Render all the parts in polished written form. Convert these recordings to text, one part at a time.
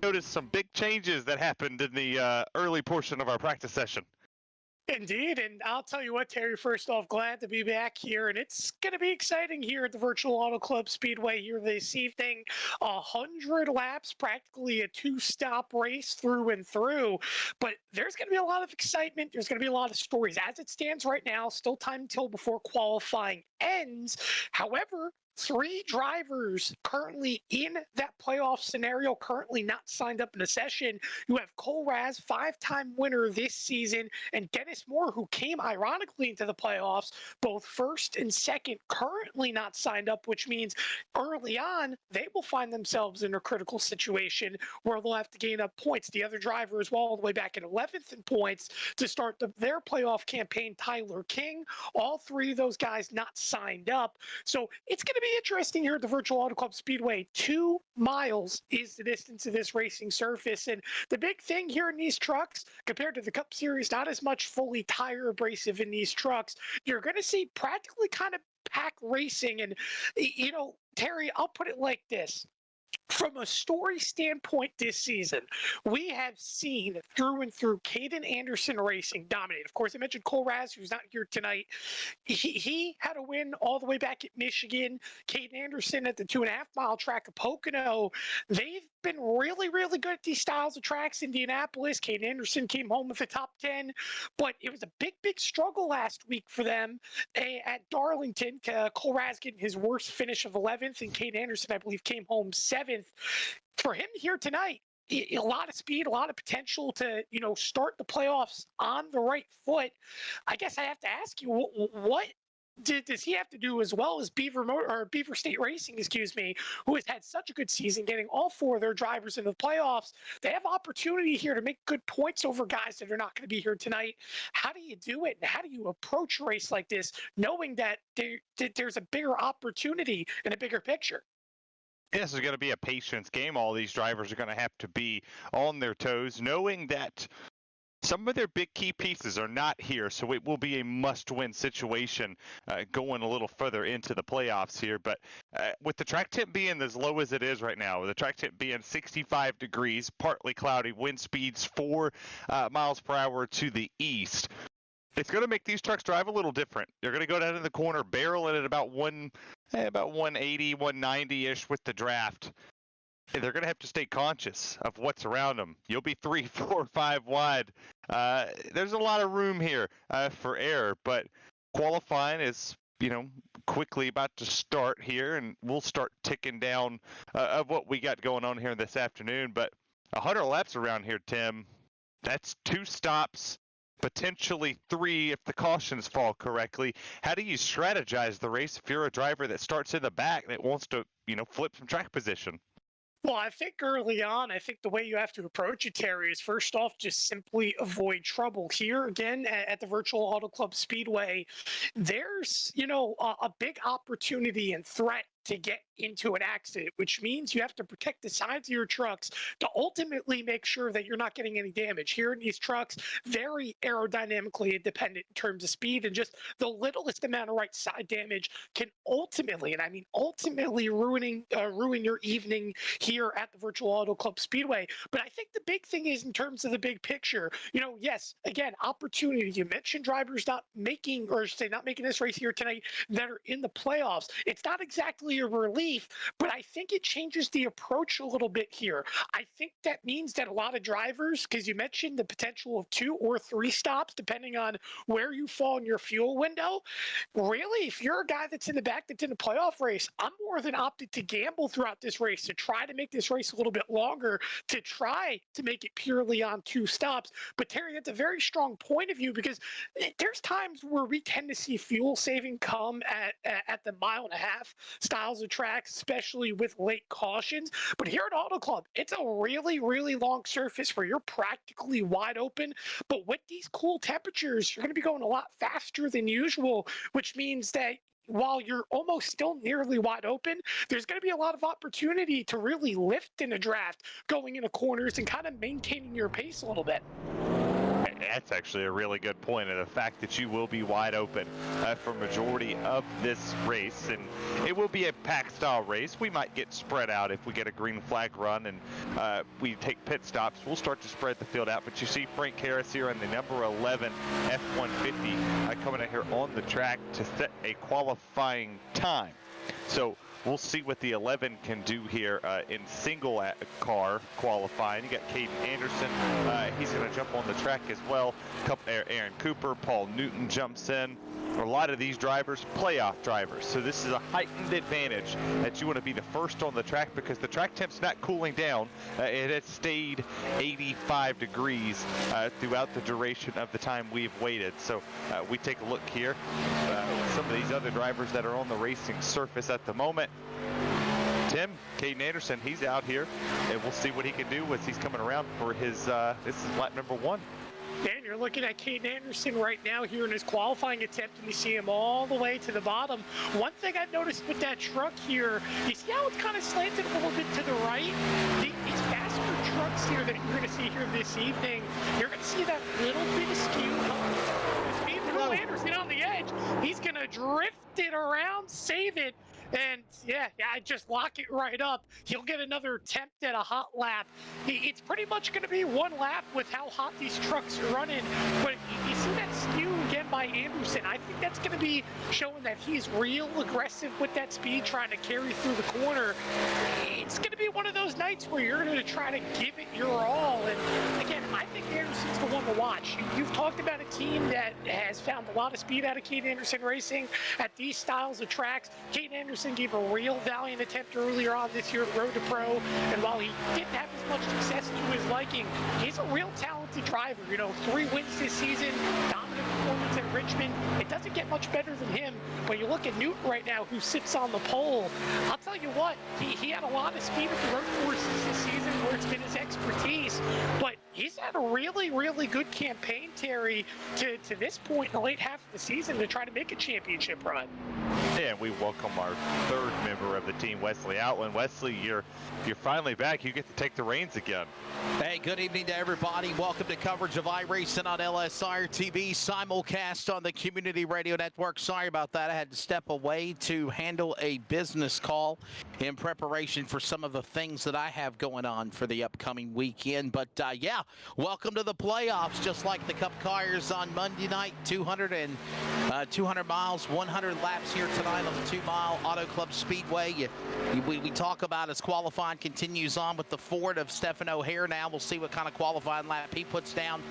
noticed some big changes that happened in the early portion of our practice session. Indeed, and I'll tell you what, Terry, first off, glad to be back here, and it's going to be exciting here at the Virtual Auto Club Speedway here this evening. 100 laps, practically a two-stop race through and through, but there's going to be a lot of excitement. There's going to be a lot of stories. As it stands right now, still time until before qualifying ends. However, 3 drivers currently in that playoff scenario, currently not signed up in a session. You have Cole Raz, 5-time winner this season, and Dennis Moore, who came ironically into the playoffs, both first and second, currently not signed up, which means early on, they will find themselves in a critical situation where they'll have to gain up points. The other driver as well, all the way back in 11th in points to start their playoff campaign, Tyler King. All 3 of those guys not signed up. So it's going to be interesting here at the Virtual Auto Club Speedway. 2 miles is the distance of this racing surface. And the big thing here in these trucks, compared to the Cup Series, not as much fully tire abrasive in these trucks. You're going to see practically kind of pack racing. And, you know, Terry, I'll put it like this. From a story standpoint this season, we have seen through and through Caden Anderson Racing dominate. Of course, I mentioned Cole Raz, who's not here tonight. He had a win all the way back at Michigan. Caden Anderson at the 2.5-mile track of Pocono. They've been really, really good at these styles of tracks. Indianapolis, Caden Anderson came home with the top 10, but it was a big, big struggle last week for them at Darlington. Cole Raz getting his worst finish of 11th, and Caden Anderson, I believe, came home 7th. For him here tonight, a lot of speed, a lot of potential to, you know, start the playoffs on the right foot. I guess I have to ask you, what does he have to do, as well as Beaver State Racing, who has had such a good season, getting all 4 of their drivers into the playoffs? They have opportunity here to make good points over guys that are not going to be here tonight. How do you do it? And how do you approach a race like this, knowing that there's a bigger opportunity and a bigger picture? This is going to be a patience game. All these drivers are going to have to be on their toes, knowing that some of their big key pieces are not here, so it will be a must-win situation going a little further into the playoffs here. But with the track temp being as low as it is right now, with the track temp being 65 degrees, partly cloudy, wind speeds 4 miles per hour to the east, it's going to make these trucks drive a little different. They're going to go down in the corner, barrel it at about 180, 190-ish with the draft. They're going to have to stay conscious of what's around them. You'll be 3, 4, 5 wide. There's a lot of room here for error, but qualifying is, you know, quickly about to start here, and we'll start ticking down of what we got going on here this afternoon. But 100 laps around here, Tim, that's 2 stops, potentially 3 if the cautions fall correctly. How do you strategize the race if you're a driver that starts in the back that wants to, you know, flip from track position? Well, I think early on, I think the way you have to approach it, Terry, is first off, just simply avoid trouble. Here again at the Virtual Auto Club Speedway, there's, you know, a big opportunity and threat to get into an accident, which means you have to protect the sides of your trucks to ultimately make sure that you're not getting any damage. Here in these trucks, very aerodynamically independent in terms of speed, and just the littlest amount of right side damage can ultimately, and I mean ultimately, ruin your evening here at the Virtual Auto Club Speedway. But I think the big thing is, in terms of the big picture, you know, yes, again, opportunity. You mentioned drivers not making this race here tonight that are in the playoffs. It's not exactly a relief, but I think it changes the approach a little bit here. I think that means that a lot of drivers, because you mentioned the potential of 2 or 3 stops, depending on where you fall in your fuel window. Really, if you're a guy that's in the back that's in a playoff race, I'm more than opted to gamble throughout this race, to try to make this race a little bit longer, to try to make it purely on 2 stops. But Terry, that's a very strong point of view, because there's times where we tend to see fuel saving come at the 1.5 styles of tracks, especially with late cautions. But here at Auto Club, it's a really, really long surface where you're practically wide open. But with these cool temperatures, you're going to be going a lot faster than usual, which means that while you're almost still nearly wide open, there's going to be a lot of opportunity to really lift in a draft, going into corners and kind of maintaining your pace a little bit. That's actually a really good point, and the fact that you will be wide open for majority of this race, and it will be a pack-style race. We might get spread out if we get a green flag run and we take pit stops. We'll start to spread the field out, but you see Frank Harris here in the number 11 F-150 coming in here on the track to set a qualifying time. So we'll see what the 11 can do here in single car qualifying. You got Caden Anderson. He's going to jump on the track as well. Aaron Cooper, Paul Newton jumps in. A lot of these drivers, playoff drivers. So this is a heightened advantage that you want to be the first on the track because the track temp's not cooling down. It has stayed 85 degrees throughout the duration of the time we've waited. So we take a look here. Some of these other drivers that are on the racing surface at the moment. Tim, Caden Anderson, he's out here, and we'll see what he can do as he's coming around for his, this is lap number 1. And you're looking at Caden Anderson right now here in his qualifying attempt, and you see him all the way to the bottom. One thing I've noticed with that truck here, you see how it's kind of slanted a little bit to the right? These faster trucks here that you're going to see here this evening, you're going to see that little bit of skew. Speed through Anderson on the edge. He's going to drift it around, save it. And yeah, just lock it right up. He'll get another attempt at a hot lap. It's pretty much going to be one lap with how hot these trucks are running. But you see that skew again by Anderson. I think that's going to be showing that he's real aggressive with that speed, trying to carry through the corner. It's going to be one of those nights where you're going to try to give it your all. And again, I think Anderson's the one to watch. You've talked about a team that has found a lot of speed out of Caden Anderson Racing at these styles of tracks. Caden Anderson gave a real valiant attempt earlier on this year at Road to Pro, and while he didn't have as much success to his liking, he's a real talented driver. 3 wins this season, dominant performance at Richmond. It doesn't get much better than him. When you look at Newton right now, who sits on the pole, I'll tell you what, he had a lot of speed at the road courses this season where it's been his expertise, but he's had a really, really good campaign, Terry, to this point in the late half of the season to try to make a championship run. And we welcome our third member of the team, Wesley Outland. Wesley, you're finally back. You get to take the reins again. Hey, good evening to everybody. Welcome to coverage of iRacing on LSRTV, simulcast on the Community Radio Network. Sorry about that. I had to step away to handle a business call in preparation for some of the things that I have going on for the upcoming weekend. But yeah, welcome to the playoffs. Just like the Cup cars on Monday night, 200 miles, 100 laps here tonight on the 2-mile Auto Club Speedway. We talk about as qualifying continues on with the Ford of Stephen O'Hare. Now we'll see what kind of qualifying lap he puts down.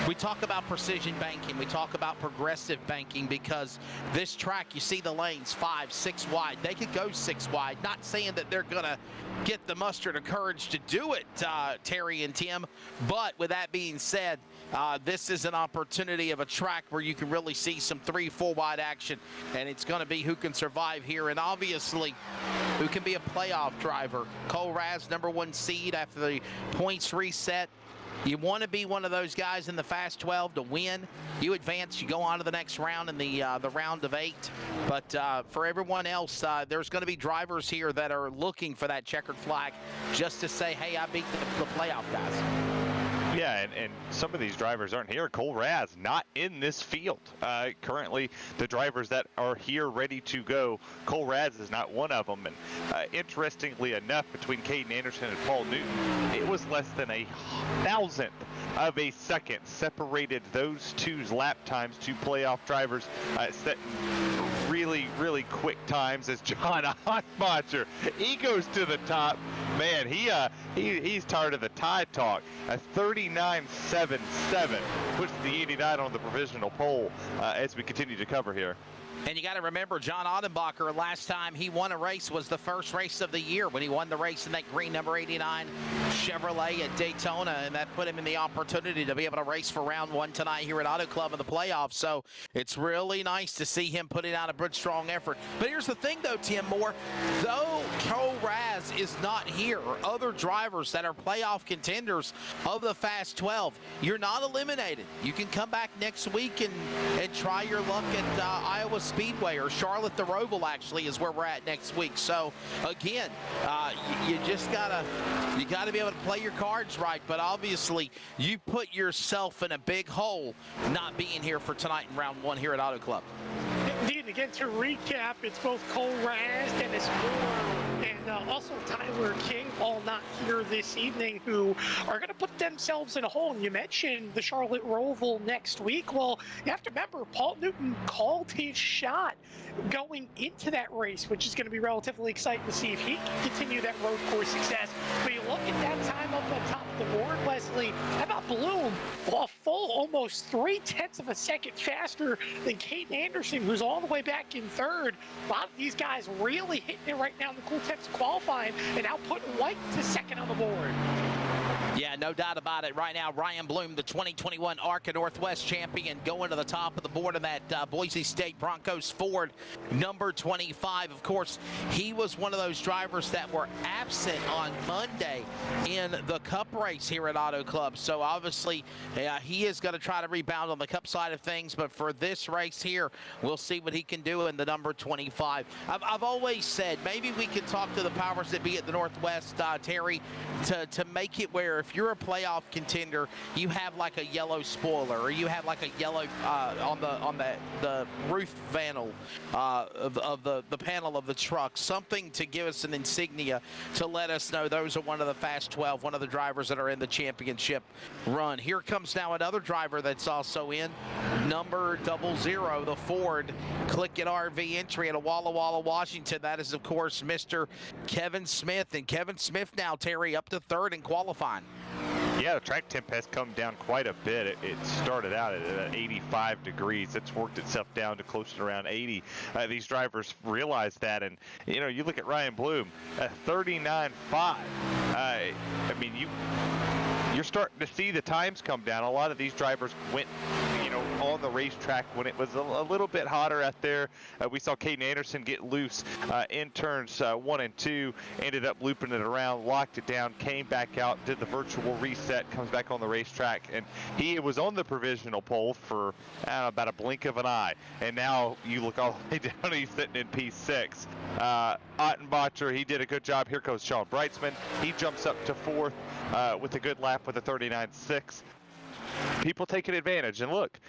We talk about precision banking. We talk about progressive banking because this track, you see the lanes 5, 6 wide. They could go 6 wide. Not saying that they're going to get the mustard of courage to do it, Terry and Tim. But with that being said, this is an opportunity of a track where you can really see some 3, 4 wide action, and it's going to be who can survive here, and obviously who can be a playoff driver. Cole Raz, number 1 seed after the points reset. You want to be one of those guys in the Fast 12 to win. You advance, you go on to the next round in the round of 8. But for everyone else, there's going to be drivers here that are looking for that checkered flag just to say, hey, I beat the playoff guys. Yeah, and some of these drivers aren't here. Cole Raz not in this field. Currently, the drivers that are here ready to go, Cole Raz is not one of them. And interestingly enough, between Caden Anderson and Paul Newton, it was less than 1,000th of a second separated those two's lap times. 2 playoff drivers setting really, really quick times as John Hotmacher, he goes to the top. Man, he's tired of the tie talk. A 39.77 puts the 89 on the provisional pole as we continue to cover here. And you got to remember, John Odenbacher, last time he won a race was the first race of the year when he won the race in that green number 89 Chevrolet at Daytona, and that put him in the opportunity to be able to race for round 1 tonight here at Auto Club in the playoffs. So it's really nice to see him putting out a good, strong effort. But here's the thing, though, Tim Moore. Though Cole Raz Raz is not here, or other drivers that are playoff contenders of the Fast 12, you're not eliminated. You can come back next week and try your luck at Iowa Speedway, or Charlotte the Roval actually is where we're at next week. So again, you just gotta be able to play your cards right. But obviously, you put yourself in a big hole not being here for tonight in round one here at Auto Club. Indeed, again, to recap, it's both Cole Raz, Dennis Moore, and also Tyler King, all not here this evening, who are going to put themselves in a hole. And you mentioned the Charlotte Roval next week. Well, you have to remember, Paul Newton called his shot going into that race, which is going to be relatively exciting to see if he can continue that road course success. But you look at that time up on top of the board, Wesley, how about Bloom? Well, a full almost 0.3 of a second faster than Caden Anderson, who's all the way back in third. A lot of these guys really hitting it right now in the cool temps qualifying, and now putting White to second on the board. Yeah, no doubt about it. Right now, Ryan Bloom, the 2021 ARCA Northwest champion, going to the top of the board in that Boise State Broncos Ford, number 25. Of course, he was one of those drivers that were absent on Monday in the Cup race here at Auto Club. So obviously, he is going to try to rebound on the Cup side of things. But for this race here, we'll see what he can do in the number 25. I've always said maybe we could talk to the powers that be at the Northwest, Terry, to make it where if you're a playoff contender, you have like a yellow spoiler, or you have like a yellow on the roof panel of the panel of the truck, something to give us an insignia to let us know those are one of the Fast 12, one of the drivers that are in the championship run. Here comes now another driver that's also in, number 00, the Ford Click It RV entry at Walla Walla, Washington. That is, of course, Mr. Kevin Smith. And Kevin Smith now, Terry, up to third in qualifying. Yeah, the track temp has come down quite a bit. It started out at 85 degrees. It's worked itself down to close to around 80. These drivers realize that, and you look at Ryan Bloom, 39.5. I mean, you're starting to see the times come down. A lot of these drivers went, on the racetrack when it was a little bit hotter out there. We saw Caden Anderson get loose in turns 1 and 2, ended up looping it around, locked it down, came back out, did the virtual reset, comes back on the racetrack, and he was on the provisional pole for about a blink of an eye. And now you look all the way down, he's sitting in P6. Ottenbacher, he did a good job. Here goes Sean Breitzman. He jumps up to 4th with a good lap with a 39.6. People taking advantage, and look,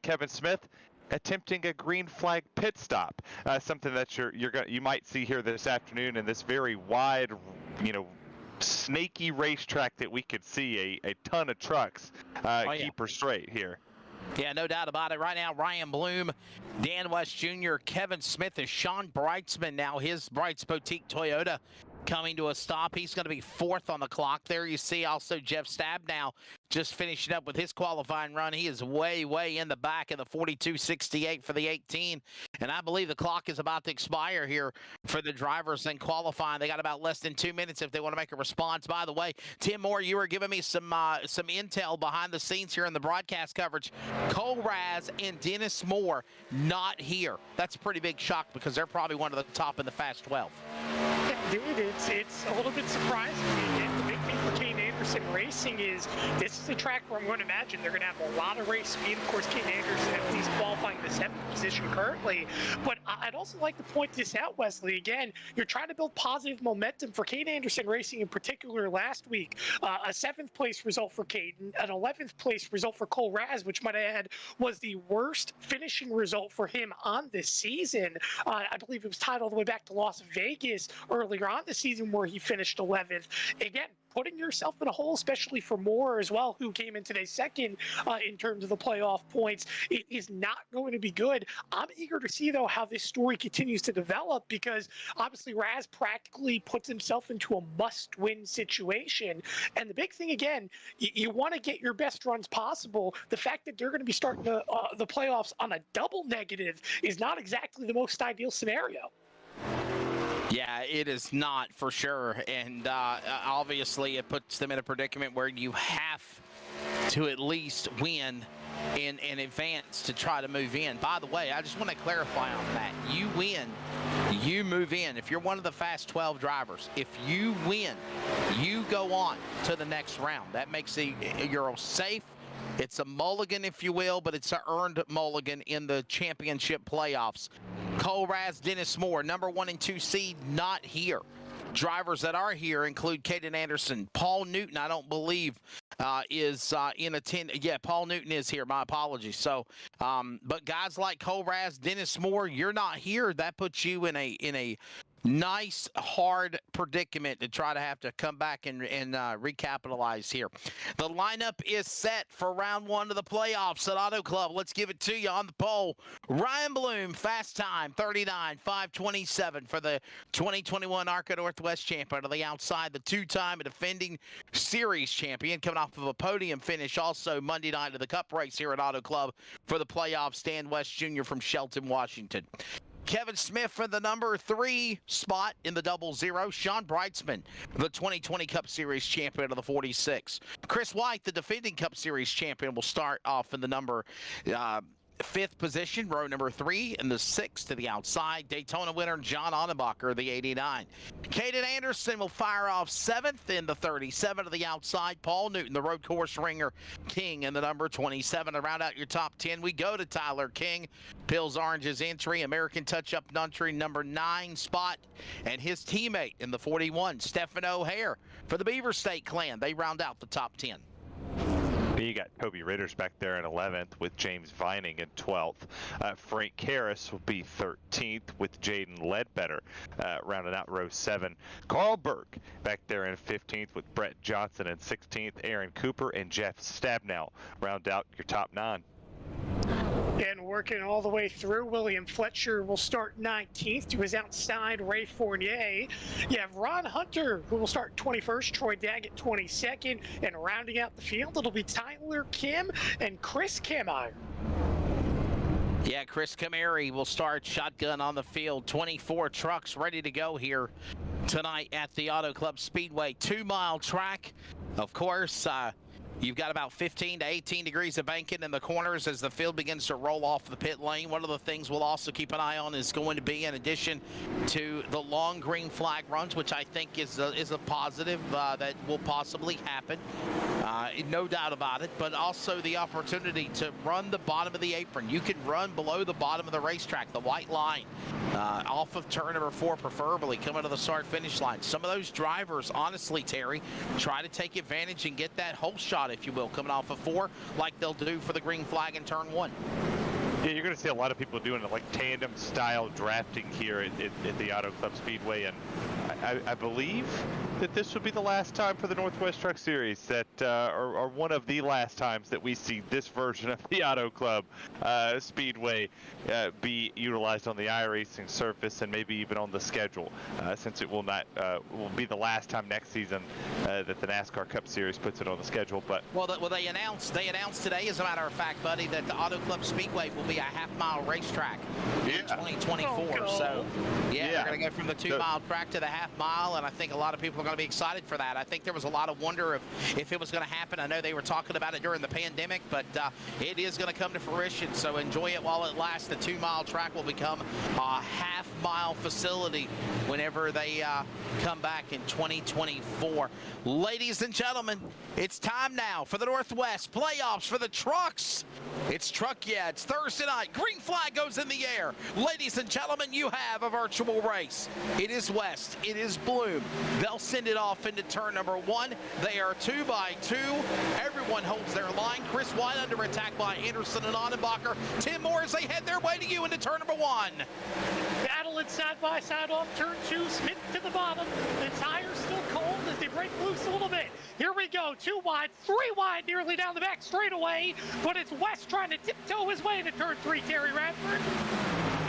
Kevin Smith attempting a green flag pit stop, something that you might see here this afternoon in this very wide, snaky racetrack that we could see a ton of trucks keep her straight here. Yeah, no doubt about it. Right now, Ryan Bloom, Dan West Jr., Kevin Smith, is Sean Breitzman now, his Breitz Boutique Toyota coming to a stop. He's going to be 4th on the clock. There you see also Jeff Stab now just finishing up with his qualifying run. He is way, way in the back in the 42.68 for the 18. And I believe the clock is about to expire here for the drivers in qualifying. They got about less than 2 minutes if they want to make a response. By the way, Tim Moore, you were giving me some intel behind the scenes here in the broadcast coverage. Cole Raz and Dennis Moore not here. That's a pretty big shock because they're probably one of the top in the Fast 12. Dude, it's a little bit surprising. And the big thing for Caden Anderson Racing is this is a track where I'm going to imagine they're going to have a lot of race speed. Of course, Caden Anderson at least qualifying the 7th position currently. But I'd also like to point this out, Wesley. Again, you're trying to build positive momentum for Caden Anderson Racing in particular last week. A 7th place result for Caden, an 11th place result for Cole Raz, which might add was the worst finishing result for him on this season. I believe it was tied all the way back to Las Vegas earlier on the season where he finished 11th. Again, putting yourself in a hole, especially for Moore as well, who came in today second in terms of the playoff points, it is not going to be good. I'm eager to see, though, how this story continues to develop because obviously Raz practically puts himself into a must-win situation. And the big thing, again, you want to get your best runs possible. The fact that they're going to be starting the playoffs on a double negative is not exactly the most ideal scenario. Yeah, it is not for sure. And obviously it puts them in a predicament where you have to at least win in advance to try to move in. By the way, I just want to clarify on that. You win, you move in. If you're one of the Fast 12 drivers, if you win, you go on to the next round. That makes you're safe. It's a mulligan, if you will, but it's an earned mulligan in the championship playoffs. Cole Raz, Dennis Moore, number 1 and 2 seed, not here. Drivers that are here include Caden Anderson. Paul Newton, I don't believe, is in attendance. Yeah, Paul Newton is here. My apologies. So, but guys like Cole Raz, Dennis Moore, you're not here. That puts you in a nice, hard predicament to try to have to come back and recapitalize here. The lineup is set for round 1 of the playoffs at Auto Club. Let's give it to you on the pole. Ryan Bloom, fast time, 39.527 for the 2021 ARCA Northwest champion. On the outside, the two-time defending series champion, coming off of a podium finish also Monday night of the Cup race here at Auto Club for the playoffs. Dan West Jr. from Shelton, Washington. Kevin Smith for the number 3 spot in the 00. Sean Brightsman, the 2020 Cup Series champion of the 46. Chris White, the defending Cup Series champion, will start off in the number 5th position, row number 3, and the 6th to the outside. Daytona winner John Onnebacher, the 89. Caden Anderson will fire off 7th in the 37 to the outside. Paul Newton, the road course ringer king, in the number 27. To round out your top 10, we go to Tyler King, Pills Orange's entry, American Touch-Up Country, number 9 spot, and his teammate in the 41, Stephen O'Hare for the Beaver State Clan. They round out the top 10. You got Toby Ritters back there in 11th with James Vining in 12th. Frank Karras will be 13th with Jaden Ledbetter rounding out row 7. Carl Burke back there in 15th with Brett Johnson in 16th. Aaron Cooper and Jeff Stabnow round out your top 9. And working all the way through, William Fletcher will start 19th to his outside Ray Fournier. You have Ron Hunter, who will start 21st, Troy Daggett 22nd, and rounding out the field, it'll be Tyler Kim and Chris Kammeyer. Yeah, Chris Kammeyer will start shotgun on the field. 24 trucks ready to go here tonight at the Auto Club Speedway. 2-mile track, of course. You've got about 15 to 18 degrees of banking in the corners as the field begins to roll off the pit lane. One of the things we'll also keep an eye on is going to be, in addition to the long green flag runs, which I think is a positive that will possibly happen, no doubt about it, but also the opportunity to run the bottom of the apron. You can run below the bottom of the racetrack, the white line, off of turn number 4, preferably coming to the start-finish line. Some of those drivers, honestly, Terry, try to take advantage and get that hole shot, if you will, coming off of 4, like they'll do for the green flag in turn 1. Yeah, you're going to see a lot of people doing it like tandem-style drafting here at the Auto Club Speedway, and I believe that this would be the last time for the Northwest Truck Series that, or one of the last times that we see this version of the Auto Club Speedway be utilized on the iRacing surface and maybe even on the schedule, since it will be the last time next season that the NASCAR Cup Series puts it on the schedule. But they announced today, as a matter of fact, buddy, that the Auto Club Speedway will be a half-mile racetrack in 2024. So they're going to go from the 2-mile track to the half-mile, and I think a lot of people are going to be excited for that. I think there was a lot of wonder if it was going to happen. I know they were talking about it during the pandemic, but it is going to come to fruition. So enjoy it while it lasts. The 2-mile track will become a half-mile facility whenever they come back in 2024. Ladies and gentlemen, it's time now for the Northwest playoffs for the trucks. It's Thursday night. Green flag goes in the air. Ladies and gentlemen, you have a virtual race. It is West. It is Bloom. They'll send it off into turn number 1. They are 2 by 2. Everyone holds their line. Chris White under attack by Anderson and Onnebacher. Tim Moore as they head their way to you into turn number 1. Battling side by side off turn 2. Smith to the bottom. The tires still cold as they break loose a little bit. Here we go. 2 wide, 3 wide, nearly down the back straightaway. But it's West trying to tiptoe his way into turn 3, Terry Radford.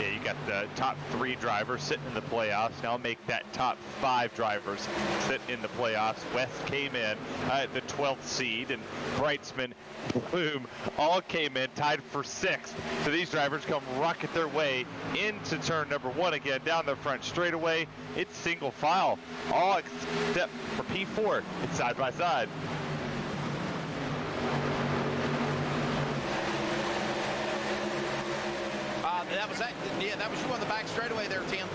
yeah, you got the top 3 drivers sitting in the playoffs. Now make that top 5 drivers sit in the playoffs. West came in at the 12th seed, and Brightsman, Bloom all came in tied for 6th. So these drivers come rocket their way into turn number 1 again, down the front straightaway. It's single file, all except for P4. It's side by side. That was you on the back straightaway there, Tim.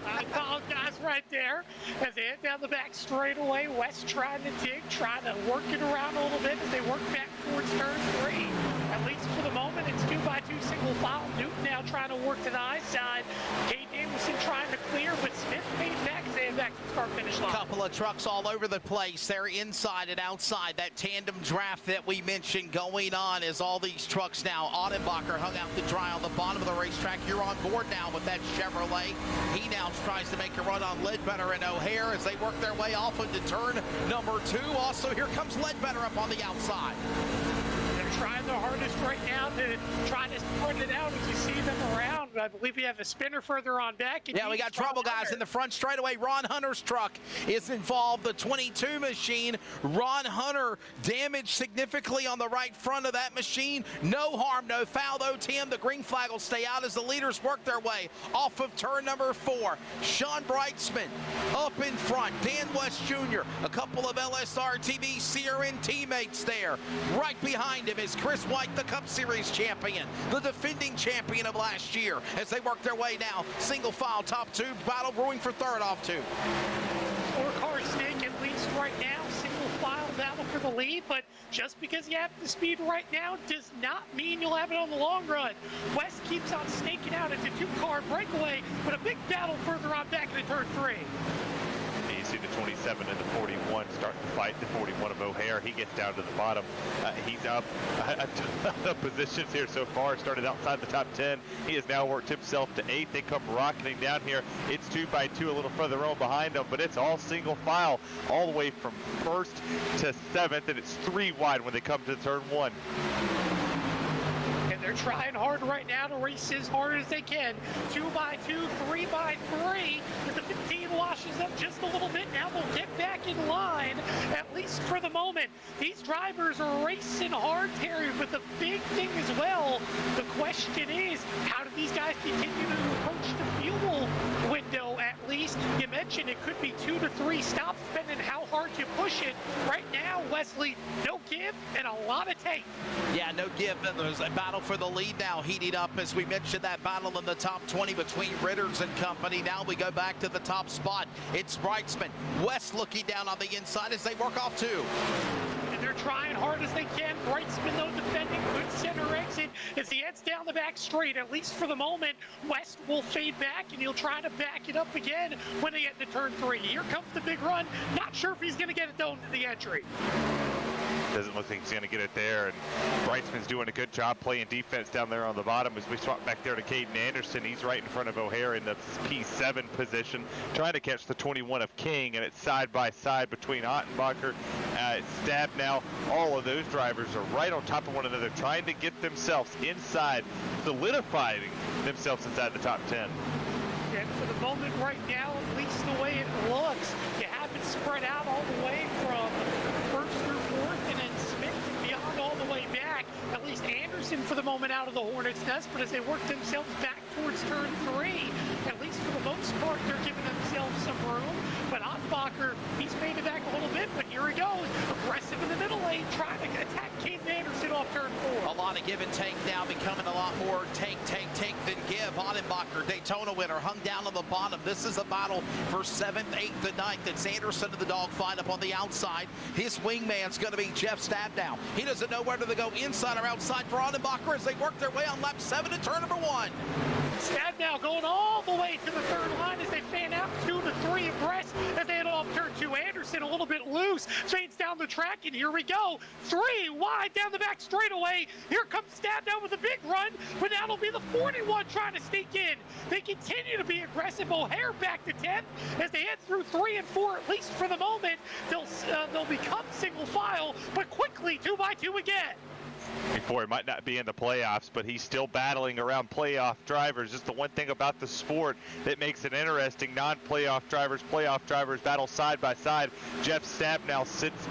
I apologize right there. As they head down the back straightaway, West trying to dig, trying to work it around a little bit as they work back towards turn 3. At least for the moment, it's 2x2 single file. Newton now trying to work to the high side. Kate Anderson trying to clear, but Smith made back as they head back to the start finish line. Couple of trucks all over the place. They're inside and outside. That tandem draft that we mentioned going on as all these trucks now. Ottenbacher hung out to dry on the bottom of the racetrack. You're on board now with that Chevrolet. He now tries to make a run on Ledbetter and O'Hare as they work their way off into turn number 2. Also, here comes Ledbetter up on the outside. Trying their hardest right now to try to spread it out as you see them around. I believe we have a spinner further on back. Yeah, we got trouble, guys, in the front straightaway. Ron Hunter's truck is involved, the 22 machine. Ron Hunter damaged significantly on the right front of that machine. No harm, no foul, though, Tim. The green flag will stay out as the leaders work their way off of turn number 4. Sean Brightsman up in front. Dan West Jr., a couple of LSRTV CRN teammates there. Right behind him is Chris White, the Cup Series champion, the defending champion of last year, as they work their way now. Single file, top 2, battle brewing for third off 2. 4-car snake at least right now. Single file battle for the lead, but just because you have the speed right now does not mean you'll have it on the long run. West keeps on snaking out into 2-car breakaway, but a big battle further on back into turn 3. You see the 27 and the 41 starting to fight. The 41 of O'Hare, he gets down to the bottom. He's up a ton of positions here so far. Started outside the top 10. He has now worked himself to 8th. They come rocketing down here. It's 2x2 a little further on behind them, but it's all single file all the way from 1st to 7th, and it's 3 wide when they come to turn 1. They're trying hard right now to race as hard as they can. 2x2, 3x3. If the 15 washes up just a little bit, now they'll get back in line, at least for the moment. These drivers are racing hard, Terry, but the big thing as well, the question is, how do these guys continue to approach the fuel window at least? You mentioned it could be 2 to 3 stops, depending how hard you push it. Right now, Wesley, no give and a lot of take. Yeah, no give. There's a battle for the lead now heating up, as we mentioned, that battle in the top 20 between Ritters and company. Now we go back to the top spot. It's Brightsman. West looking down on the inside as they work off 2. And they're trying hard as they can. Brightsman, though, defending. Good center exit as he heads down the back straight. At least for the moment, West will fade back, and he'll try to back it up again when they get to turn 3. Here comes the big run. Not sure if he's going to get it, though, into the entry. Doesn't look like he's going to get it there, and Brightsman's doing a good job playing defense down there on the bottom. As we swap back there to Caden Anderson, he's right in front of O'Hare in the P7 position, trying to catch the 21 of King, and it's side by side between Ottenbacher, Stab now. All of those drivers are right on top of one another, trying to get themselves inside, solidifying themselves inside the top 10. And for the moment right now, at least the way it looks, you have it spread out all the way from 1st through 4th, and then Smith and beyond all the way back. At least Anderson for the moment out of the Hornets' nest, but as they work themselves back towards turn 3, at least for the most part, they're giving themselves some room. But Ottenbacher, he's made it back a little bit, but here he goes, aggressive in the middle lane, trying to attack Caden Anderson off turn 4. A lot of give and take now, becoming a lot more take than give. Ottenbacher, Daytona winner, hung down on the bottom. This is a battle for 7th, 8th, and 9th. It's Anderson of the dogfight up on the outside. His wingman's going to be Jeff Stab now. He doesn't know whether to go inside or outside for Ottenbacher as they work their way on lap 7 to turn number 1. Stab now going all the way to the 3rd line as they fan out 2 to 3 abreast as they head off turn 2. Anderson a little bit loose, fades down the track, and here we go. 3 wide down the back straightaway. Here comes Stab now with a big run, but now it'll be the 41 trying to sneak in. They continue to be aggressive. O'Hare back to 10th as they head through 3 and 4, at least for the moment. They'll become single file, but quickly 2x2 again. Before, he might not be in the playoffs, but he's still battling around playoff drivers. Just the one thing about the sport that makes it interesting, non-playoff drivers, playoff drivers battle side by side. Jeff Stab now sits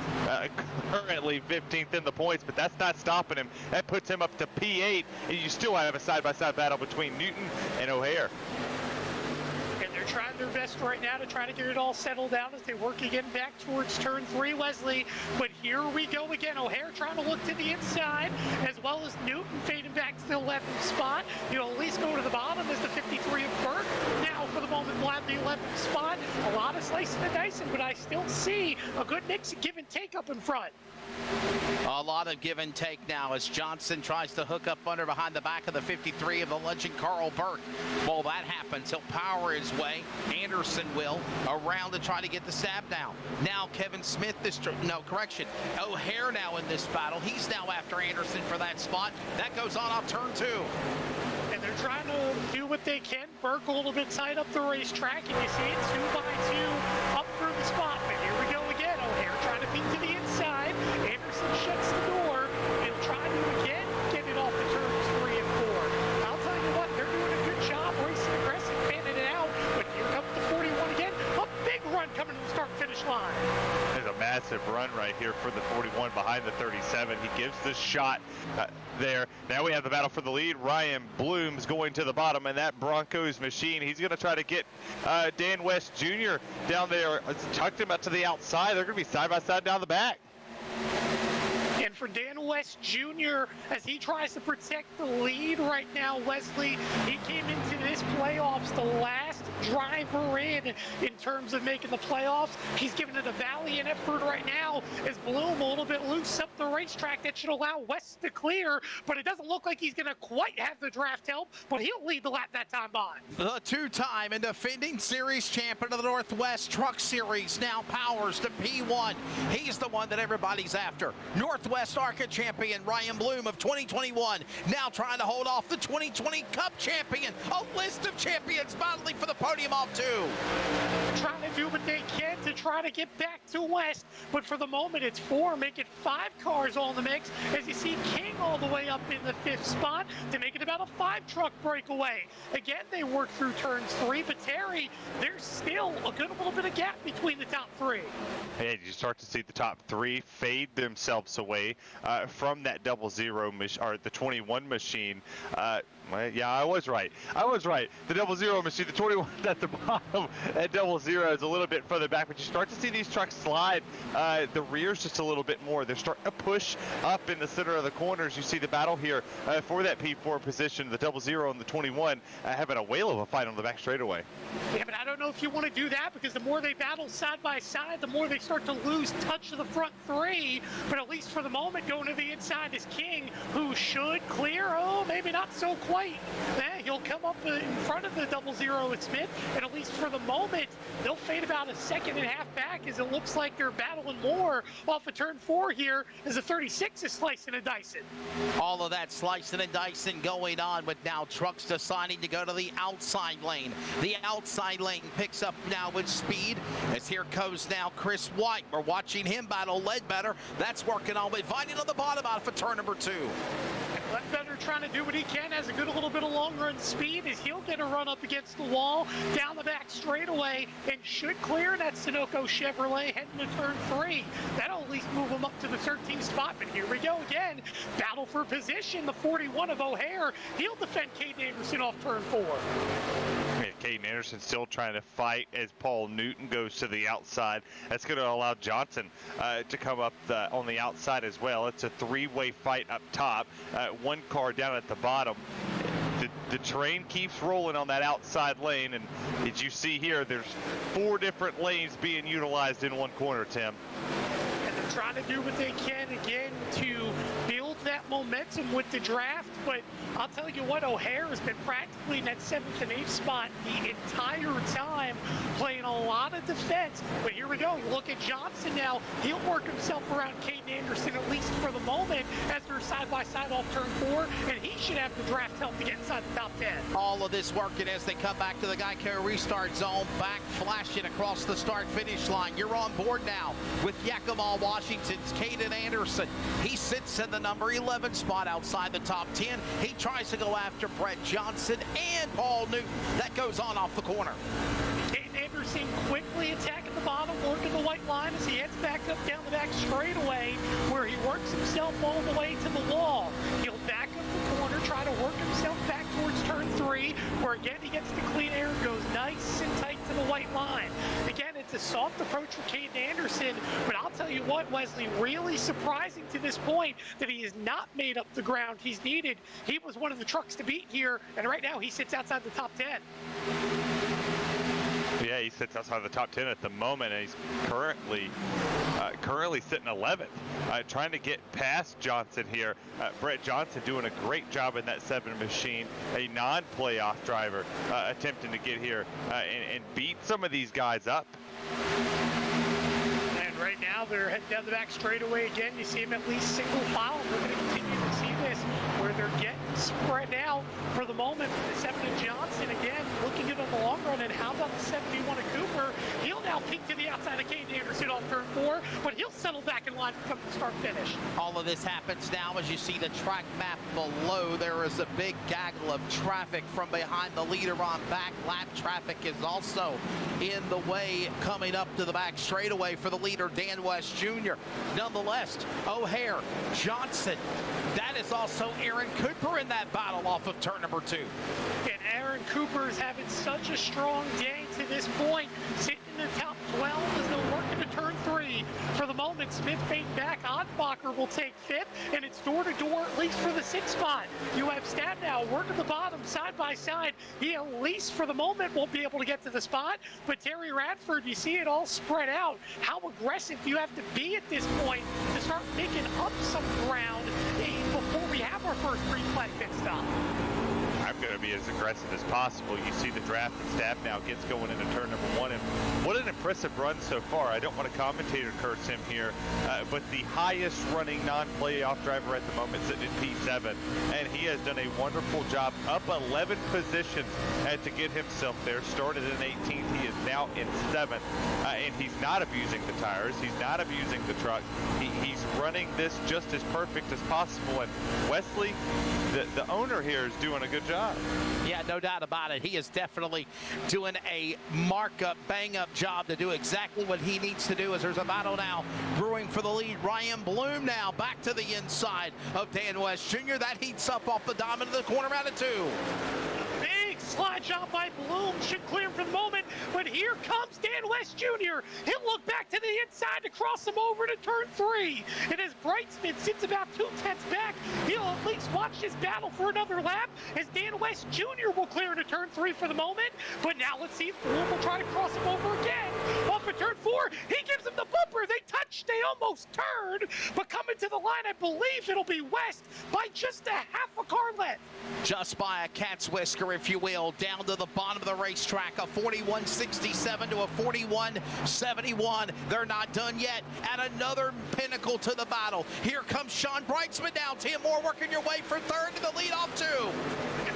currently 15th in the points, but that's not stopping him. That puts him up to P8, and you still have a side-by-side battle between Newton and O'Hare. And they're trying their best right now to try to get it all settled down as they work again back towards turn 3, Wesley. But here we go again. O'Hare trying to look to the inside, as well as Newton fading back to the 11th spot. You'll at least go to the bottom as the 53 of Burke. Now, for the moment, Vlad the 11th spot. A lot of slicing and dicing, but I still see a good mix of give and take up in front. A lot of give and take now as Johnson tries to hook up under behind the back of the 53 of the legend Carl Burke. Well, that happens. He'll power his way. Anderson will around to try to get the stab down. Now Kevin Smith O'Hare now in this battle. He's now after Anderson for that spot. That goes on off turn 2. And they're trying to do what they can. Burke a little bit tight up the racetrack, and you see it 2 by 2 up through the spot. But here we go again. O'Hare trying to peek to the inside. Anderson shuts the door and trying to again get it off the turns 3 and 4. I'll tell you what, they're doing a good job racing aggressive, fanning it out. But here comes the 41 again. A big run coming to the start-finish line. There's a massive run right here for the 41 behind the 37. He gives the shot there. Now we have the battle for the lead. Ryan Bloom's going to the bottom, and that Broncos machine, he's going to try to get Dan West Jr. down there. Tucked him up to the outside. They're going to be side by side down the back. And for Dan West Jr., as he tries to protect the lead right now, Wesley, he came into this playoffs the last driver in terms of making the playoffs. He's given it a valiant effort right now as Bloom a little bit loose up the racetrack. That should allow West to clear, but it doesn't look like he's going to quite have the draft help, but he'll lead the lap that time by. The two-time and defending series champion of the Northwest Truck Series now powers to P1. He's the one that everybody's after. Northwest ARCA champion Ryan Bloom of 2021 now trying to hold off the 2020 Cup champion. A list of champions battling for the podium off 2. Trying to do what they can to try to get back to West, but for the moment it's 4, make it 5 cars all in the mix as you see King all the way up in the 5th spot to make it about a 5-truck breakaway. Again, they work through turns 3, but Terry, there's still a good little bit of gap between the top 3. And you start to see the top 3 fade themselves away from that 00 or the 21 machine. Yeah, I was right. The 00 machine, the 21 at the bottom at 00 is a little bit further back, but you start to see these trucks slide the rears just a little bit more. They're starting to push up in the center of the corners. You see the battle here for that P4 position, the 00 and the 21 having a whale of a fight on the back straightaway. Yeah, but I don't know if you want to do that because the more they battle side by side, the more they start to lose touch of the front 3. But at least for the moment, going to the inside is King, who should clear. Oh, maybe not so quite. He'll come up in front of the 00 at Smith, and at least for the moment, they'll fade about a 1.5 seconds back as it looks like they're battling more off of turn 4 here as the 36 is slicing and dicing. All of that slicing and dicing going on with now trucks deciding to go to the outside lane. The outside lane picks up now with speed as here goes now Chris White. We're watching him battle Ledbetter. That's working on with Vining on the bottom out for turn number 2. Ledbetter trying to do what he can, has a good little bit of long run speed as he'll get a run up against the wall down the back straightaway and should clear that Sunoco Chevrolet heading to turn 3. That'll at least move him up to the 13th spot, but here we go again. Battle for position, the 41 of O'Hare. He'll defend Caden Anderson off turn 4. Caden Anderson still trying to fight as Paul Newton goes to the outside. That's going to allow Johnson to come up on the outside as well. It's a 3-way fight up top, 1 car down at the bottom. The train keeps rolling on that outside lane, and as you see here, there's 4 different lanes being utilized in 1 corner, Tim. And they're trying to do what they can again to build that momentum with the draft, but I'll tell you what, O'Hare has been practically in that 7th and 8th spot the entire time, playing a lot of defense. But here we go. Look at Johnson now. He'll work himself around Caden Anderson, at least for the moment, as they're side by side off turn 4, and he should have the draft help to get inside the top 10. All of this working as they come back to the Geico restart zone, back flashing across the start-finish line. You're on board now with Yakima, Washington's Caden Anderson. He sits in the number 11 spot outside the top 10. He tries to go after Brett Johnson and Paul Newton. That goes on off the corner. Caden Anderson quickly attacking the bottom, working the white line as he heads back up down the back straightaway, where he works himself all the way to the wall. He'll back up the corner, try to work himself back towards turn 3, where again he gets the clean air, goes nice and tight to the white line. Again, it's a soft approach for Caden Anderson, but I'll tell you what, Wesley, really surprising to this point that he has not made up the ground he's needed. He was one of the trucks to beat here, and right now he sits outside the top 10. Yeah, he sits outside the top 10 at the moment, and he's currently sitting 11th, trying to get past Johnson here. Brett Johnson doing a great job in that 7 machine, a non-playoff driver attempting to get here and beat some of these guys up. And right now they're heading down the back straightaway again. You see them at least single file. We're going to continue to see this where they're getting spread out for the moment. The 7 of Johnson again looking at it in the long run. And how about the 71 of Cooper? He'll now peek to the outside of Caden Anderson on turn 4, but he'll settle back in line from the start finish. All of this happens now as you see the track map below. There is a big gaggle of traffic from behind the leader on back. Lap traffic is also in the way coming up to the back straightaway for the leader, Dan West Jr. Nonetheless, O'Hare, Johnson, that is also Aaron Cooper in that battle off of turn number 2. And Aaron Cooper is having such a strong day to this point, sitting in the top 12 as they're working to turn 3. For the moment, Smith fading back. Odbacher will take 5th, and it's door-to-door at least for the 6th spot. You have Stadnow working the bottom side by side. He at least for the moment won't be able to get to the spot, but Terry Radford, you see it all spread out. How aggressive do you have to be at this point to start making up some ground before we have our first pre-flag pit stop? I'm going to be as aggressive as possible. You see the draft and staff now gets going into turn number 1, and what an impressive run so far. I don't want to commentator curse him here, but the highest running non-playoff driver at the moment sitting in P7, and he has done a wonderful job, up 11 positions to get himself there. Started in 18th, he is now in 7th, and he's not abusing the tires, he's not abusing the truck. He's running this just as perfect as possible, and Wesley, the owner here, is doing a good job. Yeah, no doubt about it. He is definitely doing a markup, bang-up job to do exactly what he needs to do as there's a battle now brewing for the lead. Ryan Bloom now back to the inside of Dan West Jr. That heats up off the diamond of the corner out of 2. Big slide job by Bloom, should clear for the moment, but here comes Dan West Jr. He'll look back to the inside to cross him over to turn 3. And as Brightsman sits about 2/10 back, he'll at least watch his battle for another lap as Dan West Jr. will clear into turn 3 for the moment. But now let's see if Bloom will try to cross him over again. Off of turn 4, he gives him the bumper. They touch, they almost turn, but coming to the line, I believe it'll be West by just a half a car length. Just by a cat's whisker, if you will, down to the bottom of the racetrack, a 41.67 to a 41.71. They're not done yet. Add another pinnacle to the battle. Here comes Sean Brightsman now. Tim Moore working your way for 3rd to the lead-off 2.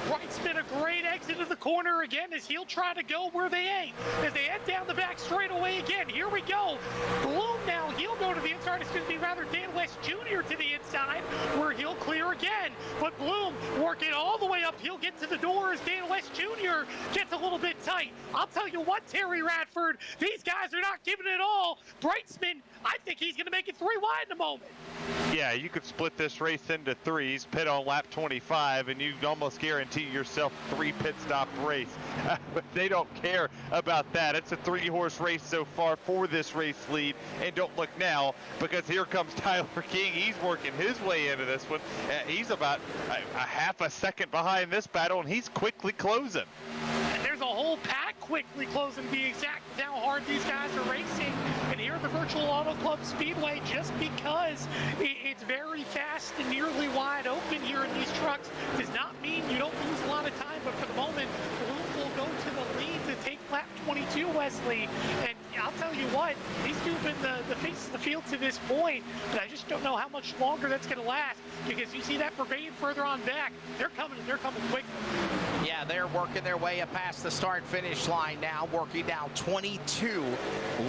Brightsman, a great exit of the corner again as he'll try to go where they ain't. As they head down the back straightaway again. Here we go. Bloom now, he'll go to the inside. It's going to be rather Dan West Jr. to the inside where he'll clear again. But Bloom working all the way up. He'll get to the door as Dan West Jr. gets a little bit tight. I'll tell you what, Terry Radford, these guys are not giving it all. Brightsman, I think he's going to make it 3 wide in a moment. Yeah, you could split this race into 3s, pit on lap 25, and you almost guarantee yourself 3 pit stop race. But they don't care about that. It's a 3-horse race so far for this race lead. And don't look now, because here comes Tyler King. He's working his way into this one. He's about a half a second behind this battle, and he's quickly closing. And there's a whole pack quickly closing, to be exact, with how hard these guys are racing. And here at the Virtual Auto Club Speedway, just because it's very fast and nearly wide open here in these trucks does not mean you don't lose a lot of time. But for the moment, Bloom will go to the lead to take lap 22, Wesley. And I'll tell you what, these two have been the face of the field to this point, but I just don't know how much longer that's going to last, because you see that brigade further on back. They're coming quick. Yeah, they're working their way up past the start-finish line now, working down 22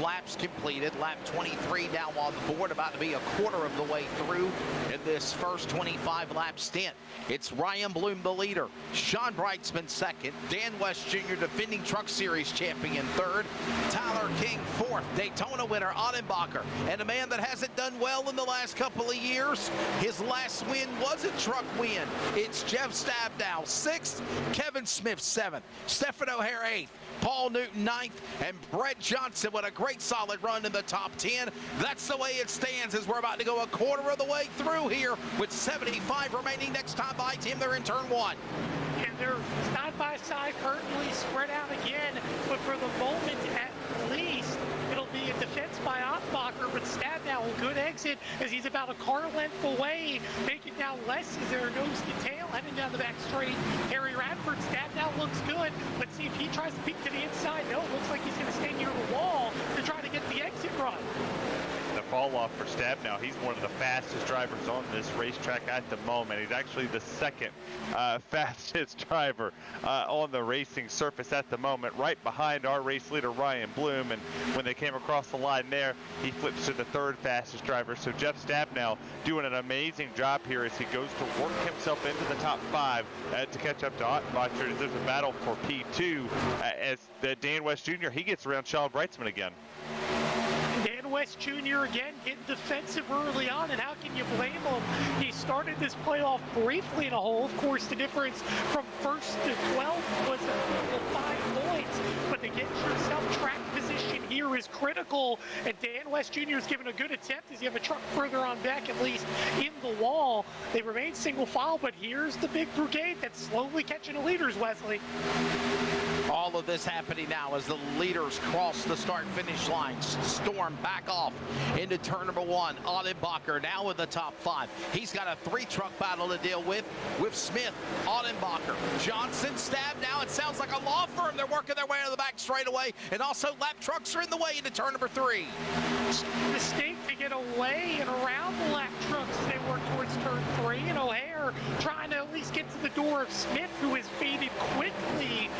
laps completed. Lap 23 now on the board, about to be a quarter of the way through in this first 25-lap stint. It's Ryan Bloom, the leader. Sean Brightsman, second. Dan West Jr., defending Truck Series champion, third. Tyler King, reigning fourth Daytona winner, Ottenbacher, and a man that hasn't done well in the last couple of years. His last win was a truck win. It's Jeff Stabnow, 6th, Kevin Smith, 7th, Stephen O'Hare, 8th, Paul Newton, 9th, and Brett Johnson with a great solid run in the top 10. That's the way it stands as we're about to go a quarter of the way through here with 75 remaining. Next time by Tim, they're in turn 1. And they're side by side, currently spread out again, but for the moment at least, it'll be a defense by Ottenbacher, but Stabnow a good exit as he's about a car length away, making now less as they're nose to tail, heading down the back straight. Harry Radford, Stabnow looks good. Let's see if he tries to peek to the inside. No, it looks like he's going to stay near the wall to try to get the exit run. The fall off for Stabnow. He's one of the fastest drivers on this racetrack at the moment. He's actually the second fastest driver on the racing surface at the moment, right behind our race leader Ryan Bloom. And when they came across the line there, he flips to the third fastest driver. So Jeff Stabnow doing an amazing job here as he goes to work himself into the top 5 to catch up to Ottenbacher. There's a battle for P2 as Dan West Jr. he gets around Sean Breitzman again. Dan West Jr. again getting defensive early on, and how can you blame him? He started this playoff briefly in a hole. Of course, the difference from 1st to 12th was a 5 points, but to get yourself track position here is critical, and Dan West Jr. is giving a good attempt as you have a truck further on back, at least in the wall. They remain single file, but here's the big brigade that's slowly catching the leaders, Wesley. All of this happening now as the leaders cross the start-finish lines. Storm back off into turn number 1. Ottenbacher now in the top 5. He's got a 3-truck battle to deal with Smith, Ottenbacher, Johnson, Stabnow. It sounds like a law firm. They're working their way to the back straightaway, and also lap trucks are in the way into turn number 3. Mistake to get away and around the lap trucks as they work towards turn 3, and O'Hare trying to at least get to the door of Smith, who has faded quickly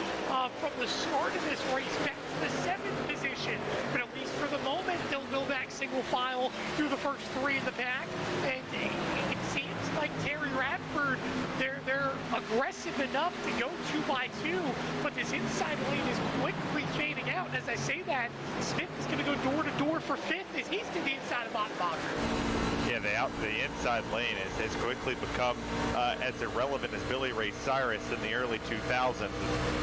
from the start of this race back to the 7th position. But at least for the moment, they'll go back single file through the first 3 in the pack, and it seems like Terry Radford, they're aggressive enough to go 2 by 2, but this inside lane is quickly fading out. And as I say that, Smith is going to go door to door for 5th as he's to the inside of Ottenbacher. Yeah, the inside lane has quickly become as irrelevant as Billy Ray Cyrus in the early 2000s.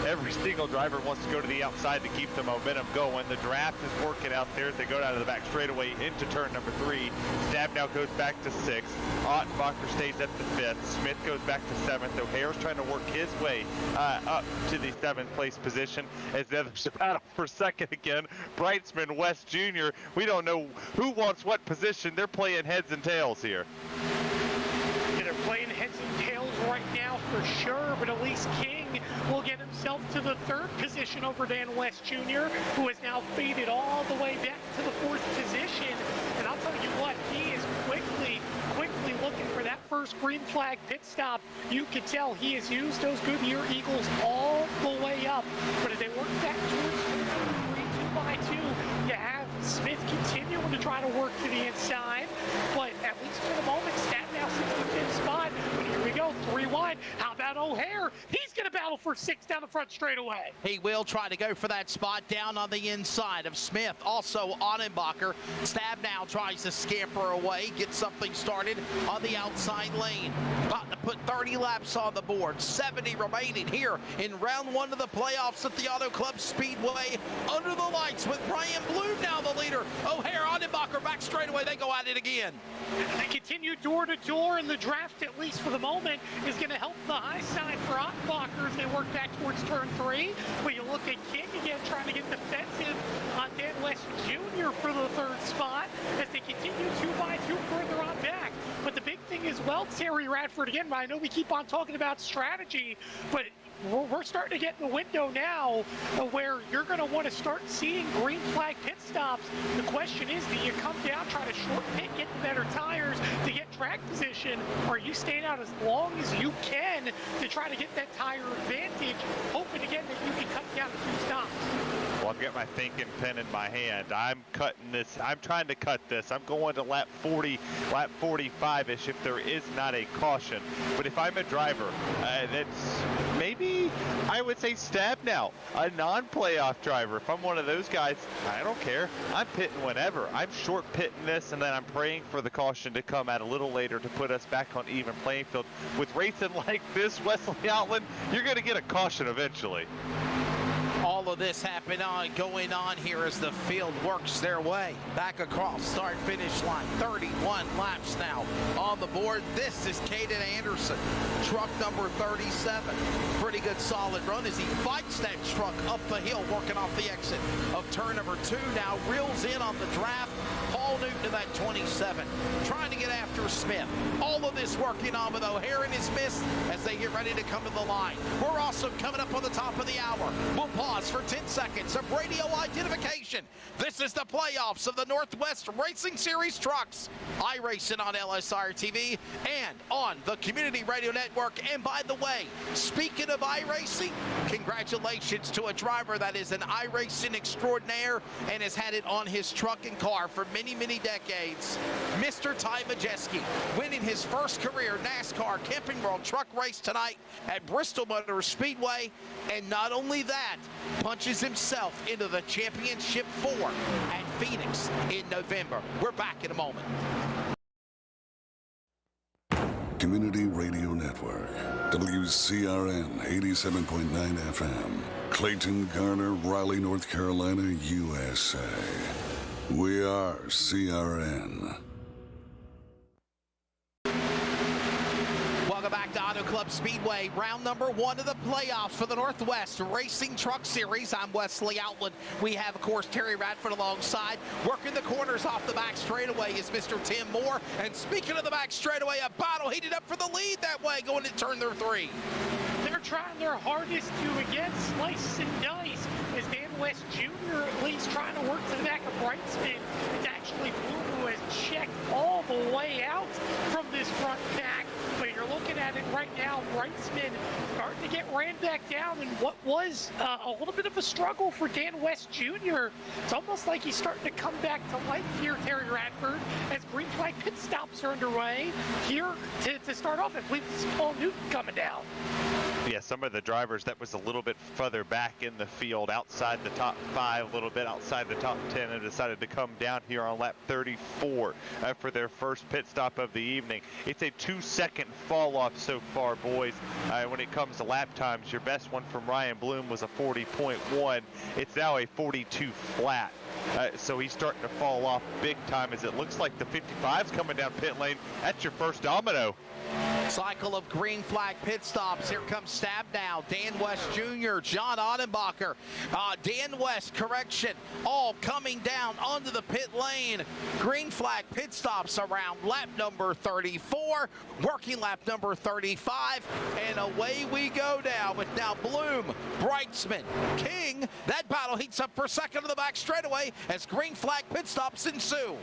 Every single driver wants to go to the outside to keep the momentum going. The draft is working out there as they go down to the back straightaway into turn number 3. Stabnow goes back to 6th. Ottenbacher stays at the 5th. Smith goes back to 7th. O'Hare's trying to work his way up to the 7th place position as the others battle for 2nd again. Breitzman, West Jr. We don't know who wants what position. They're playing heads and tails here. Yeah, they're playing heads and tails right now for sure, but at least King will get himself to the 3rd position over Dan West Jr., who has now faded all the way back to the 4th position. And I'll tell you what, he is quickly looking for that first green flag pit stop. You can tell he has used those Goodyear Eagles all the way up. But as they work back towards 3, 2 by 2, you have Smith continuing to try to work to the inside. But at least for the moment, Stabnow sits in the 5th spot. But here we go, 3 wide. How about O'Hare? He's going to battle for 6 down the front straightaway. He will try to go for that spot down on the inside of Smith. Also Ottenbacher. Stabnow tries to scamper away, get something started on the outside lane. About to put 30 laps on the board. 70 remaining here in round 1 of the playoffs at the Auto Club Speedway. Under the lights with Ryan Bloom now the leader. O'Hare, Ottenbacher back straightaway. They go at it again. They continue door to door, and the draft, at least for the moment, is going to help the high side for Ottenbacher as they work back towards turn 3. But you look at King again trying to get defensive on Dan West Jr. for the 3rd spot as they continue 2 by 2 further on back. But the big thing is, well, Terry Radford again, I know we keep on talking about strategy, but we're starting to get in the window now where you're going to want to start seeing green flag pit stops. The question is, do you come down, try to short pit, get the better tires to get track position, or are you staying out as long as you can to try to get that tire advantage, hoping again that you can cut down a few stops? Well, I've got my thinking pen in my hand. I'm cutting this. I'm trying to cut this. I'm going to lap 40, lap 45-ish if there is not a caution. But if I'm a driver, maybe I would say Stab now, a non-playoff driver. If I'm one of those guys, I don't care. I'm pitting whenever. I'm short pitting this, and then I'm praying for the caution to come out a little later to put us back on even playing field. With racing like this, Wesley Outland, you're going to get a caution eventually. All of this going on here as the field works their way back across start-finish line. 31 laps now on the board. This is Caden Anderson, truck number 37. Pretty good solid run as he fights that truck up the hill, working off the exit of turn number 2. Now reels in on the draft. Paul Newton to that 27, trying to get after Smith. All of this working on with O'Hare and his miss as they get ready to come to the line. We're also coming up on the top of the hour. We'll pause for 10 seconds of radio identification. This is the playoffs of the Northwest Racing Series trucks. iRacing on LSRTV and on the Community Radio Network. And by the way, speaking of iRacing, congratulations to a driver that is an iRacing extraordinaire and has had it on his truck and car for many, many decades. Mr. Ty Majeski winning his first career NASCAR Camping World truck race tonight at Bristol Motor Speedway. And not only that, punches himself into the championship 4 at Phoenix in November. We're back in a moment. Community Radio Network, WCRN 87.9 FM, Clayton, Garner, Raleigh, North Carolina, USA. We are CRN. Welcome back to Auto Club Speedway, round number 1 of the playoffs for the Northwest Racing Truck Series. I'm Wesley Outland. We have, of course, Terry Radford alongside. Working the corners off the back straightaway is Mr. Tim Moore. And speaking of the back straightaway, a battle heated up for the lead that way going into turn number 3. They're trying their hardest to, again, slice and dice as Dan West Jr. at least trying to work to the back of Brightsman. It's actually Bloom who has checked all the way out from this front pack. But you're looking at it right now, Brightsman starting to get ran back down in what was a little bit of a struggle for Dan West Jr. It's almost like he's starting to come back to life here, Terry Radford, as green flag pit stops are underway. Here to start off, I believe this is Paul Newton coming down. Yeah, some of the drivers that was a little bit further back in the field, outside the top 5, a little bit outside the top 10, and decided to come down here on lap 34 for their first pit stop of the evening. It's a 2-second fall off so far, boys. When it comes to lap times, your best one from Ryan Bloom was a 40.1. It's now a 42 flat. So he's starting to fall off big time as it looks like the 55's coming down pit lane. That's your first domino. Cycle of green flag pit stops. Here comes Stab now. Dan West Jr., John Ottenbacher, Dan West, correction, all coming down onto the pit lane. Green flag pit stops around lap number 34, working lap number 35, and away we go now with now Bloom, Brightsman, King. That battle heats up for second to the back straightaway as green flag pit stops ensue.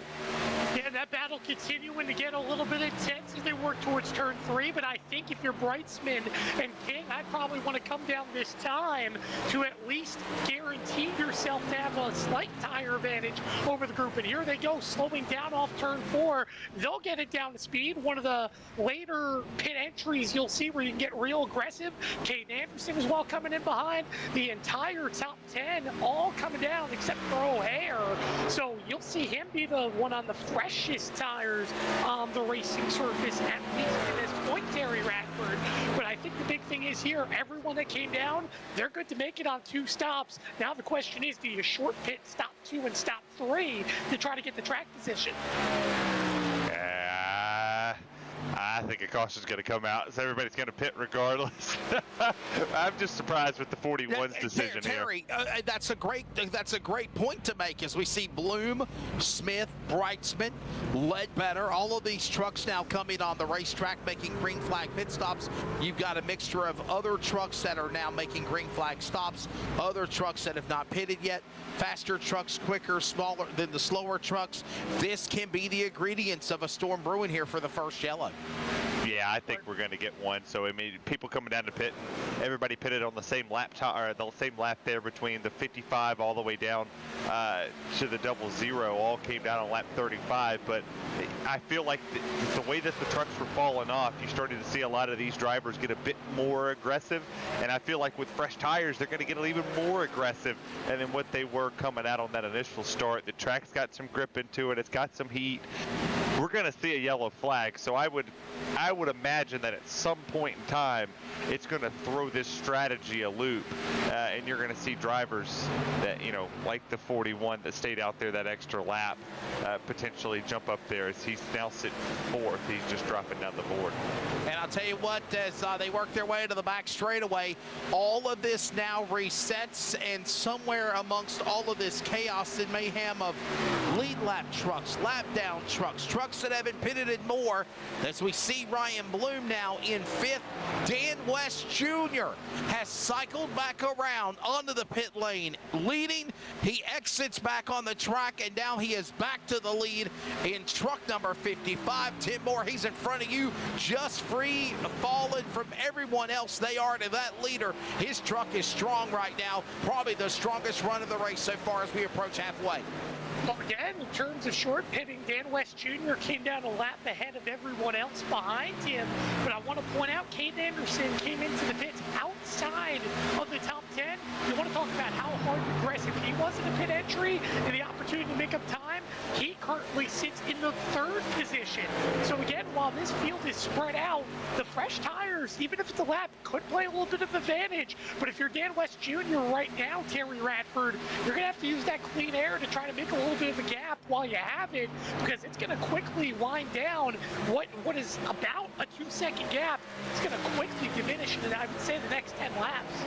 Yeah, that battle continuing to get a little bit intense as they work towards turn 3, but I think if you're Brightsman and King, I'd probably want to come down this time to at least guarantee yourself to have a slight tire advantage over the group. And here they go, slowing down off turn 4. They'll get it down to speed. One of the later pit entries you'll see where you can get real aggressive. Caden Anderson as well coming in behind. The entire top 10 all coming down except for O'Hare. So you'll see him be the one on the freshest tires on the racing surface, at least in this point, Terry Radford. But I think the big thing is here, everyone that came down, they're good to make it on 2 stops. Now the question is, do you short pit stop 2 and stop 3 to try to get the track position? I think a caution's going to come out, so everybody's going to pit regardless. I'm just surprised with the 41's decision Terry, here. That's a great point to make as we see Bloom, Smith, Brightsman, Ledbetter, all of these trucks now coming on the racetrack making green flag pit stops. You've got a mixture of other trucks that are now making green flag stops, other trucks that have not pitted yet, faster trucks, quicker, smaller than the slower trucks. This can be the ingredients of a storm brewing here for the first yellow. Yeah, I think we're going to get one. So, I mean, people coming down to pit, everybody pitted on the same lap, or the same lap there between the 55 all the way down to the 00. All came down on lap 35. But I feel like the way that the trucks were falling off, you started to see a lot of these drivers get a bit more aggressive. And I feel like with fresh tires, they're going to get even more aggressive than what they were coming out on that initial start. The track's got some grip into it. It's got some heat. We're going to see a yellow flag. So I would imagine that at some point in time, it's going to throw this strategy a loop, and you're going to see drivers that, you know, like the 41 that stayed out there that extra lap, potentially jump up there as he's now sitting fourth. He's just dropping down the board. And I'll tell you what, as they work their way to the back straightaway, all of this now resets, and somewhere amongst all of this chaos and mayhem of lead lap trucks, lap down trucks, trucks that have been pitted more, as we see Ryan Bloom now in fifth. Dan West Jr. has cycled back around onto the pit lane, leading. He exits back on the track, and now he is back to the lead in truck number 55. Tim Moore, he's in front of you, just free, fallen from everyone else. They are to that leader. His truck is strong right now, probably the strongest run of the race so far as we approach halfway. Well, again, in terms of short pitting, Dan West Jr. came down a lap ahead of everyone else behind him. But I want to point out, Caden Anderson came into the pits outside of the top 10. You want to talk about how hard and aggressive he was in the pit entry and the opportunity to make up time? He currently sits in the third position. So again, while this field is spread out, the fresh tires, even if it's a lap, could play a little bit of advantage. But if you're Dan West Jr. right now, Terry Radford, you're going to have to use that clean air to try to make a little bit of a gap while you have it, because it's going to quickly wind down what is about a 2-second gap. It's going to quickly diminish in, I would say, the next 10 laps.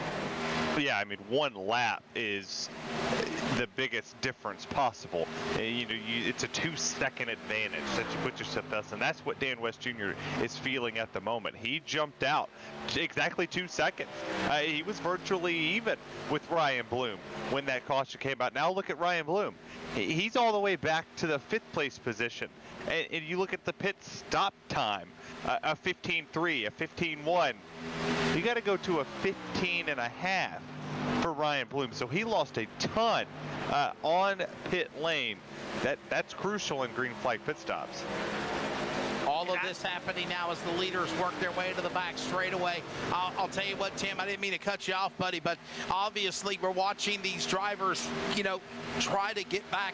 Yeah, I mean, one lap is the biggest difference possible. You know, it's a 2-second advantage that you put yourself in, and that's what Dan West Jr. is feeling at the moment. He jumped out exactly 2 seconds. He was virtually even with Ryan Bloom when that caution came out. Now look at Ryan Bloom. He's all the way back to the 5th place position. And you look at the pit stop time, a 15.3, a 15.1. You got to go to a 15.5 for Ryan Bloom. So he lost a ton on pit lane. That's crucial in green flag pit stops. All of this happening now as the leaders work their way to the back straightaway. I'll tell you what, Tim, I didn't mean to cut you off, buddy, but obviously we're watching these drivers, you know, try to get back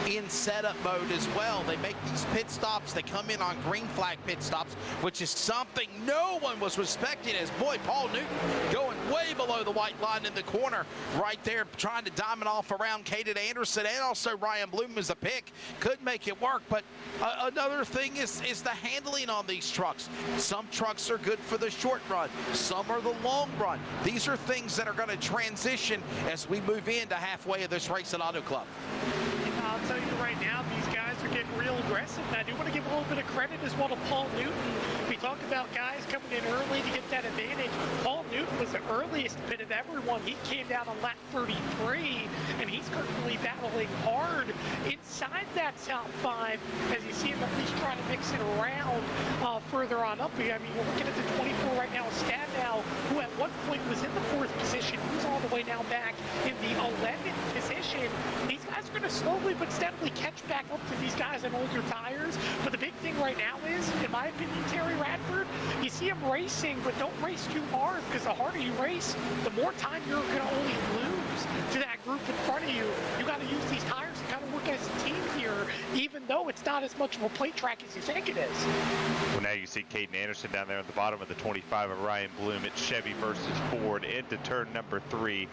in setup mode as well. They make these pit stops. They come in on green flag pit stops, which is something no one was respecting, as, boy, Paul Newton going way below the white line in the corner right there, trying to diamond off around Caden Anderson, and also Ryan Bloom as a pick. Couldn't make it work, but another thing is the handling on these trucks. Some trucks are good for the short run. Some are the long run. These are things that are going to transition as we move into halfway of this race at Auto Club. I'll tell you right now, these guys are getting real aggressive. And I do want to give a little bit of credit as well to Paul Newton. We talk about guys coming in early to get that advantage. Paul Newton was the earliest pit of everyone. He came down on lap 33, and he's currently battling hard inside that top 5 as you see him at least trying to mix it around further on up. I mean, we're looking at the 24 right now, Stadnow, who at one point was in the 4th position. He's all the way now back in the 11th position. These guys are going to slowly but steadily catch back up to these guys on older tires. But the big thing right now is, in my opinion, Terry Radford, you see him racing, but don't race too hard, because the harder you race, the more time you're going to only lose to that group in front of you. You got to use these tires to kind of work as a team here, even though it's not as much of a plate track as you think it is. Well, now you see Caden Anderson down there at the bottom of the 25 of Ryan Bloom. It's Chevy versus Ford into turn number 3.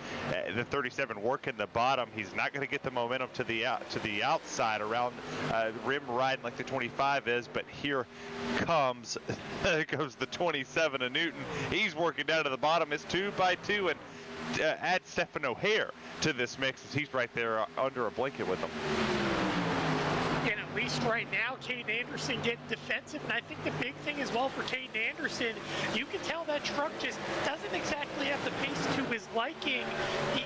The 37 working the bottom. He's not going to get the momentum to the outside around the rim riding like the 25 is, but here comes the 27 of Newton. He's working down to the bottom. It's 2 by 2, and add Stephen O'Hare to this mix as he's right there under a blanket with him. You know, at least right now, Caden Anderson getting defensive, and I think the big thing as well for Caden Anderson, you can tell that truck just doesn't exactly have the pace to his liking.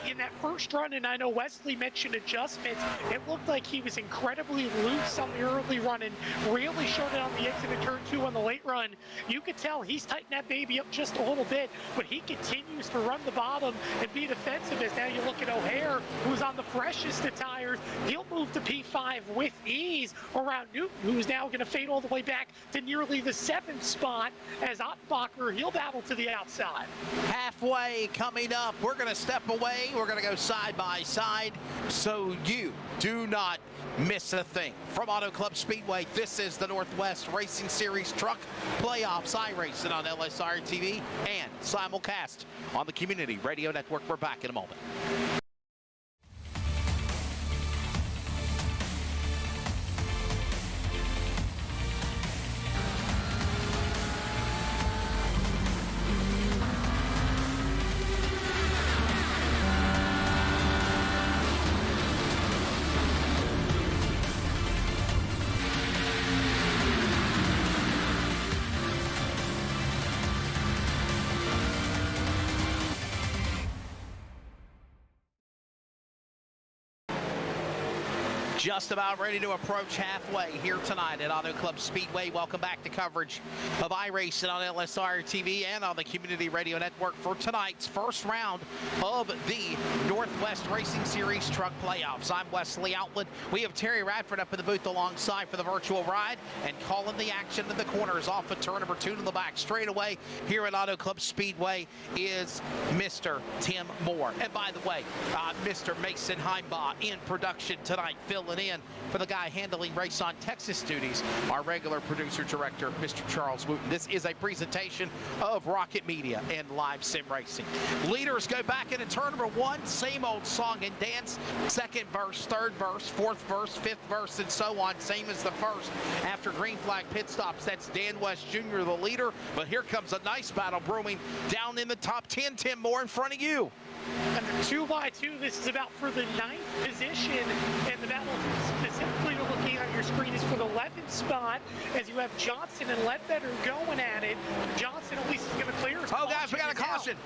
In that first run, and I know Wesley mentioned adjustments, it looked like he was incredibly loose on the early run and really showed it on the exit of turn 2 on the late run. You could tell he's tightened that baby up just a little bit, but he continues to run the bottom and be defensive. As now you look at O'Hare, who's on the freshest of tires. He'll move to P5 with ease around Newton, who's now going to fade all the way back to nearly the 7th spot as Ottenbacher, he'll battle to the outside. Halfway coming up. We're going to step away. We're going to go side by side so you do not miss a thing. From Auto Club Speedway, this is the Northwest Racing Series Truck Playoffs iRacing on LSRTV and simulcast on the Community Radio Network. We're back in a moment. Just about ready to approach halfway here tonight at Auto Club Speedway. Welcome back to coverage of iRacing on LSRTV and on the Community Radio Network for tonight's first round of the Northwest Racing Series Truck Playoffs. I'm Wesley Outland. We have Terry Radford up in the booth alongside for the virtual ride, and calling the action in the corners off of turn number 2 to the back straightaway here at Auto Club Speedway is Mr. Tim Moore. And by the way, Mr. Mason Heimbaugh in production tonight, filling in for the guy handling Race on Texas duties, our regular producer-director, Mr. Charles Wooten. This is a presentation of Rocket Media and Live Sim Racing. Leaders go back into turn number 1, same old song and dance. Second verse, third verse, fourth verse, fifth verse, and so on. Same as the first. After green flag pit stops, that's Dan West Jr., the leader. But here comes a nice battle brewing down in the top 10. Tim Moore in front of you. And the 2x2, this is about for the 9th position, and the battle specifically you're looking at your screen is for the 11th spot, as you have Johnson and Ledbetter going at it. Johnson at least is going to clear. Oh, guys, we got a caution.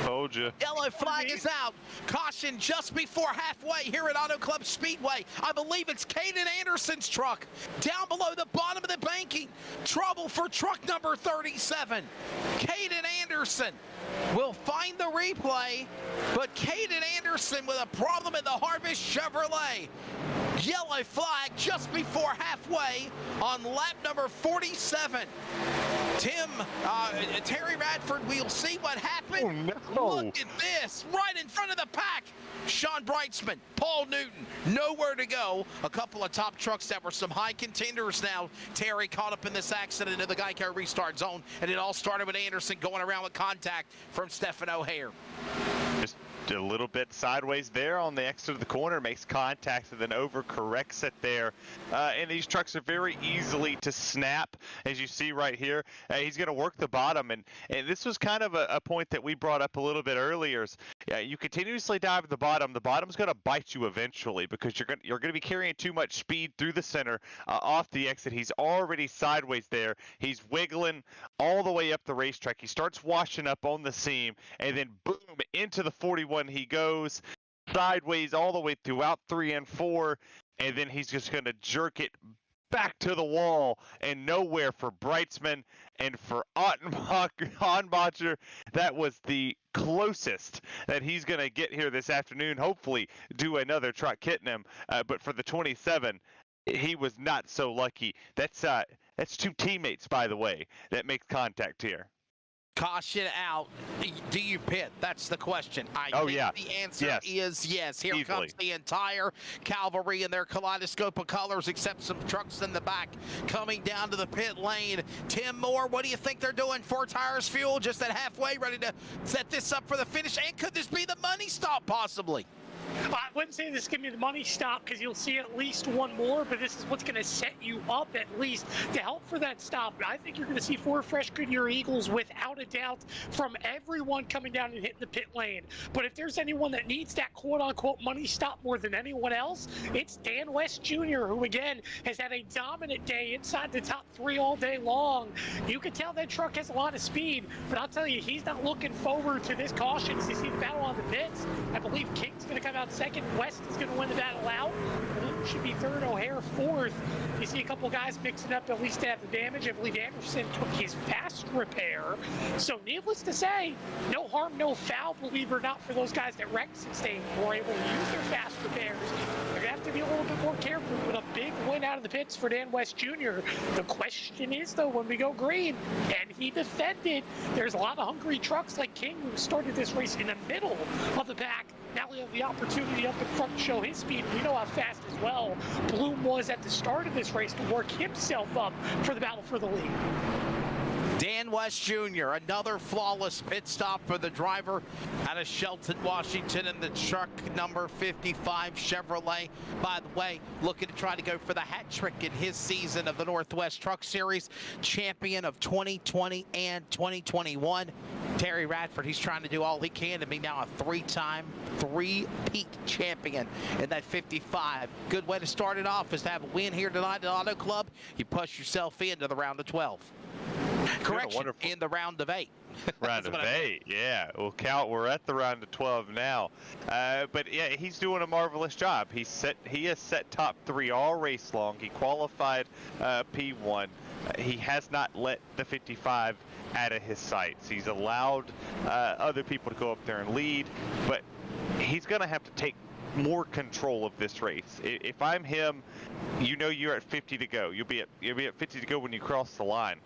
Told you. Yellow flag is out. Caution just before halfway here at Auto Club Speedway. I believe it's Caden Anderson's truck down below the bottom of the banking. Trouble for truck number 37. Caden Anderson will find the replay, but Caden Anderson with a problem in the Harvest Chevrolet. Yellow flag just before halfway on lap number 47. Terry Radford, we'll see what happened. Oh, no. Look at this, right in front of the pack. Sean Breitzman, Paul Newton, nowhere to go. A couple of top trucks that were some high contenders now. Terry caught up in this accident in the Geico restart zone, and it all started with Anderson going around with contact from Stephen O'Hare. Just a little bit sideways there on the exit of the corner, makes contact and then overcorrects it there. And these trucks are very easily to snap, as you see right here. He's going to work the bottom, and this was kind of a point that we brought up a little bit earlier. Is you continuously dive at the bottom. The bottom's going to bite you eventually because you're going to be carrying too much speed through the center off the exit. He's already sideways there. He's wiggling all the way up the racetrack. He starts washing up on the seam, and then boom, into the 41 he goes, sideways all the way throughout 3 and 4, and then he's just going to jerk it back to the wall and nowhere for Breitzman and for Ottenbacher. That was the closest that he's going to get here this afternoon. Hopefully do another truck hitting him, but for the 27, he was not so lucky. That's 2 teammates, by the way, that makes contact here. Caution out. Do you pit? That's the question. I think the answer is yes. Here comes the entire cavalry in their kaleidoscope of colors, except some trucks in the back coming down to the pit lane. Tim Moore, what do you think they're doing? 4 tires fuel, just at halfway, ready to set this up for the finish. And could this be the money stop, possibly? I wouldn't say this is going to be the money stop because you'll see at least one more, but this is what's going to set you up at least to help for that stop. I think you're going to see 4 fresh Goodyear Eagles without a doubt from everyone coming down and hitting the pit lane. But if there's anyone that needs that quote-unquote money stop more than anyone else, it's Dan West Jr., who again has had a dominant day inside the top 3 all day long. You can tell that truck has a lot of speed, but I'll tell you, he's not looking forward to this caution as you see the battle on the pits. I believe King's going to come out second. West is going to win the battle out. Luke should be third. O'Hare fourth. You see a couple guys mixing up at least to have the damage. I believe Anderson took his fast repair. So needless to say, no harm, no foul, believe it or not, for those guys that wrecked since they were able to use their fast repairs. They're going to have to be a little bit more careful with a big win out of the pits for Dan West Jr. The question is, though, when we go green, and he defended, there's a lot of hungry trucks like King who started this race in the middle of the pack. Now we have the opportunity up in front to show his speed. We know how fast as well Bloom was at the start of this race to work himself up for the battle for the lead. Dan West Jr., another flawless pit stop for the driver out of Shelton, Washington, in the truck number 55 Chevrolet. By the way, looking to try to go for the hat trick in his season of the Northwest Truck Series, champion of 2020 and 2021. Terry Radford, he's trying to do all he can to be now a 3-time, 3-peat champion in that 55. Good way to start it off is to have a win here tonight at Auto Club. You push yourself into the round of 12. Correction, in the round of 8. Round of 8, yeah. We'll count. We're at the round of 12 now. But yeah, he's doing a marvelous job. He has set top 3 all race long. He qualified P1. He has not let the 55 out of his sights. He's allowed other people to go up there and lead, but he's going to have to take more control of this race. If I'm him, you know you're at 50 to go. You'll be at 50 to go when you cross the line.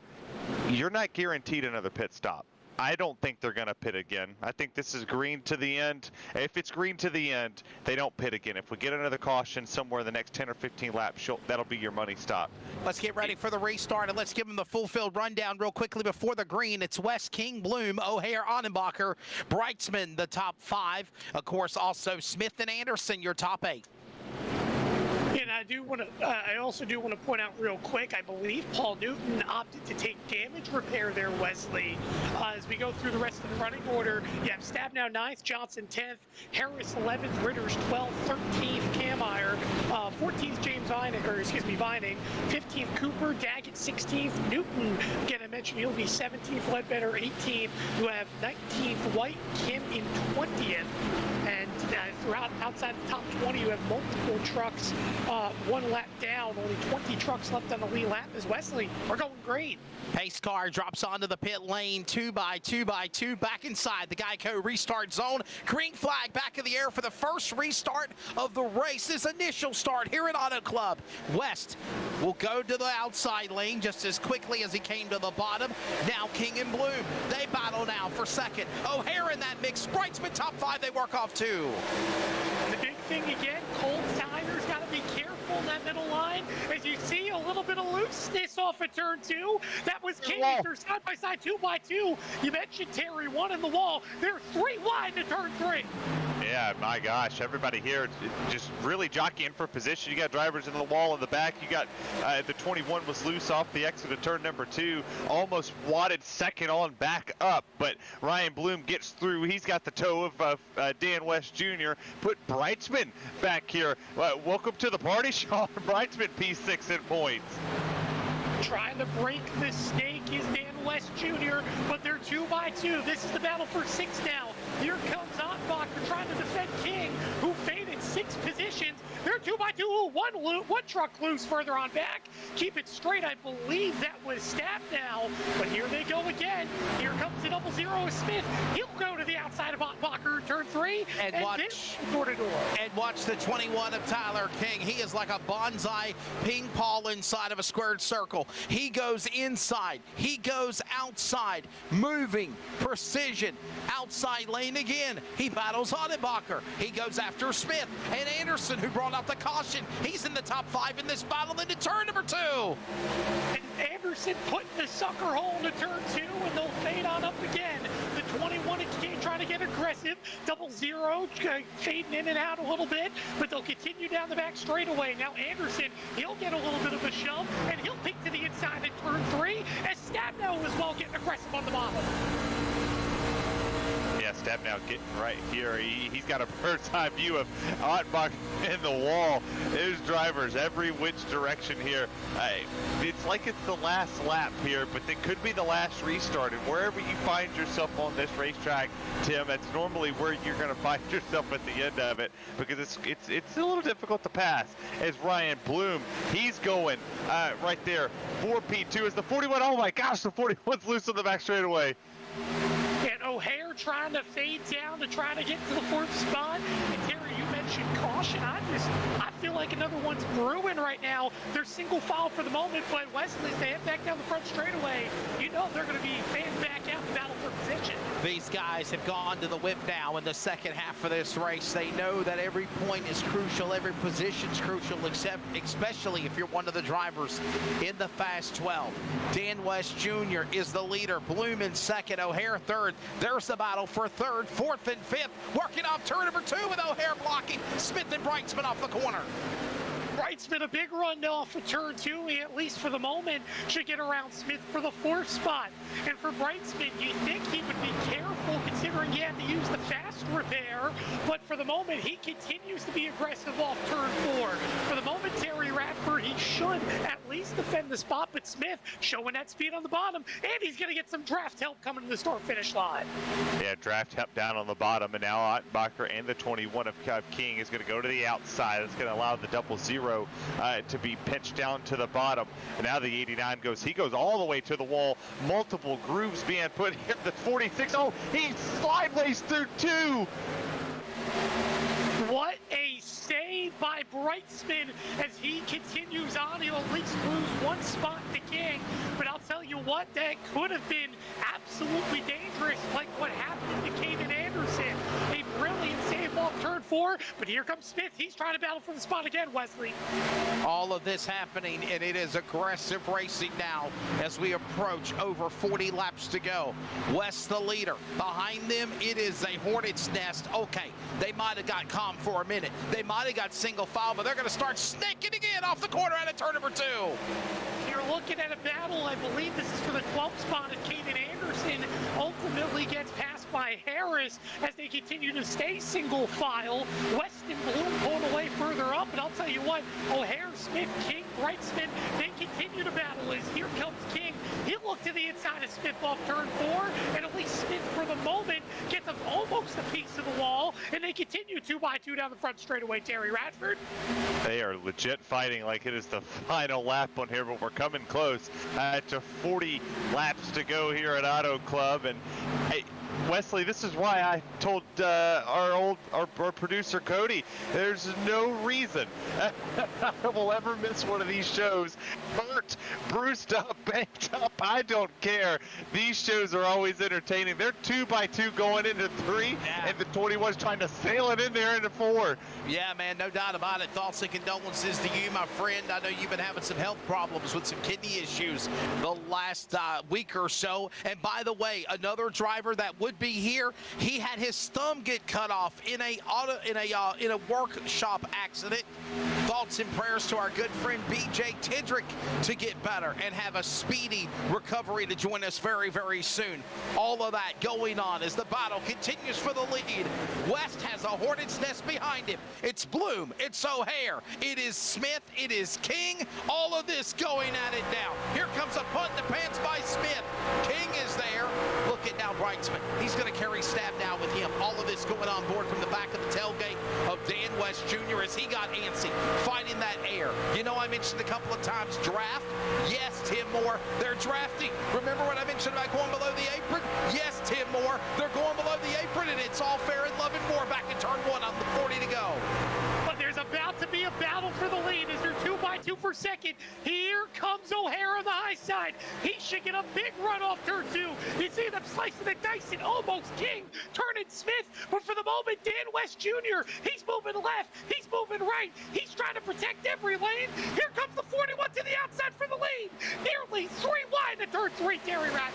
You're not guaranteed another pit stop. I don't think they're going to pit again. I think this is green to the end. If it's green to the end, they don't pit again. If we get another caution somewhere in the next 10 or 15 laps, that'll be your money stop. Let's get ready for the restart, and let's give them the full-field rundown real quickly before the green. It's West, King, Bloom, O'Hare, Annenbacher, Breitzman, the top 5. Of course, also Smith and Anderson, your top 8. And I also do want to point out real quick, I believe Paul Newton opted to take damage repair there, Wesley. As we go through the rest of the running order, you have Stabnow 9th, Johnson 10th, Harris 11th, Ritters 12th, 13th, Kameyer, 14th, James Vining, 15th, Cooper, Daggett 16th, Newton, again I mentioned he'll be 17th, Ledbetter 18th, you have 19th, White, Kim in 20th, and throughout outside the top 20 you have multiple trucks, 1 lap down, only 20 trucks left on the lead lap as Wesley. We're going great. Pace car drops onto the pit lane, 2 by 2 by 2, back inside the Geico restart zone. Green flag back in the air for the first restart of the race. This initial start here at Auto Club. West will go to the outside lane just as quickly as he came to the bottom. Now King and Bloom, they battle now for second. O'Hare in that mix. Breitzman top 5, they work off 2. The big thing again, Cole Tyler's got to be careful in that middle line. As you see, a little bit of looseness off of turn 2. That was King. They're side by side, 2 by 2. You mentioned Terry, 1 in the wall. They're 3 wide to turn 3. Yeah, my gosh, everybody here just really jockeying for position. You got drivers in the wall in the back. You got the 21 was loose off the exit of turn number 2, almost wadded second on back up, but Ryan Bloom gets through. He's got the toe of Dan West Jr. Put Breitzman back here. Welcome to the party, Sean. Breitzman P6 in points. Trying to break the snake is Dan West Jr., but they're 2 by 2. This is the battle for 6 now. Here comes Annenbacher trying to defend King, who faded 6 positions. They're 2 by 2. Ooh, one truck loose further on back. Keep it straight. I believe that was Stabnow, but here they go again. Here comes the 00 Smith. He'll go to the outside of Annenbacher, turn 3, and watch door to door. And watch the 21 of Tyler King. He is like a bonsai ping pong inside of a squared circle. He goes inside. He goes outside. Moving. Precision. Outside lane again. He battles Annenbacher. He goes after Smith and Anderson, who brought out the caution. He's in the top 5 in this battle into turn number 2. Anderson putting the sucker hole into turn 2, and they'll fade on up again. The 21 again trying to get aggressive. 00 fading in and out a little bit, but they'll continue down the back straightaway. Now Anderson, he'll get a little bit of a shove, and he'll pick to the inside at turn 3, as Stabnow as well getting aggressive on the bottom. Yeah, Stabnow getting right here. He's got a bird's eye view of Ottbach in the wall. His drivers every which direction here. It's like it's the last lap here, but it could be the last restart. And wherever you find yourself on this racetrack, Tim, that's normally where you're going to find yourself at the end of it, because it's a little difficult to pass. As Ryan Bloom, he's going right there. 4P2 is the 41. Oh my gosh, the 41's loose on the back straightaway. And O'Hare trying to fade down to try to get to the 4th spot. And Terry, you mentioned caution. I feel like another one's brewing right now. They're single file for the moment, but Wesley, they head back down the front straightaway. You know they're going to be fanned back out to battle for position. These guys have gone to the whip now in the second half of this race. They know that every point is crucial, every position's crucial, especially if you're one of the drivers in the Fast 12. Dan West Jr. is the leader. Bloom in second, O'Hare third. There's the battle for third, fourth, and fifth. Working off turn number 2 with O'Hare blocking. Smith and Brightsman off the corner. Brightsman, a big run off of turn 2. He, at least for the moment, should get around Smith for the 4th spot. And for Brightsman, you think he would be careful considering he had to use the faster there. But for the moment, he continues to be aggressive off turn 4. For the moment, Terry Radford, he should at least defend the spot. But Smith showing that speed on the bottom. And he's going to get some draft help coming to the start-finish line. Yeah, draft help down on the bottom. And now Ottenbacher and the 21 of King is going to go to the outside. It's going to allow the 00 to be pinched down to the bottom. And now the 89 goes, he goes all the way to the wall. Multiple grooves being put here. The 46, oh, he sideways through 2. What a save by Brightsman as he continues on. He'll at least lose 1 spot to King. But I'll tell you what, that could have been absolutely dangerous, like what happened to Caden Anderson. A brilliant save off turn 4, but here comes Smith. He's trying to battle for the spot again, Wesley. All of this happening, and it is aggressive racing now as we approach over 40 laps to go. West the leader. Behind them, it is a hornet's nest. Okay, they might have got calm for a minute. They might have got single file, but they're going to start snaking again off the corner out of turn number 2. You're looking at a battle. I believe this is for the 12th spot, and Caden Anderson ultimately gets passed by Harris as they continue to stay single file. West and Bloom pulling away further up, and I'll tell you what, O'Hare, Smith, King, Brightsman, they continue to battle as here comes King. He'll look to the inside of Smith off turn 4, and at least Smith for the moment gets almost a piece of the wall, and they continue 2x2 down the front straightaway. Terry Radford. They are legit fighting like it is the final lap on here, but we're coming close to 40 laps to go here at Auto Club. And hey, Wesley, this is why I told our producer Cody, there's no reason we'll ever miss one of these shows. Hurt, bruised up, banked up, I don't care. These shows are always entertaining. They're 2x2 going into 3, and the 21's trying to sail it in there into 4. Yeah, man, no doubt about it. Thoughts and condolences to you, my friend. I know you've been having some health problems with some kidney issues the last week or so. And by the way, another driver that would be here, he had his thumb get cut off in a workshop accident. Thoughts and prayers to our good friend BJ Tendrick to get better and have a speedy recovery to join us very, very soon. All of that going on as the battle continues for the lead. West has a hornet's nest behind him. It's Bloom, it's O'Hare, it is Smith, it is King. All of this going at it now. Here comes a punt in the pants by Smith. King is there. Look at now Brightsman. He's going to carry Stab now with him. All of this going on board from the back of the tailgate of Dan West Jr. as he got antsy, fighting that air. You know, I mentioned a couple of times draft. Yes, Tim Moore, they're drafting. Remember what I mentioned about going below the apron? Yes, Tim Moore, they're going below the apron, and it's all fair and love and more back in turn 1 on the 40 to go. But there's about to be a battle for the lead as they're 2x2 for second. Here comes O'Hare on the high side. He should get a big run off turn 2. You see them slicing the dice and almost King turning Smith, but for the moment, Dan West Jr., he's moving left, he's moving right, he's trying to protect every lane. Here comes the 41 to the outside for the lead. Nearly 3 wide to turn 3, Terry Ratt.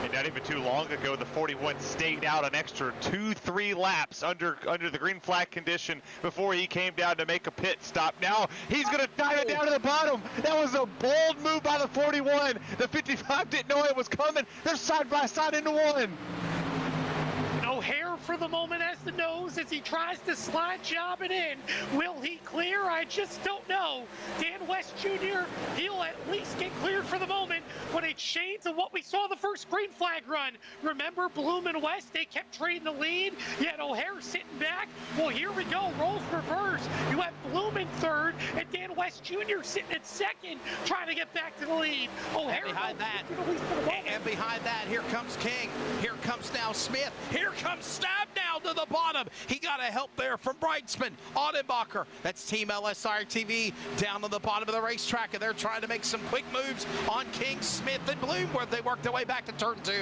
And not even too long ago, the 41 stayed out an extra 2-3 laps under the green flag condition before he came down to make a pit stop. Now he's going to dive it down to the bottom. That was a bold move by the 41. The 55 didn't know it was coming. They're side by side into one. O'Hare for the moment has the nose as he tries to slide job it in. Will he clear? I just don't know. Dan West Jr., he'll at least get cleared for the moment, but it's shades of what we saw the first green flag run. Remember Bloom and West, they kept trading the lead, yet O'Hare sitting back. Well, here we go, roles reverse. You have Bloom in third, and Dan West Jr. sitting in second, trying to get back to the lead. O'Hare behind that, and behind that, here comes King. Here comes now Smith. Here comes Stab now to the bottom. He got a help there from Brightsman. Audenbacher, that's Team LSRTV down on the bottom of the racetrack, and they're trying to make some quick moves on King, Smith, and Bloom, where they work their way back to turn 2.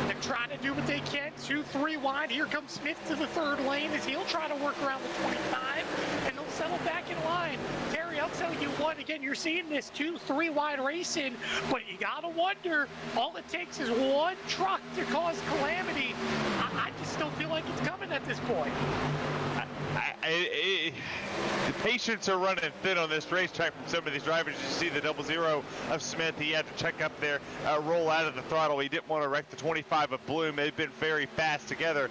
They're trying to do what they can. 2-3 wide. Here comes Smith to the third lane as he'll try to work around the 25, and they'll settle back in line. Terry, I'll tell you what, again, you're seeing this 2-3 wide racing, but you gotta wonder, all it takes is one truck to cause calamity. I just don't feel like it's coming at this point. The patience are running thin on this racetrack from some of these drivers. You see the 0-0 of Smith. He had to check up there, roll out of the throttle. He didn't want to wreck the 25 of Bloom. They've been very fast together.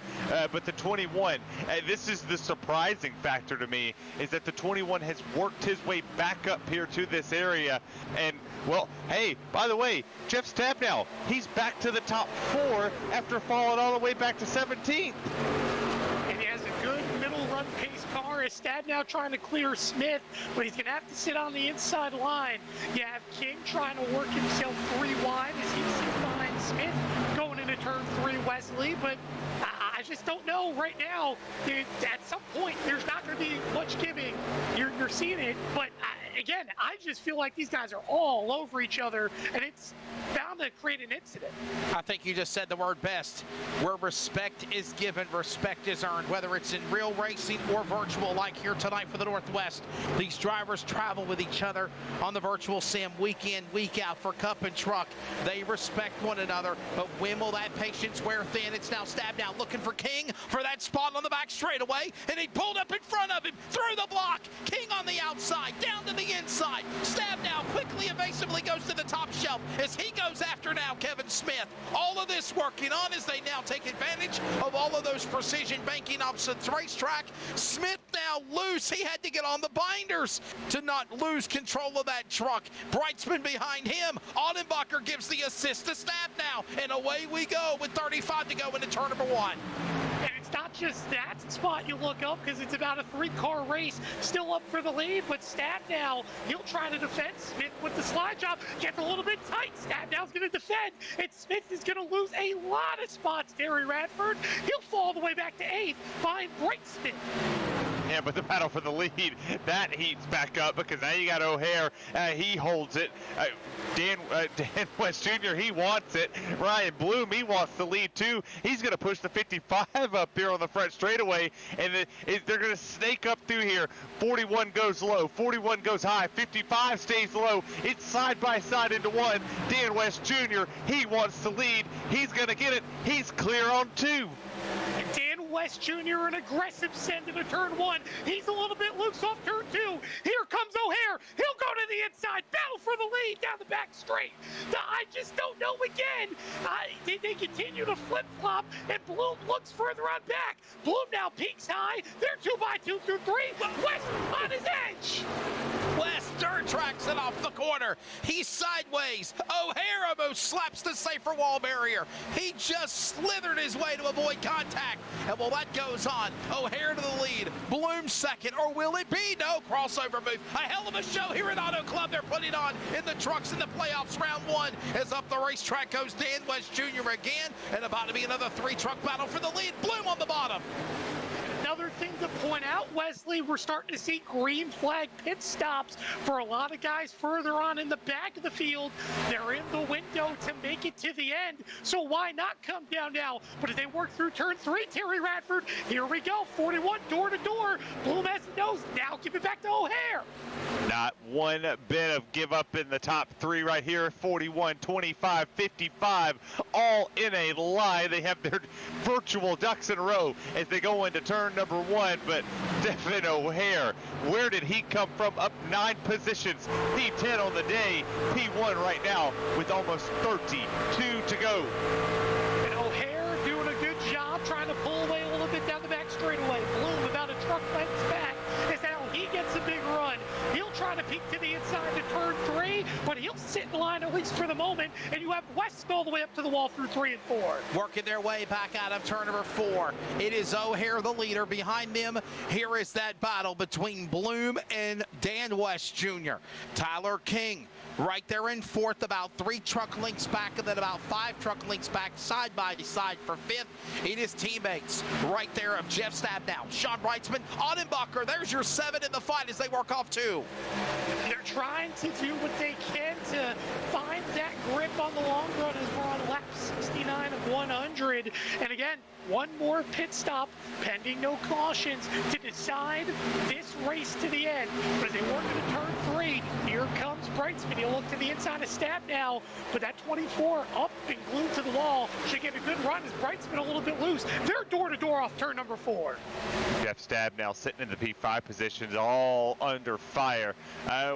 But the 21, this is the surprising factor to me, is that the 21 has worked his way back up here to this area. And, well, hey, by the way, Jeff Stabnow, he's back to the top 4 after falling all the way back to 17th. And he has a good middle run pace car. Stabnow trying to clear Smith, but he's going to have to sit on the inside line. You have King trying to work himself 3 wide as he sits behind Smith going into turn 3, Wesley, but I just don't know right now. At some point, there's not going to be much giving. You're seeing it, but again, I just feel like these guys are all over each other, and it's bound to create an incident. I think you just said the word best. Where respect is given, respect is earned, whether it's in real racing or virtual, like here tonight for the Northwest. These drivers travel with each other on the virtual sim week in, week out for Cup and Truck. They respect one another, but when will that patience wear thin? It's now Stabnow looking for King for that spot on the back straightaway, and he pulled up in front of him, through the block. King on the outside, down to the inside. Stabnow quickly, evasively goes to the top shelf as he goes after now Kevin Smith. All of this working on as they now take advantage of all of those precision banking options racetrack. Smith now loose. He had to get on the binders to not lose control of that truck. Brightsman behind him. Audenbacher gives the assist to Stabnow, and away we go with 35 to go into turn number 1. And it's not just that spot you look up, because it's about a 3-car race, still up for the lead, but Stabnow, he'll try to defend Smith with the slide job, gets a little bit tight. Stabnow's going to defend, and Smith is going to lose a lot of spots. Terry Radford, he'll fall all the way back to 8th behind Brightsman. Yeah, but the battle for the lead, that heats back up because now you got O'Hare. He holds it. Dan West Jr., he wants it. Ryan Bloom, he wants the lead too. He's going to push the 55 up here on the front straightaway, and they're going to snake up through here. 41 goes low, 41 goes high, 55 stays low. It's side by side into one. Dan West Jr., he wants the lead. He's going to get it. He's clear on 2. And Dan West Jr., an aggressive send into turn 1. He's a little bit loose off turn 2. Here comes O'Hare. He'll go to the inside. Battle for the lead down the back straight. I just don't know again. They continue to flip-flop, and Bloom looks further on back. Bloom now peaks high. They're 2x2 through 3. West on his edge. West dirt tracks it off the corner. He's sideways. O'Hare almost slaps the safer wall barrier. He just slithered his way to avoid contact. And while that goes on, O'Hare to the lead. Bloom second, or will it be? No, crossover move. A hell of a show here at Auto Club. They're putting on in the trucks in the playoffs. Round 1 as up the racetrack goes Dan West Jr. again. And about to be another 3-truck battle for the lead. Bloom on the bottom. Another thing to point out, Wesley, we're starting to see green flag pit stops for a lot of guys further on in the back of the field. They're in the window to make it to the end, so why not come down now? But as they work through turn 3, Terry Radford, here we go, 41 door to door. Bloom has the nose, now give it back to O'Hare. Not one bit of give up in the top 3 right here. 41, 25, 55, all in a line. They have their virtual ducks in a row as they go into turn number 1. But Devin O'Hare, where did he come from? Up 9 positions. P10 on the day. P1 right now with almost 32 to go. And O'Hare doing a good job trying to pull away a little bit down the back straightaway. Bloom about a truck length back is how he gets a big run. He'll try to peek to the inside to turn 3, but he'll sit in line at least for the moment, and you have West all the way up to the wall through 3 and 4. Working their way back out of turn number 4. It is O'Hare, the leader. Behind them, here is that battle between Bloom and Dan West Jr. Tyler King right there in 4th, about 3 truck lengths back, and then about 5 truck lengths back side by side for 5th. It is teammates right there of Jeff Stabnow, Sean Wrightsman, Audenbacher. There's your 7 in the fight as they work off 2. They're trying to do what they can to find that grip on the long run as we're on lap 69 of 100. And again, one more pit stop pending no cautions to decide this race to the end. But as they work into turn 3, here comes Brightsman. He'll look to the inside of Stabnow, but that 24 up and glued to the wall should get a good run as Brightsman a little bit loose. They're door to door off turn number 4. Jeff Stabnow sitting in the P5 positions, all under fire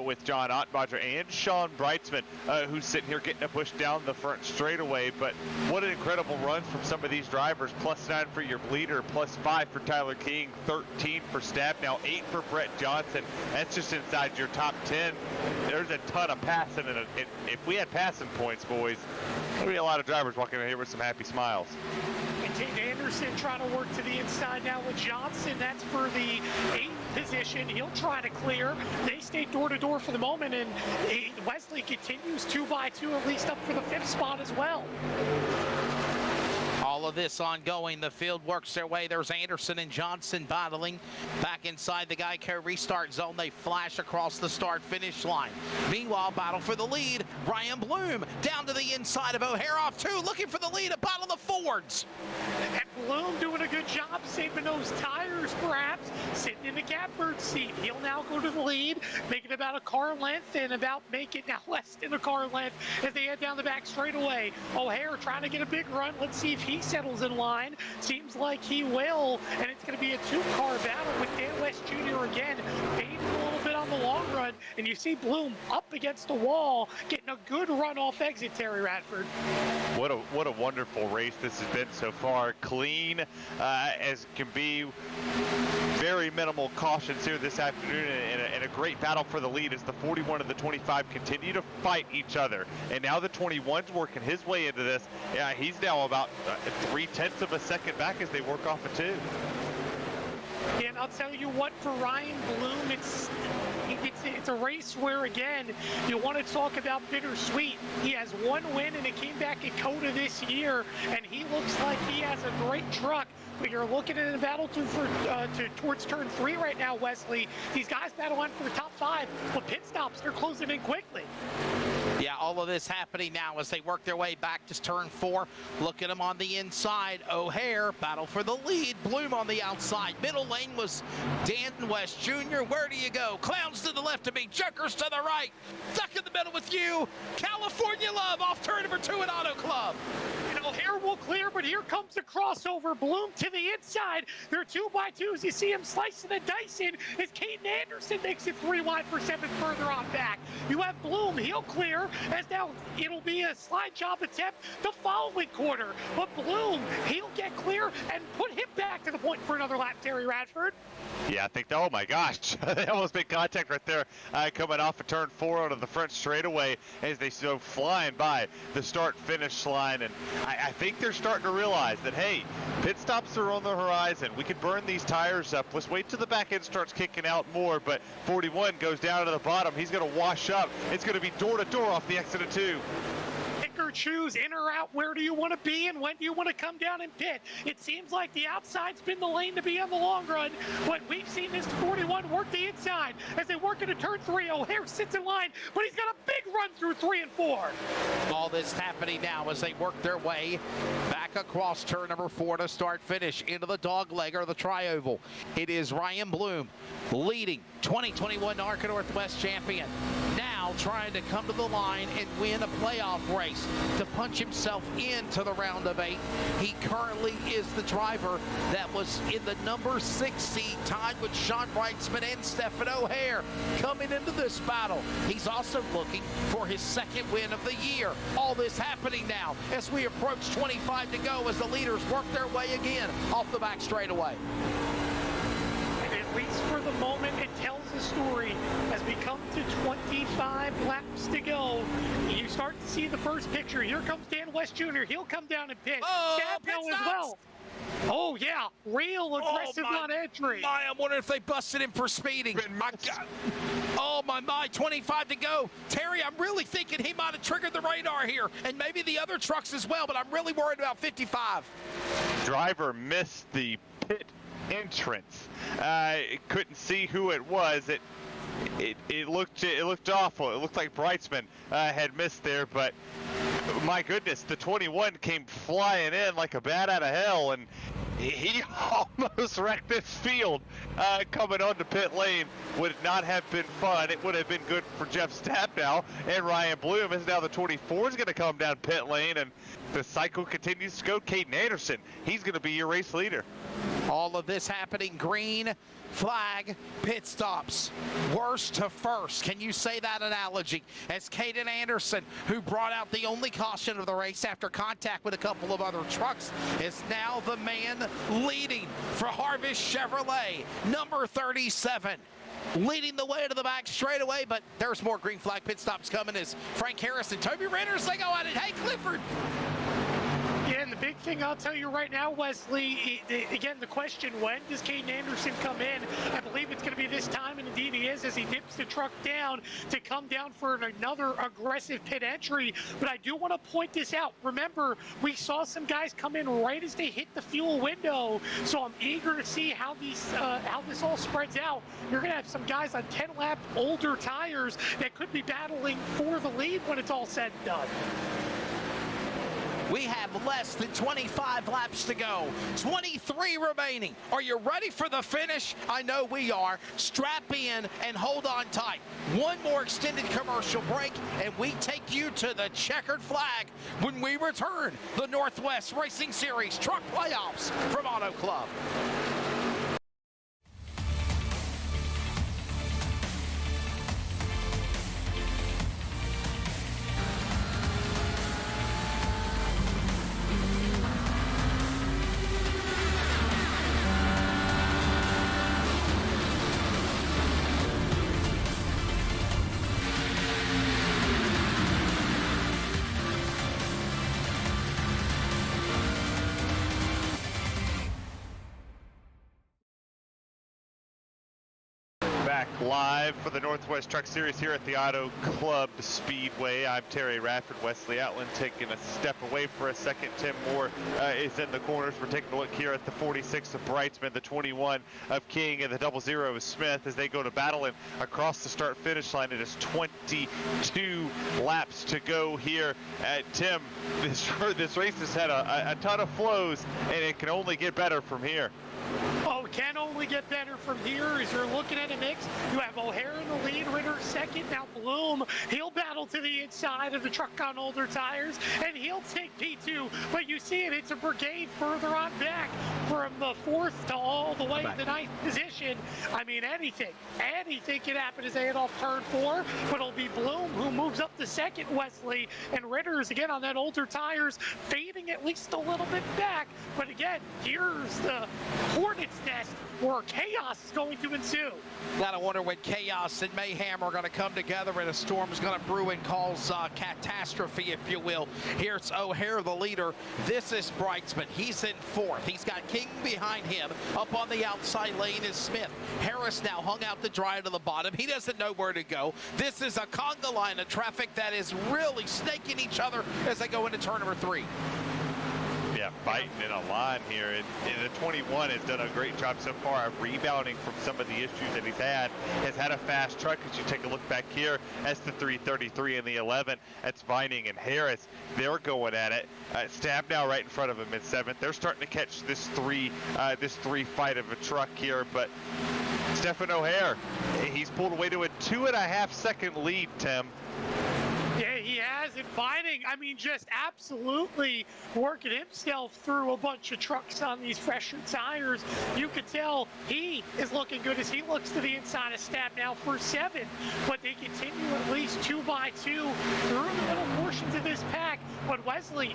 with John Ottmacher and Sean Brightsman, who's sitting here getting a push down the front straightaway. But what an incredible run from some of these drivers. +9 for your leader, +5 for Tyler King, 13 for Stabnow, 8 for Brett Johnson. That's just inside your top 10. There's a ton of passing, and if we had passing points, boys, there'd be a lot of drivers walking in here with some happy smiles. And Tate Anderson trying to work to the inside now with Johnson. That's for the 8th position. He'll try to clear. They stay door to door for the moment, and Wesley continues 2 by 2, at least up for the 5th spot as well. All of this ongoing. The field works their way. There's Anderson and Johnson battling back inside the Geico restart zone. They flash across the start-finish line. Meanwhile, battle for the lead. Ryan Bloom down to the inside of O'Hare off 2, looking for the lead. A battle of the Fords. And Bloom doing a good job saving those tires, perhaps, sitting in the catbird seat. He'll now go to the lead, making about a car length, and about making now less than a car length as they head down the back straightaway. O'Hare trying to get a big run. Let's see if he settles in line. Seems like he will, and it's going to be a 2-car battle with Dan West Jr. again, fading a little bit on the long run, and you see Bloom up against the wall, getting a good run off exit, Terry Radford. What a wonderful race this has been so far. Clean as can be. Very minimal cautions here this afternoon, and a great battle for the lead as the 41 and the 25 continue to fight each other. And now the 21's working his way into this. Yeah, he's now about 0.3 of a second back as they work off a 2. And I'll tell you what, for Ryan Bloom, it's a race where, again, you want to talk about bittersweet. He has 1 win, and it came back at COTA this year, and he looks like he has a great truck. But you're looking at a battle towards turn 3 right now, Wesley. These guys battle on for the top 5, but pit stops, they're closing in quickly. Yeah, all of this happening now as they work their way back to turn 4. Look at him on the inside. O'Hare, battle for the lead. Bloom on the outside. Middle lane was Dan West Jr. Where do you go? Clowns to the left of me. Jerkers to the right. Stuck in the middle with you. California Love off turn number 2 at Auto Club. And O'Hare will clear, but here comes the crossover. Bloom to the inside. They're 2 by 2s. You see him slicing and dicing as Caden Anderson makes it 3 wide for 7 further on back. You have Bloom. He'll clear as now it'll be a slide job attempt the following quarter. But Bloom, he'll get clear and put him back to the point for another lap, Terry Radford. Yeah, I think, oh my gosh, they almost made contact right there coming off of turn 4 onto the front straightaway as they go flying by the start-finish line. And I think they're starting to realize that, hey, pit stops are on the horizon. We could burn these tires up. Let's wait till the back end starts kicking out more. But 41 goes down to the bottom. He's going to wash up. It's going to be door to door off the exit of 2. choose in or out? Where do you want to be, and when do you want to come down and pit? It seems like the outside's been the lane to be on the long run, but we've seen this 41 work the inside as they work into turn 3. O'Hare sits in line, but he's got a big run through 3 and 4. All this happening now as they work their way back across turn number 4 to start finish into the dog leg or the tri-oval. It is Ryan Bloom leading 2021 ARCA Northwest champion. Now trying to come to the line and win a playoff race to punch himself into the round of 8. He currently is the driver that was in the number 6 seed, tied with Sean Brightsman and Stephen O'Hare coming into this battle. He's also looking for his 2nd win of the year. All this happening now as we approach 25 to go as the leaders work their way again off the back straightaway. At least for the moment, it tells a story. As we come to 25 laps to go, you start to see the first picture. Here comes Dan West Jr. He'll come down and pit. Stabno as well. Oh, yeah. Real aggressive on entry. I'm wondering if they busted him for speeding. My God. Oh, my. 25 to go. Terry, I'm really thinking he might have triggered the radar here, and maybe the other trucks as well, but I'm really worried about 55. Driver missed the pit entrance. Couldn't see who it was. It looked awful. It looked like Brightsman had missed there, but my goodness, the 21 came flying in like a bat out of hell, and he almost wrecked this field. Coming onto pit lane would not have been fun. It would have been good for Jeff Stabnow and Ryan Bloom, as now the 24 is going to come down pit lane, and the cycle continues to go. Caden Anderson, he's going to be your race leader. All of this happening, green flag pit stops, worst to first. Can you say that analogy? As Caden Anderson, who brought out the only caution of the race after contact with a couple of other trucks, is now the man leading for Harvest Chevrolet, number 37. Leading the way to the back straightaway, but there's more green flag pit stops coming as Frank Harris and Toby Renners, they go at it. Hey, Clifford. Yeah, and the big thing I'll tell you right now, Wesley, again, the question, when does Caden Anderson come in? I believe it's going to be this time, and indeed he is, as he dips the truck down to come down for another aggressive pit entry. But I do want to point this out. Remember, we saw some guys come in right as they hit the fuel window, so I'm eager to see how this all spreads out. You're going to have some guys on 10-lap older tires that could be battling for the lead when it's all said and done. We have less than 25 laps to go. 23 remaining. Are you ready for the finish? I know we are. Strap in and hold on tight. One more extended commercial break, and we take you to the checkered flag when we return the Northwest Racing Series Truck Playoffs from Auto Club. Back live for the Northwest Truck Series here at the Auto Club Speedway. I'm Terry Radford. Wesley Outland taking a step away for a second. Tim Moore is in the corners. We're taking a look here at the 46 of Brightsman, the 21 of King, and the 00 of Smith as they go to battle. And across the start-finish line, it is 22 laps to go here. Tim, this race has had a ton of flows, and it can only get better from here. Oh, it can only get better from here as you're looking at a mix. You have O'Hare in the lead, Ritter second. Now Bloom, he'll battle to the inside of the truck on older tires, and he'll take P2. But you see it, it's a brigade further on back from the 4th to all the way to the 9th position. I mean, anything can happen as they head off turn 4, but it'll be Bloom who moves up to 2nd, Wesley, and Ritter's again on that older tires, fading fighting at least a little bit back. But again, here's the hornet's nest where chaos is going to ensue. Gotta wonder when chaos and mayhem are going to come together and a storm is going to brew and cause catastrophe, if you will. Here's O'Hare, the leader. This is Brightsman. He's in fourth. He's got King behind him. Up on the outside lane is Smith. Harris now hung out to dry to the bottom. He doesn't know where to go. This is a conga line of traffic that is really snaking each other as they go into turn number 3. Yeah, fighting in a line here. And the 21 has done a great job so far of rebounding from some of the issues that he's had. Has had a fast truck. As you take a look back here, that's the 333 and the 11. That's Vining and Harris. They're going at it. Stab now right in front of him in 7th. They're starting to catch this three fight of a truck here, but Stephen O'Hare, he's pulled away to a 2.5 second lead, Tim. Yeah, he has it. Vining, I mean, just absolutely working himself through a bunch of trucks on these fresher tires. You can tell he is looking good as he looks to the inside of Stab now for 7. But they continue at least 2 by 2 through the middle portions of this pack. But Wesley,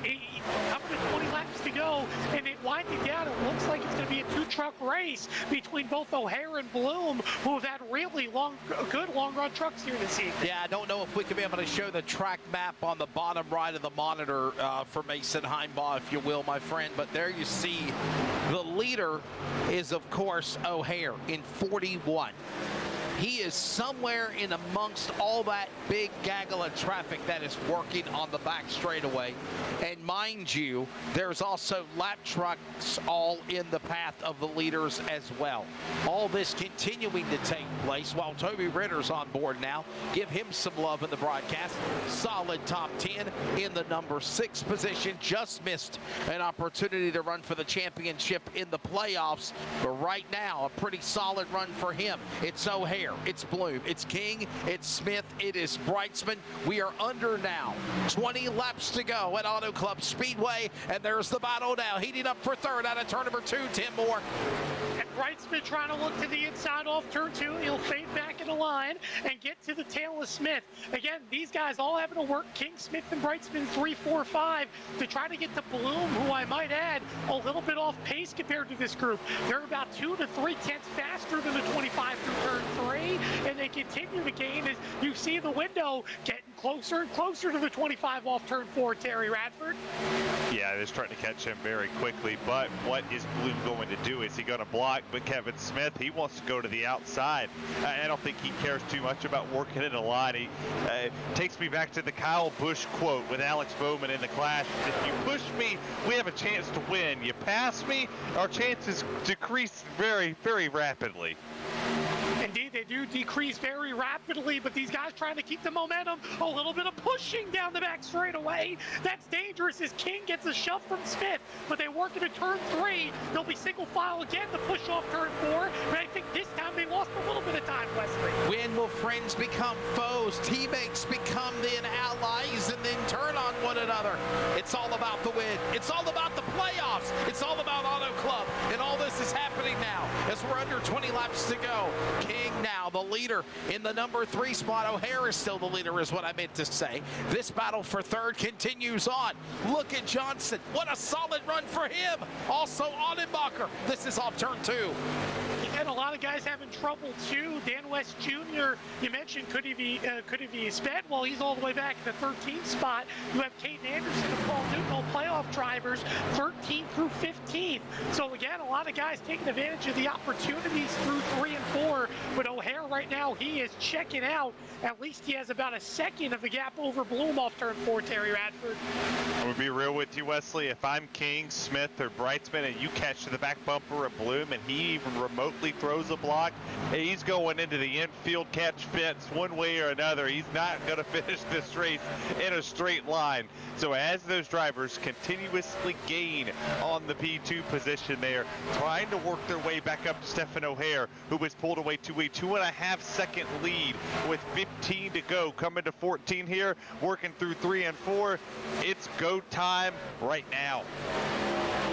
coming to 20 laps to go, and it winding down. It looks like it's going to be a 2-truck race between both O'Hare and Bloom, who have had really good long-run trucks here this evening. Yeah, I don't know if we could be able to show the track map on the bottom right of the monitor for Mason Heimbaugh, if you will, my friend. But there you see the leader is, of course, O'Hare in 41. He is somewhere in amongst all that big gaggle of traffic that is working on the back straightaway. And mind you, there's also lap trucks all in the path of the leaders as well. All this continuing to take place while Toby Ritter's on board now. Give him some love in the broadcast. Solid top 10 in the number 6 position. Just missed an opportunity to run for the championship in the playoffs. But right now, a pretty solid run for him. It's O'Hare. It's Bloom, it's King, it's Smith, it is Brightsman. We are under now 20 laps to go at Auto Club Speedway, and there's the battle now, heating up for 3rd out of turn number 2, Tim Moore. And Brightsman trying to look to the inside off turn 2. He'll fade back in the line and get to the tail of Smith. Again, these guys all having to work, King, Smith, and Brightsman 3, 4, 5 to try to get to Bloom, who I might add a little bit off pace compared to this group. They're about 2 to 3 tenths faster than the 25 through turn 3, and they continue to gain as you see the window getting closer and closer to the 25 off turn 4, Terry Radford. Yeah, they're starting to catch him very quickly, but what is Bloom going to do? Is he going to block? But Kevin Smith, he wants to go to the outside. I don't think he cares too much about working in a line. He takes me back to the Kyle Busch quote with Alex Bowman in the Clash. If you push me, we have a chance to win. You pass me, our chances decrease very, very rapidly. Indeed, they do decrease very rapidly, but these guys trying to keep the momentum. A little bit of pushing down the back straightaway. That's dangerous as King gets a shove from Smith, but they work into turn 3. They'll be single file again to push off turn 4, but I think this time they lost a little bit of time, Wesley. When will friends become foes, teammates become then allies, and then turn on one another? It's all about the win. It's all about the playoffs. It's all about Auto Club, and all this is happening now as we're under 20 laps to go. King now the leader in the number 3 spot. O'Hare is still the leader is what I meant to say. This battle for 3rd continues on. Look at Johnson. What a solid run for him. Also Audenbacher. This is off turn 2. And a lot of guys having trouble too. Dan West Jr., you mentioned, could he be sped? Well, he's all the way back in the 13th spot. You have Caden Anderson and Paul Newton, playoff drivers, 13th through 15th. So again, a lot of guys taking advantage of the opportunities through 3 and 4. But O'Hare right now, he is checking out. At least he has about a second of the gap over Bloom off turn 4, Terry Radford. I'm going to be real with you, Wesley. If I'm King, Smith, or Brightsman, and you catch the back bumper of Bloom, and he even remotely throws a block, he's going into the infield catch fence one way or another. He's not going to finish this race in a straight line. So as those drivers continuously gain on the P2 position there, trying to work their way back up to Stephen O'Hare, who was pulled away to a 2.5 second lead with 15 to go. Coming to 14 here, working through 3 and 4. It's go time right now.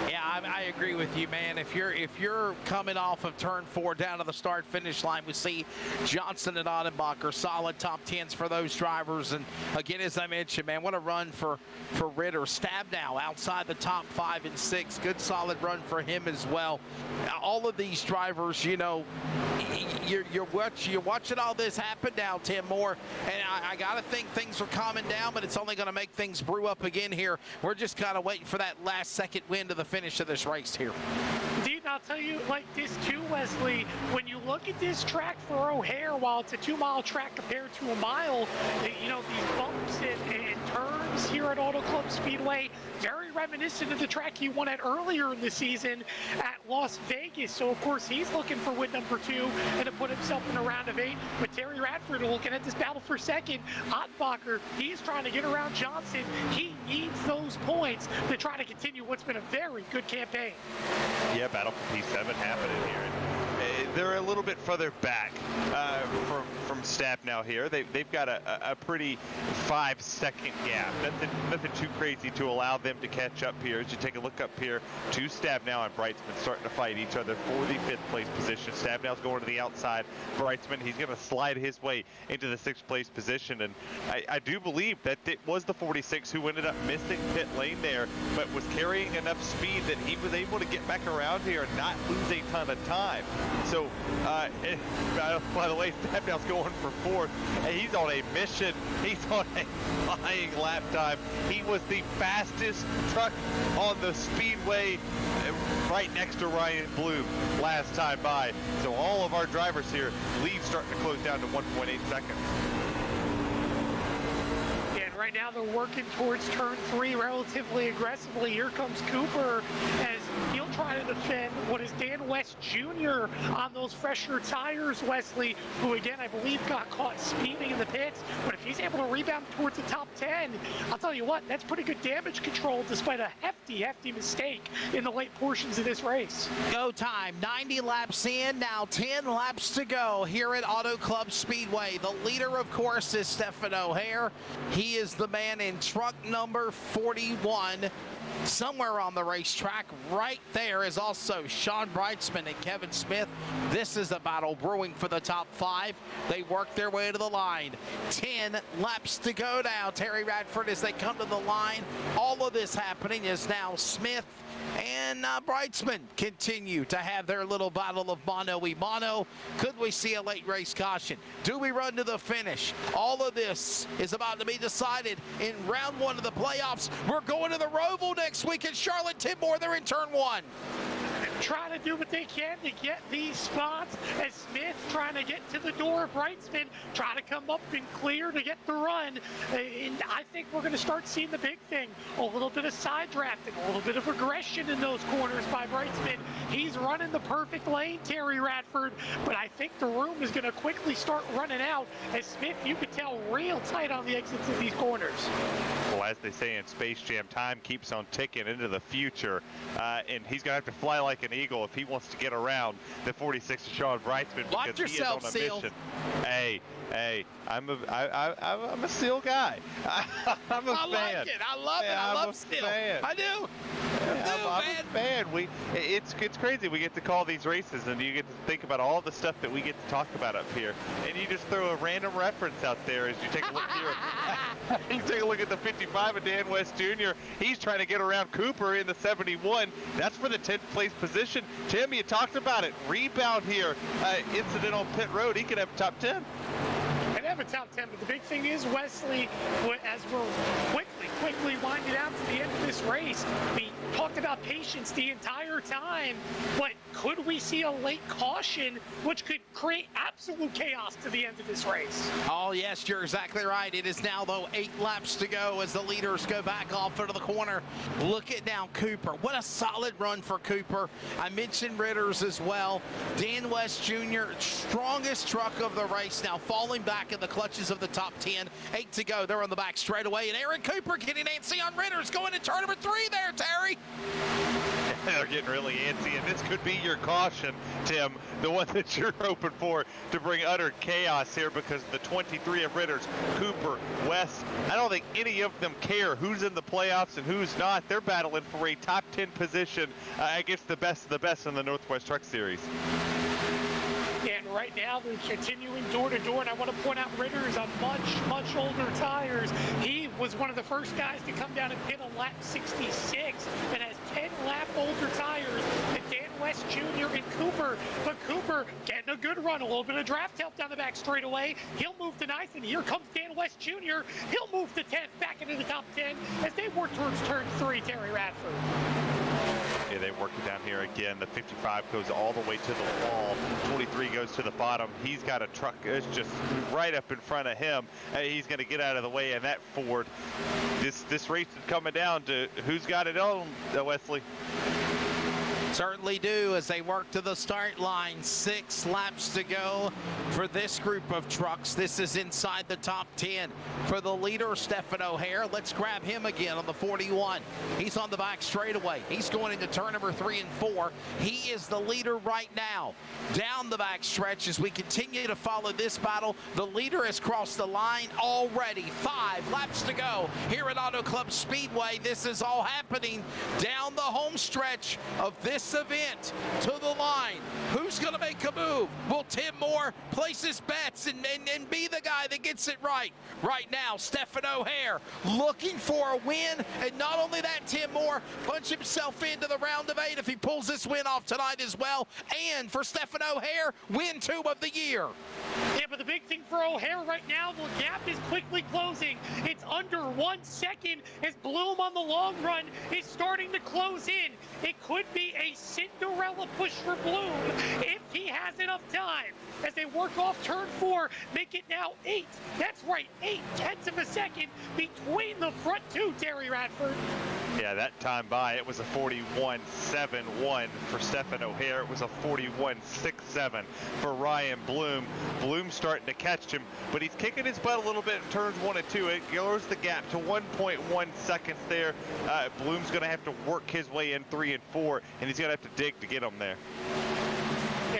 Yeah, I agree with you, man. If you're coming off of turn 4 down to the start-finish line, we see Johnson and Ottenbacher, solid top 10s for those drivers. And again, as I mentioned, man, what a run for Ritter. Stabnow outside the top 5 and 6. Good solid run for him as well. All of these drivers, you know, you're watching all this happen now, Tim Moore, and I got to think things are calming down, but it's only going to make things brew up again here. We're just kind of waiting for that last second win to the finish of this race here. Indeed, I'll tell you like this too, Wesley. When you look at this track for O'Hare, while it's a 2-mile track compared to a mile, you know, these bumps and turns here at Auto Club Speedway, very reminiscent of the track he won at earlier in the season at Las Vegas. So, of course, he's looking for win number 2 and to put himself in a round of 8. But Terry Radford looking at this battle for second. Ottenbacher, he's trying to get around Johnson. He needs those points to try to continue what's been a very good campaign. Yeah, battle for P7 happening here. They're a little bit further back from Stabnow here. They've got a pretty 5-second gap. Nothing too crazy to allow them to catch up here. As you take a look up here to Stabnow and Brightsman starting to fight each other for the 5th place position. Stabnow's going to the outside. Brightsman, he's going to slide his way into the 6th place position. And I do believe that it was the 46 who ended up missing pit lane there, but was carrying enough speed that he was able to get back around here and not lose a ton of time. So, by the way, Stabnow's going for 4th, and he's on a mission. He's on a flying lap time. He was the fastest truck on the speedway right next to Ryan Bloom last time by. So all of our drivers here, lead starting to close down to 1.8 seconds. Right now they're working towards turn 3 relatively aggressively. Here comes Cooper as he'll try to defend what is Dan West Jr. on those fresher tires, Wesley, who again I believe got caught speeding in the pits. But if he's able to rebound towards the top 10, I'll tell you what, that's pretty good damage control despite a hefty mistake in the late portions of this race. Go time, 90 laps in, now 10 laps to go here at Auto Club Speedway. The leader, of course, is Stephen O'Hare. He is the man in truck number 41. Somewhere on the racetrack, right there, is also Sean Brightsman and Kevin Smith. This is a battle brewing for the top 5. They work their way to the line. 10 laps to go now. Terry Radford as they come to the line. All of this happening is now Smith and Brightsman continue to have their little battle of mano-a-mano. Could we see a late race caution? Do we run to the finish? All of this is about to be decided in round 1 of the playoffs. We're going to the Roval next week in Charlotte. Tim Moore, they're in turn 1. Trying to do what they can to get these spots as Smith trying to get to the door. Brightsman trying to come up and clear to get the run. And I think we're going to start seeing the big thing. A little bit of side drafting, a little bit of aggression in those corners by Brightsman. He's running the perfect lane, Terry Radford, but I think the room is going to quickly start running out as Smith, you could tell, real tight on the exits of these corners. Well, as they say in Space Jam, time keeps on ticking into the future, and he's going to have to fly like an eagle if he wants to get around the 46 Sean Brightsman. Watch yourself, he is on a mission. Hey, I'm a Seal guy. I'm a fan. I like it. I love it. I love Seal. I do. I'm a fan. It's crazy. We get to call these races, and you get to think about all the stuff that we get to talk about up here, and you just throw a random reference out there as you take a look here. You take a look at the 55 of Dan West Jr. He's trying to get around Cooper in the 71. That's for the 10th place position. Tim, you talked about it. Rebound here. Incident on pit road. He could have top 10. Have a top 10, but the big thing is, Wesley, as we're quickly winding down to the end of this race, we talked about patience the entire time, but could we see a late caution which could create absolute chaos to the end of this race? Oh yes, you're exactly right. It is now, though, 8 laps to go as the leaders go back off into the corner. Look at now Cooper. What a solid run for Cooper. I mentioned Ritters as well. Dan West Jr., strongest truck of the race, now falling back in the clutches of the top 10. 8 to go. They're on the back straightaway, and Aaron Cooper getting antsy on Ritters, going to turn number 3 there, Terry. They're getting really antsy, and this could be your caution, Tim, the one that you're hoping for to bring utter chaos here, because the 23 of Ritters, Cooper, West, I don't think any of them care who's in the playoffs and who's not. They're battling for a top 10 position against the best of the best in the Northwest Truck Series. And right now they're continuing door to door, and I want to point out Ritters on much older tires. He was one of the first guys to come down and pit on lap 66 and has 10 lap older tires than Dan West Jr. and Cooper. But Cooper getting a good run, a little bit of draft help down the back straightaway. He'll move to 9th, and here comes Dan West Jr. He'll move to 10th, back into the top 10 as they work towards turn 3, Terry Radford. Yeah, they work it down here again. The 55 goes all the way to the wall. 23 goes to the bottom. He's got a truck that's just right up in front of him. He's going to get out of the way, and that Ford. This race is coming down to who's got it on, Wesley. Certainly do, as they work to the start line. 6 laps to go for this group of trucks. This is inside the top 10 for the leader, Stephen O'Hare. Let's grab him again on the 41. He's on the back straightaway. He's going into turn number 3 and 4. He is the leader right now. Down the back stretch as we continue to follow this battle. The leader has crossed the line already. 5 laps to go here at Auto Club Speedway. This is all happening down the home stretch of this event to the line. Who's going to make a move? Will Tim Moore place his bets and be the guy that gets it right? Right now, Stephen O'Hare looking for a win, and not only that, Tim Moore punch himself into the round of 8 if he pulls this win off tonight as well. And for Stephen O'Hare, win 2 of the year. Yeah, but the big thing for O'Hare right now, the gap is quickly closing. It's under 1 second as Bloom on the long run is starting to close in. It could be a Cinderella push for Bloom if he has enough time. As they work off turn 4, make it now 8. That's right, 0.8 of a second between the front 2, Terry Radford. Yeah, that time by, it was a 41.71 for Stephen O'Hare. It was a 41.67 for Ryan Bloom. Bloom starting to catch him, but he's kicking his butt a little bit in turns 1 and 2. It lowers the gap to 1.1 seconds there. Bloom's going to have to work his way in 3 and 4, and he's going to have to dig to get him there.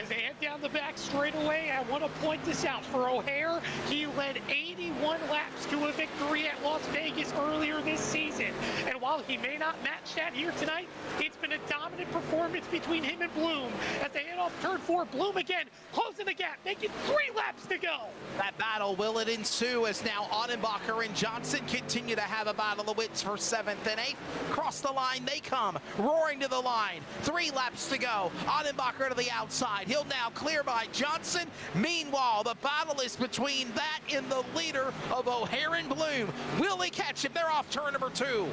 As they head down the back straightaway, I want to point this out. For O'Hare, he led 81 laps to a victory at Las Vegas earlier this season. And while he may not match that here tonight, it's been a dominant performance between him and Bloom. As they head off turn 4, Bloom again, closing the gap, making 3 laps to go. That battle, will it ensue, as now Ottenbacher and Johnson continue to have a battle of wits for 7th and 8th. Cross the line they come, roaring to the line. 3 laps to go. Ottenbacher to the outside. He'll now clear by Johnson. Meanwhile, the battle is between that and the leader of O'Hare and Bloom. Will he catch him? They're off turn number 2.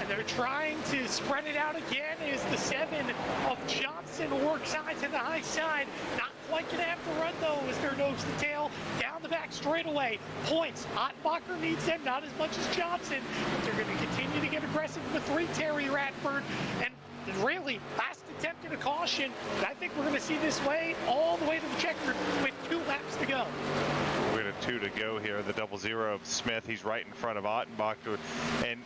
And they're trying to spread it out again as the 7 of Johnson works high to the high side. Not quite going to have to run, though, as they're nose to tail down the back straightaway. Points. Ottenbacher needs them, not as much as Johnson, but they're going to continue to get aggressive in the 3, Terry Radford. And really, last attempt at a caution. I think we're going to see this way all the way to the checkered with 2 laps to go. We're at a 2 to go here. The 00 of Smith, he's right in front of Ottenbacher. And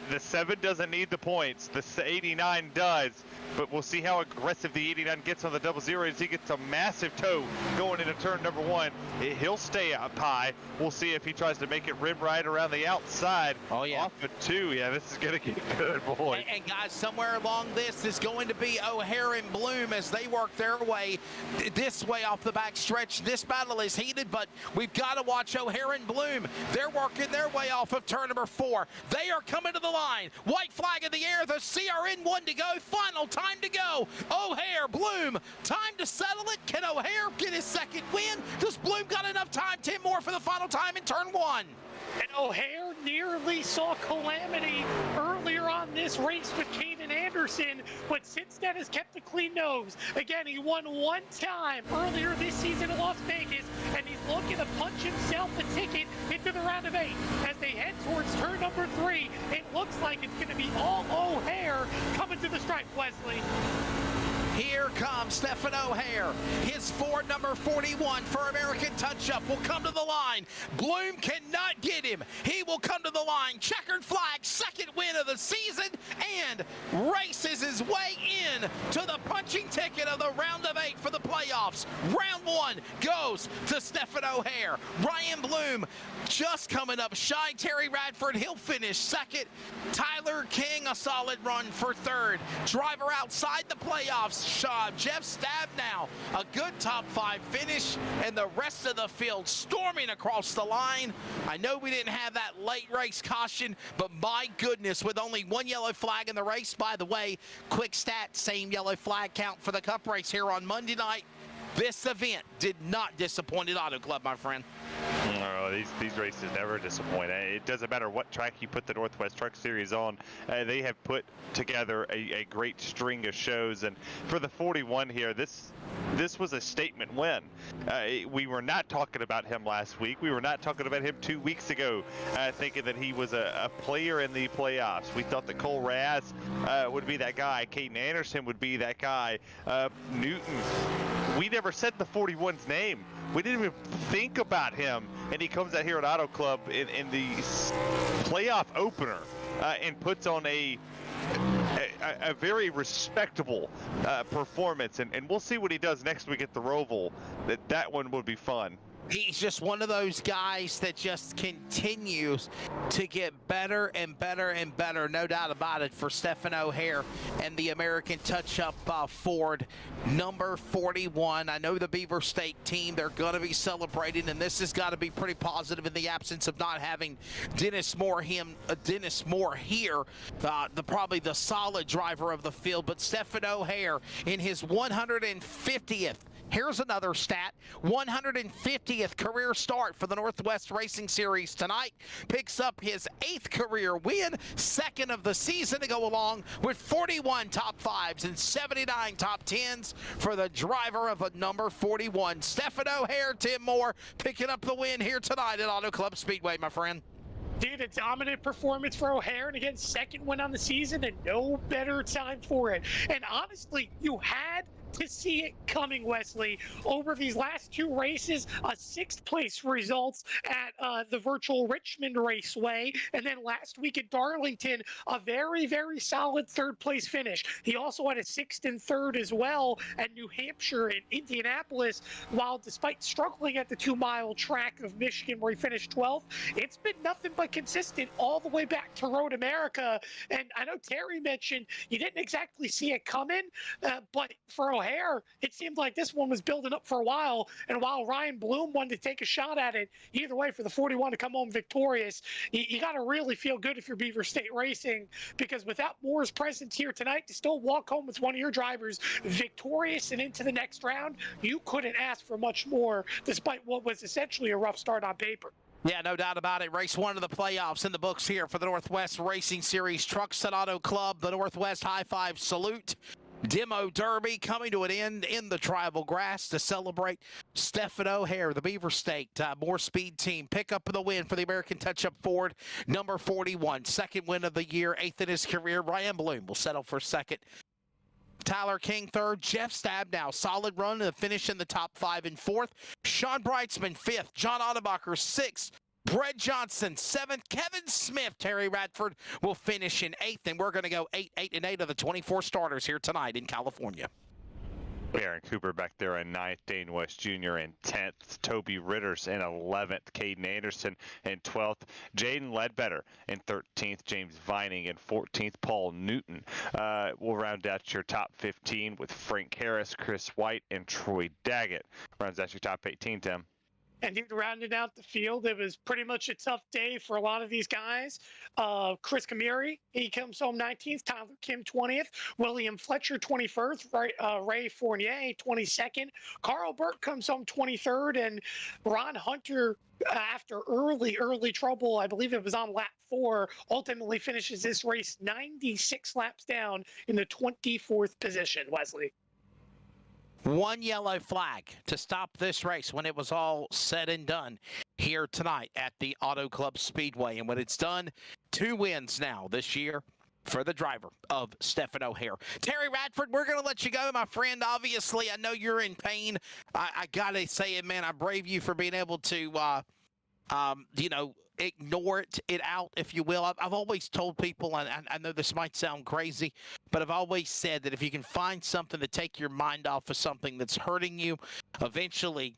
the 7 doesn't need the points. The 89 does. But we'll see how aggressive the 89 gets on the 00 as he gets a massive tow going into turn number 1. He'll stay up high. We'll see if he tries to make it rim right around the outside. Oh, yeah. Off of 2. Yeah, this is going to get good, boy. And guys, somewhere along this is going to be O'Hare and Bloom as they work their way this way off the back stretch. This battle is heated, but we've got to watch O'Hare and Bloom. They're working their way off of turn number 4. They are coming to the line. White flag in the air. The CRN 1 to go. Final time to go. O'Hare, Bloom, time to settle it. Can O'Hare get his 2nd win? Does Bloom got enough time? Tim Moore for the final time in turn 1. And O'Hare nearly saw calamity earlier on this race with Caden Anderson, but since then has kept a clean nose. Again, he won 1 time earlier this season in Las Vegas, and he's looking to punch himself a ticket into the round of 8. As they head towards turn number 3, it looks like it's going to be all O'Hare coming to the stripe, Wesley. Here comes Stephen O'Hare. His Ford number 41 for American Touch-Up will come to the line. Bloom cannot get him. He will come to the line. Checkered flag, 2nd win of the season, and races his way to the punching ticket of the round of 8 for the playoffs. Round 1 goes to Stephen O'Hare. Ryan Bloom just coming up shy. Terry Radford, he'll finish second. Tyler King, a solid run for third. Driver outside the playoffs, Jeff Stabnow, a good top 5 finish, and the rest of the field storming across the line. I know we didn't have that late race caution, but my goodness, with only 1 yellow flag in the race. By the way, quick stat, same yellow flag count for the Cup race here on Monday night. This event did not disappoint at Auto Club, my friend. No, these races never disappoint. It doesn't matter what track you put the Northwest Truck Series on. They have put together a great string of shows. And for the 41 here, this was a statement win. We were not talking about him last week. We were not talking about him 2 weeks ago, thinking that he was a player in the playoffs. We thought that Cole Raz would be that guy. Caden Anderson would be that guy. Newton. We never said the 41's name. We didn't even think about him, and he comes out here at Auto Club in the playoff opener and puts on a very respectable performance, and we'll see what he does next week at the Roval. That one would be fun. He's just one of those guys that just continues to get better and better and better, no doubt about it, for Stephen O'Hare and the American Touch-Up Ford number 41. I know the Beaver State team, they're going to be celebrating, and this has got to be pretty positive in the absence of not having Dennis Moore here, probably the solid driver of the field. But Stephen O'Hare in his 150th, here's another stat, 150th career start for the Northwest Racing Series tonight. Picks up his 8th career win, 2nd of the season to go along with 41 top 5s and 79 top 10s for the driver of a number 41. Stephen O'Hare, Tim Moore picking up the win here tonight at Auto Club Speedway, my friend. Dude, a dominant performance for O'Hare, and again, 2nd win on the season, and no better time for it. And honestly, you had to see it coming, Wesley. Over these last 2 races, a 6th place results at the virtual Richmond Raceway, and then last week at Darlington, a very, very solid 3rd place finish. He also had a 6th and 3rd as well at New Hampshire and Indianapolis, while despite struggling at the 2-mile track of Michigan where he finished 12th, it's been nothing but consistent all the way back to Road America. And I know Terry mentioned you didn't exactly see it coming, but for O'Hare, it seemed like this one was building up for a while, and while Ryan Bloom wanted to take a shot at it, either way, for the 41 to come home victorious, you got to really feel good if you're Beaver State Racing, because without Moore's presence here tonight, to still walk home with one of your drivers victorious and into the next round, you couldn't ask for much more, despite what was essentially a rough start on paper. Yeah, no doubt about it. Race 1 of the playoffs in the books here for the Northwest Racing Series Trucks and Auto Club. The Northwest High Five Salute Demo Derby coming to an end in the tribal grass to celebrate Stephen O'Hare, the Beaver State More Speed team. Pick up the win for the American Touch-Up Ford, number 41. 2nd win of the year, 8th in his career. Ryan Bloom will settle for 2nd. Tyler King 3rd. Jeff Stabnow, solid run to finish in the top 5 and 4th. Sean Breitzman 5th. John Ottebacher 6th. Brett Johnson 7th. Kevin Smith, Terry Radford will finish in 8th, and we're going to go 8, 8, and 8 of the 24 starters here tonight in California. Aaron Cooper back there in 9th, Dane West Jr. in 10th, Toby Ritters in 11th, Caden Anderson in 12th, Jaden Ledbetter in 13th, James Vining in 14th, Paul Newton. We'll round out your top 15 with Frank Harris, Chris White, and Troy Daggett. Rounds out your top 18, Tim. And dude, rounding out the field, it was pretty much a tough day for a lot of these guys. Chris Camiri, he comes home 19th. Tyler Kim, 20th. William Fletcher, 21st. Ray Fournier, 22nd. Carl Burke comes home 23rd. And Ron Hunter, after early trouble, I believe it was on lap 4, ultimately finishes this race 96 laps down in the 24th position, Wesley. 1 yellow flag to stop this race when it was all said and done here tonight at the Auto Club Speedway. And when it's done, 2 wins now this year for the driver of Stephen O'Hare. Terry Radford, we're going to let you go, my friend. Obviously, I know you're in pain. I got to say it, man. I brave you for being able to, ignore it out, if you will. I've always told people, and I know this might sound crazy, but I've always said that if you can find something to take your mind off of something that's hurting you, eventually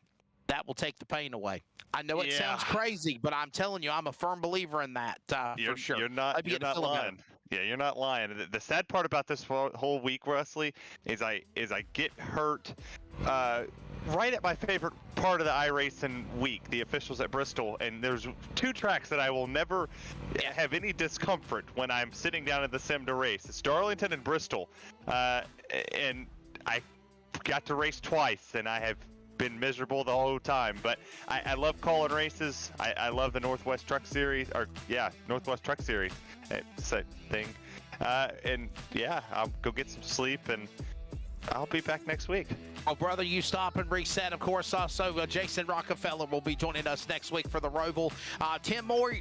that will take the pain away. I know it sounds crazy, but I'm telling you, I'm a firm believer in that, for sure. You're not lying. Yeah, you're not lying. The sad part about this whole week, Wesley, is I get hurt right at my favorite part of the iRacing week, the officials at Bristol, and there's two tracks that I will never have any discomfort when I'm sitting down in the sim to race. It's Darlington and Bristol, and I got to race twice, and I have been miserable the whole time, but I love calling races. I love the Northwest Truck Series, Northwest Truck Series. It's a thing. And yeah, I'll go get some sleep, and I'll be back next week. Oh, brother, you stop and reset. Of course, also Jason Rockefeller will be joining us next week for the Roval. Tim Moore,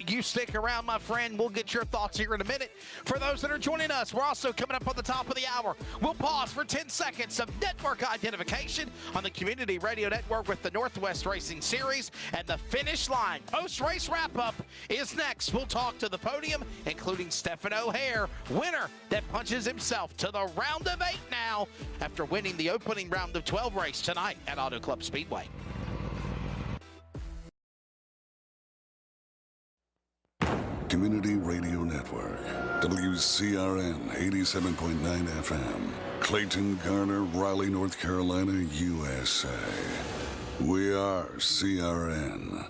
you stick around, my friend. We'll get your thoughts here in a minute. For those that are joining us, we're also coming up on the top of the hour. We'll pause for 10 seconds of network identification on the Community Radio Network with the Northwest Racing Series, and the finish line. Post-race wrap-up is next. We'll talk to the podium, including Stephen O'Hare, winner that punches himself to the round of 8 now after winning the opening round of 12 race tonight at Auto Club Speedway. Community Radio Network, WCRN 87.9 FM, Clayton, Garner, Raleigh, North Carolina, USA. We are CRN.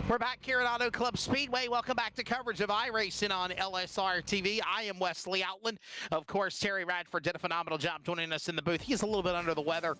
We're back here at Auto Club Speedway. Welcome back to coverage of iRacing on LSRTV. I am Wesley Outland. Of course, Terry Radford did a phenomenal job joining us in the booth. He's a little bit under the weather.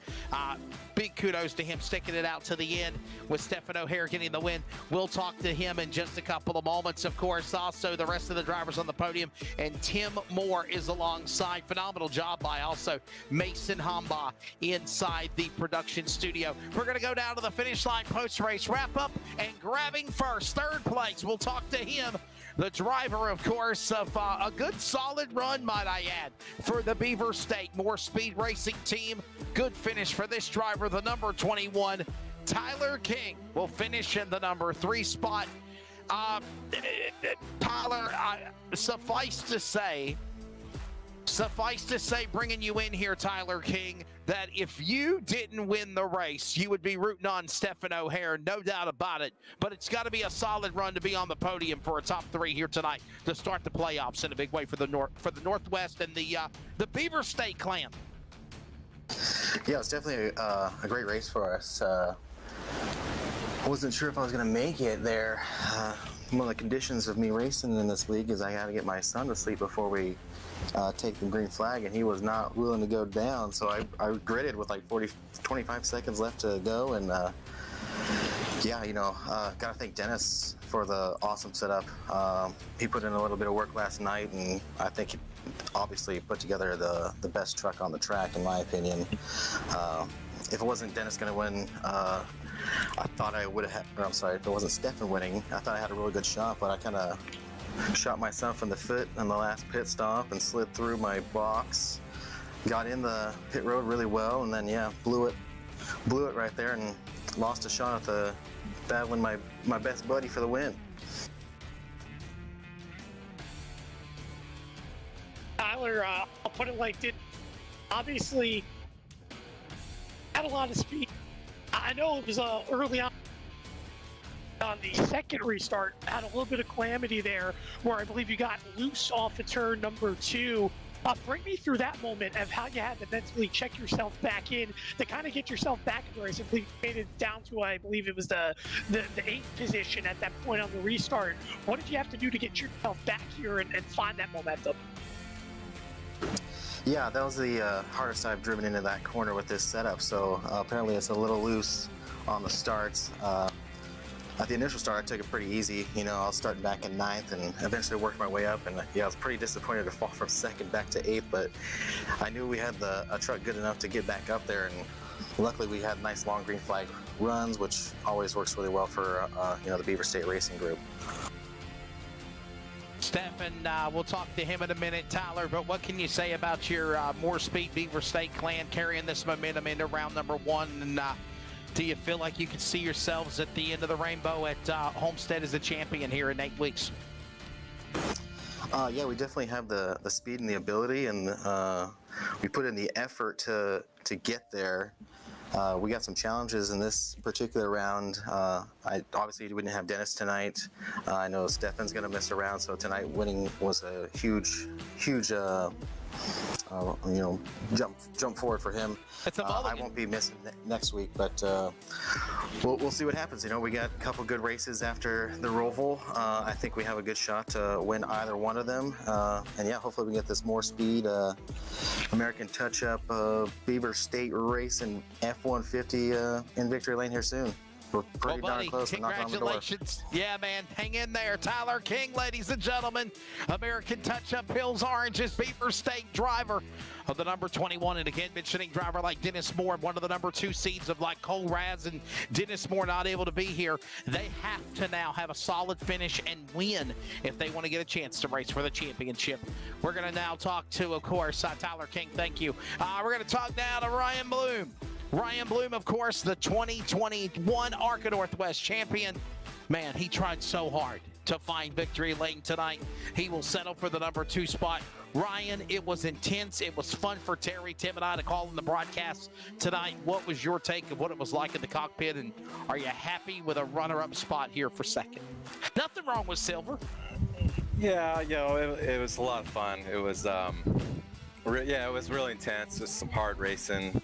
Big kudos to him sticking it out to the end with Stephen O'Hare getting the win. We'll talk to him in just a couple of moments. Of course, also the rest of the drivers on the podium. And Tim Moore is alongside. Phenomenal job by also Mason Hombaugh inside the production studio. We're going to go down to the finish line post-race wrap-up and grabbing first, third place. We'll talk to him, the driver, of course, of a good solid run, might I add, for the Beaver State Moore Speed Racing team. Good finish for this driver, the number 21, Tyler King, will finish in the number 3 spot. Tyler, suffice to say, bringing you in here, Tyler King, that if you didn't win the race, you would be rooting on Stephen O'Hare, no doubt about it. But it's got to be a solid run to be on the podium for a top 3 here tonight to start the playoffs in a big way for the Northwest and the Beaver State clan. Yeah, it's definitely a great race for us. I wasn't sure if I was going to make it there. One of the conditions of me racing in this league is I had to get my son to sleep before we take the green flag, and he was not willing to go down, so I gritted with like 25 seconds left to go, and gotta thank Dennis for the awesome setup. He put in a little bit of work last night, and I think he obviously put together the best truck on the track, in my opinion. If it wasn't Dennis going to win, I thought I would have if it wasn't Stefan winning, I thought I had a really good shot, but I kind of shot myself in the foot on the last pit stop and slid through my box. Got in the pit road really well, and then blew it right there and lost a shot at battling my best buddy for the win. Tyler, I'll put it like this. Obviously, had a lot of speed. I know it was early on the second restart, had a little bit of calamity there where I believe you got loose off of turn number 2. Bring me through that moment of how you had to mentally check yourself back in to kind of get yourself back in the race. I believe you made it down to, I believe it was the 8th position at that point on the restart. What did you have to do to get yourself back here and find that momentum? Yeah, that was the hardest I've driven into that corner with this setup. So apparently it's a little loose on the starts. At the initial start, I took it pretty easy. I was starting back in 9th and eventually worked my way up. And I was pretty disappointed to fall from 2nd back to 8th, but I knew we had a truck good enough to get back up there. And luckily we had nice long green flag runs, which always works really well for the Beaver State Racing Group. Stefan, we'll talk to him in a minute, Tyler, but what can you say about your More Speed Beaver State clan carrying this momentum into round number 1? And do you feel like you can see yourselves at the end of the rainbow at Homestead as a champion here in 8 weeks? Yeah, we definitely have the speed and the ability, and we put in the effort to get there. We got some challenges in this particular round. Obviously, we didn't have Dennis tonight. I know Stefan's going to miss a round, so tonight winning was a huge jump forward for him. I won't be missing next week, but we'll see what happens. We got a couple good races after the Roval. I think we have a good shot to win either one of them. And yeah, hopefully we get this More Speed American Touch-Up Beaver State race and F-150 in victory lane here soon. We're pretty darn close. Congratulations. Yeah, man. Hang in there. Tyler King, ladies and gentlemen. American Touch-Up Hills Oranges Beaver State driver of the number 21. And again, mentioning driver like Dennis Moore, one of the number 2 seeds of like Cole Raz and Dennis Moore not able to be here. They have to now have a solid finish and win if they want to get a chance to race for the championship. We're going to now talk to, of course, Tyler King. Thank you. We're going to talk now to Ryan Bloom. Ryan Bloom, of course, the 2021 ARCA Northwest champion. Man, he tried so hard to find victory lane tonight. He will settle for the number 2 spot. Ryan, it was intense. It was fun for Terry, Tim, and I to call in the broadcast tonight. What was your take of what it was like in the cockpit, and are you happy with a runner-up spot here for second? Nothing wrong with silver. Yeah, it was a lot of fun. It was, it was really intense. Just some hard racing.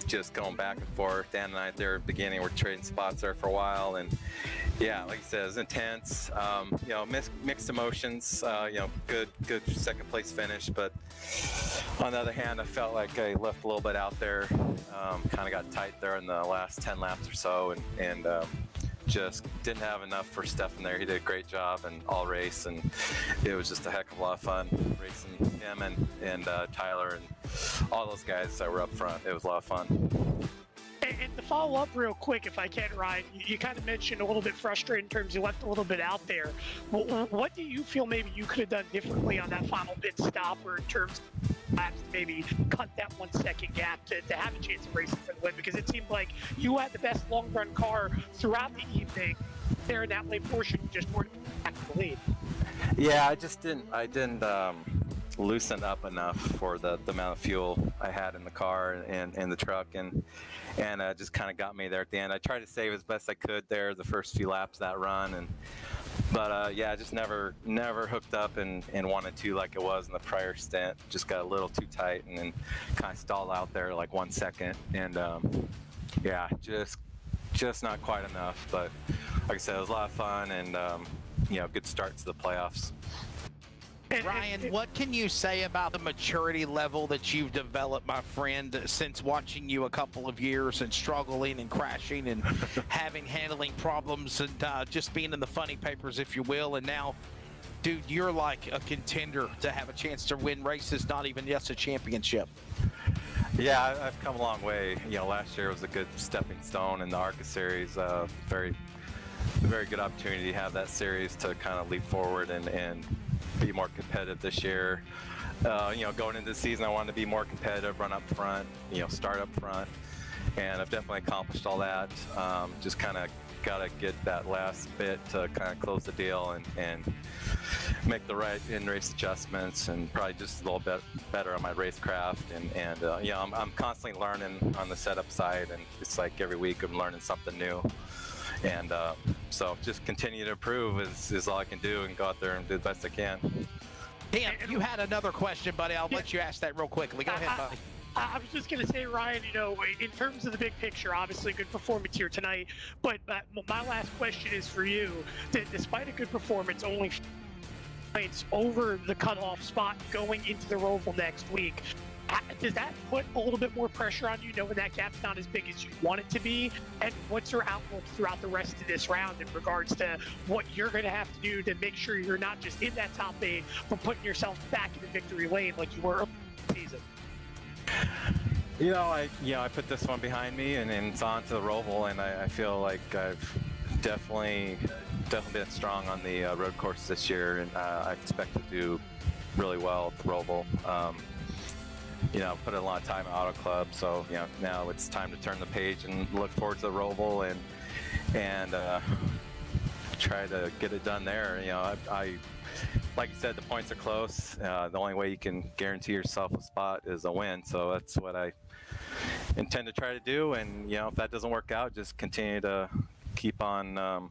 Just going back and forth. Dan and I at the beginning, we're trading spots there for a while, and yeah, like you said, it was intense. Mixed emotions. Good second place finish, but on the other hand, I felt like I left a little bit out there. Kind of got tight there in the last 10 laps or so, and just didn't have enough for Stefan there. He did a great job and all race, and it was just a heck of a lot of fun racing him and Tyler and all those guys that were up front. It was a lot of fun. And to follow up real quick, if I can, Ryan, you kind of mentioned a little bit frustrated in terms you left a little bit out there. What do you feel maybe you could have done differently on that final pit stop, or in terms of laps to maybe cut that 1 second gap to have a chance of racing for the win? Because it seemed like you had the best long run car throughout the evening there in that late portion. You just weren't back to the lead. Yeah, I didn't loosen up enough for the amount of fuel I had in the car and in the truck, and just kind of got me there at the end. I tried to save as best I could there the first few laps of that run, but I just never hooked up and wanted to like it was in the prior stint. Just got a little too tight and then kind of stalled out there like 1 second, and just not quite enough. But like I said, it was a lot of fun, and good start to the playoffs. Ryan, what can you say about the maturity level that you've developed, my friend, since watching you a couple of years and struggling and crashing and handling problems and just being in the funny papers, if you will, and now, dude, you're like a contender to have a chance to win races, not even just a championship. Yeah, I've come a long way. Last year was a good stepping stone in the ARCA series. Very good opportunity to have that series to kind of leap forward and be more competitive this year. Going into the season, I wanted to be more competitive, run up front, start up front, and I've definitely accomplished all that. Just kind of got to get that last bit to kind of close the deal and make the right in-race adjustments, and probably just a little bit better on my racecraft. I'm constantly learning on the setup side, and it's like every week I'm learning something new. And so just continue to improve is all I can do, and go out there and do the best I can. Dan, you had another question, buddy. I'll let you ask that real quickly. Go ahead, buddy. I was just going to say, Ryan, in terms of the big picture, obviously good performance here tonight. But my last question is for you. Despite a good performance, only points over the cutoff spot going into the Roval next week, does that put a little bit more pressure on you, knowing that gap's not as big as you want it to be? And what's your outlook throughout the rest of this round in regards to what you're going to have to do to make sure you're not just in that top 8, but putting yourself back in the victory lane like you were early in the season? I put this one behind me, and it's on to the Roval, and I feel like I've definitely definitely been strong on the road course this year, and I expect to do really well at the Roval. Put in a lot of time at Auto Club, so now it's time to turn the page and look forward to the Roval and try to get it done there. I like you said, the points are close. The only way you can guarantee yourself a spot is a win, so that's what I intend to try to do. And if that doesn't work out, just continue to keep on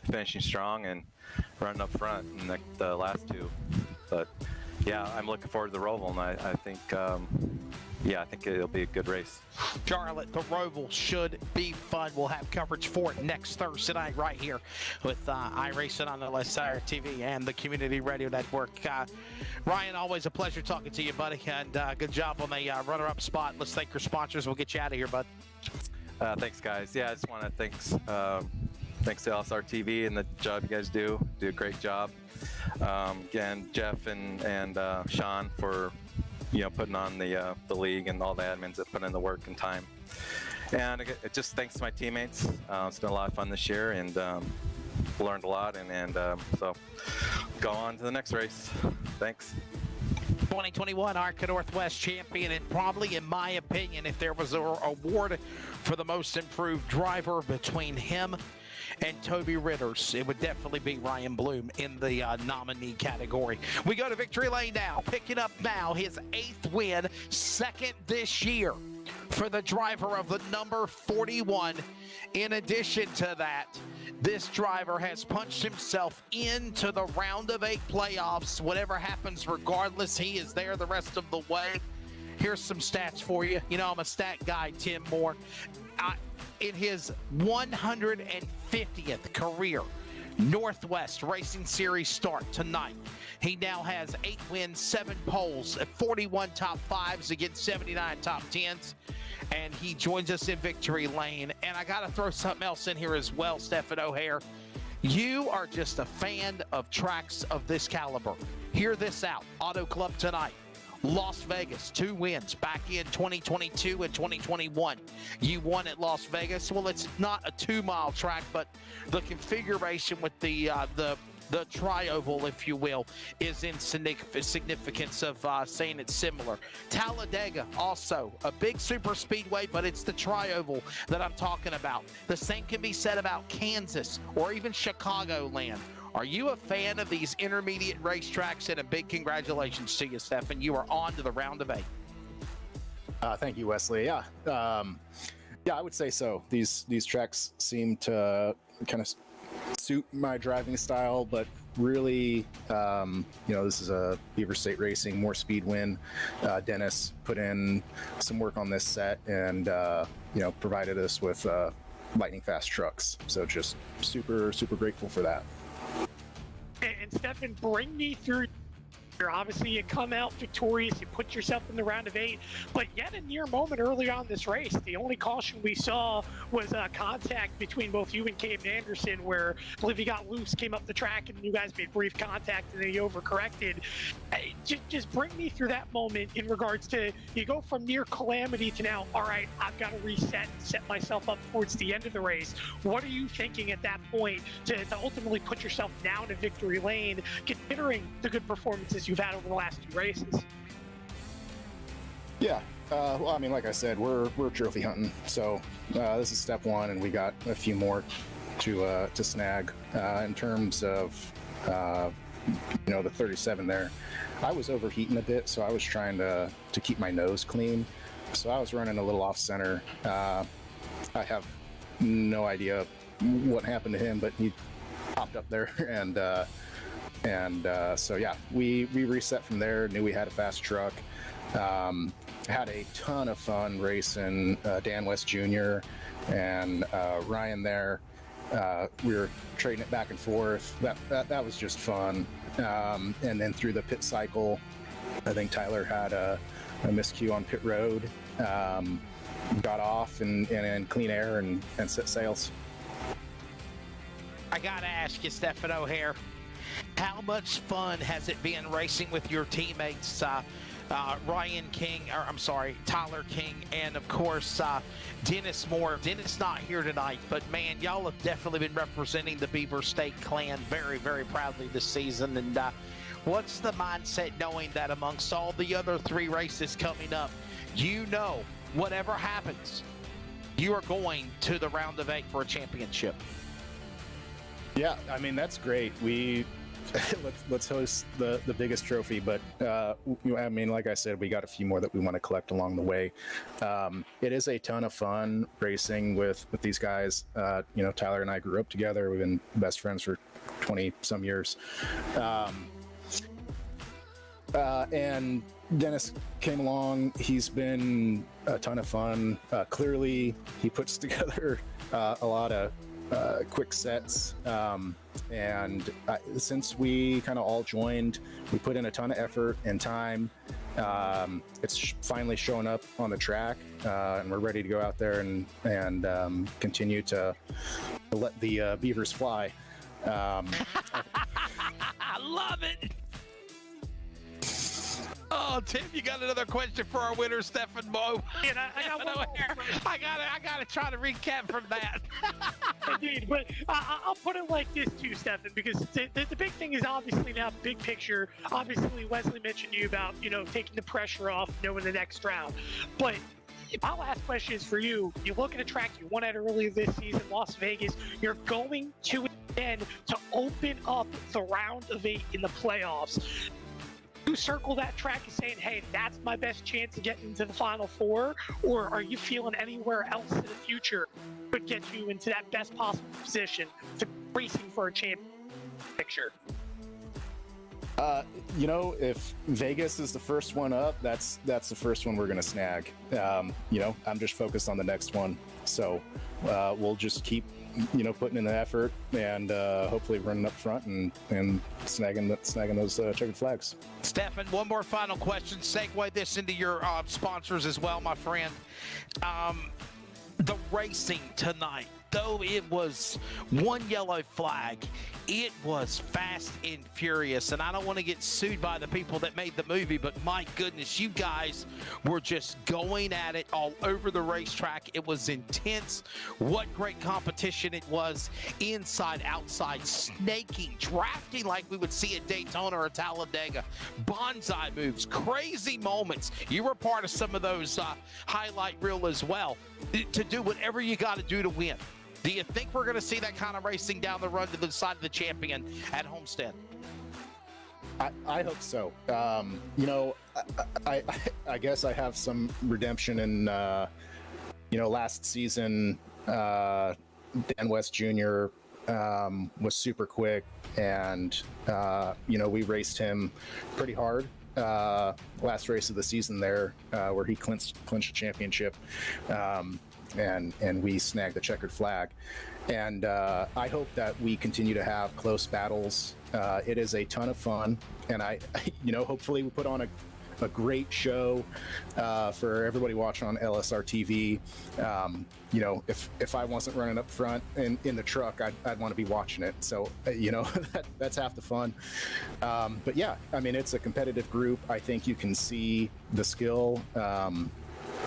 finishing strong and running up front in the last two. But yeah, I'm looking forward to the Roval, and I think I think it'll be a good race. Charlotte, the Roval should be fun. We'll have coverage for it next Thursday night right here with iRacing on LSRTV and the Community Radio Network. Ryan, always a pleasure talking to you, buddy, and good job on the runner-up spot. Let's thank your sponsors. We'll get you out of here, bud. Thanks, guys. Yeah, I just want to thanks to LSRTV and the job you guys do. Do a great job. Again, Jeff and Sean for putting on the league, and all the admins that put in the work and time. And just thanks to my teammates. It's been a lot of fun this year, and learned a lot. And so go on to the next race. Thanks. 2021 ARCA Northwest champion, and probably, in my opinion, if there was an award for the most improved driver between him and Toby Ritters, it would definitely be Ryan Bloom in the nominee category. We go to victory lane now. Picking up now his 8th win, 2nd this year for the driver of the number 41. In addition to that, this driver has punched himself into the round of 8 playoffs. Whatever happens, regardless, he is there the rest of the way. Here's some stats for you. I'm a stat guy, Tim Moore. In his 150th career Northwest Racing Series start tonight, he now has 8 wins, 7 poles, 41 top 5s against 79 top 10s, and he joins us in victory lane. And I got to throw something else in here as well, Stephen O'Hare. You are just a fan of tracks of this caliber. Hear this out. Auto Club tonight. Las Vegas, 2 wins back in 2022 and 2021. You won at Las Vegas. Well, it's not a 2-mile track, but the configuration with the tri-oval, if you will, is in significance of saying it's similar. Talladega, also a big super speedway, but it's the tri-oval that I'm talking about. The same can be said about Kansas or even Chicagoland. Are you a fan of these intermediate racetracks? And a big congratulations to you, Stefan. You are on to the round of 8. Thank you, Wesley. Yeah, I would say so. These tracks seem to kind of suit my driving style, but really, this is a Beaver State Racing, more speed win. Dennis put in some work on this set and, provided us with lightning fast trucks. So just super, super grateful for that. And Stefan, bring me through. Obviously, you come out victorious, you put yourself in the round of 8, but yet a near moment early on this race. The only caution we saw was contact between both you and Caden Anderson, where I believe he got loose, came up the track, and you guys made brief contact, and then he overcorrected. Just bring me through that moment in regards to, you go from near calamity to now, all right, I've got to reset and set myself up towards the end of the race. What are you thinking at that point to ultimately put yourself down to victory lane, considering the good performances you've had over the last 2 races? Yeah, well, I mean, like I said, we're trophy hunting, so this is step 1, and we got a few more to snag. In terms of the 37 there, I was overheating a bit, so I was trying to keep my nose clean, so I was running a little off center. I have no idea what happened to him, but he popped up there, and so yeah, we reset from there. Knew we had a fast truck. Had a ton of fun racing Dan West Jr. and Ryan there. We were trading it back and forth. That was just fun. And then through the pit cycle, I think Tyler had a miscue on pit road. Got off and in clean air and set sails. I gotta ask you, Stefan O'Hare, how much fun has it been racing with your teammates? Ryan King, or I'm sorry, Tyler King, and of course Dennis Moore. Dennis not here tonight, but man, y'all have definitely been representing the Beaver State clan very, very proudly this season. And what's the mindset knowing that amongst all the other 3 races coming up, you know, whatever happens, you are going to the round of 8 for a championship? Yeah, I mean, that's great. Let's host the biggest trophy, but I mean, like I said, we got a few more that we want to collect along the way. It is a ton of fun racing with these guys. You know, Tyler and I grew up together. We've been best friends for 20 some years. And Dennis came along. He's been a ton of fun. Clearly, he puts together a lot of quick sets. And since we kind of all joined, we put in a ton of effort and time. It's finally showing up on the track, and we're ready to go out there and continue to let the beavers fly. I love it. Oh, Tim, you got another question for our winner, Stefan Moe? And I got one more. I gotta try to recap from that. Indeed, but I'll put it like this too, Stefan, because the big thing is obviously now big picture. Obviously, Wesley mentioned you about, you know, taking the pressure off, knowing the next round. But my last question is for you. You look at a track you won at earlier this season, Las Vegas. You're going to again to open up the round of 8 in the playoffs. You circle that track and saying, hey, that's my best chance of getting into the Final Four? Or are you feeling anywhere else in the future could get you into that best possible position to racing for a champion picture? You know, if Vegas is the first one up, that's the first one we're going to snag. You know, I'm just focused on the next one. So we'll just keep, you know, putting in the effort and hopefully running up front and snagging those checkered flags. Stefan, one more final question. Segue this into your sponsors as well, my friend. The racing tonight, though it was one yellow flag, it was fast and furious. And I don't want to get sued by the people that made the movie, but my goodness, you guys were just going at it all over the racetrack. It was intense. What great competition it was, inside, outside, snaking, drafting like we would see at Daytona or Talladega, bonsai moves, crazy moments. You were part of some of those highlight reel as well, to do whatever you got to do to win. Do you think we're going to see that kind of racing down the road to the side of the champion at Homestead? I hope so. You know, I guess I have some redemption in, you know, last season, Dan West Jr. Was super quick, and, you know, we raced him pretty hard. Last race of the season there, where he clinched a championship. And we snagged the checkered flag. And I hope that we continue to have close battles. It is a ton of fun, and I you know, hopefully we put on a great show for everybody watching on LSRTV. You know, if I wasn't running up front in the truck, I'd want to be watching it. So, you know, that's half the fun. But yeah, I mean, it's a competitive group. I think you can see the skill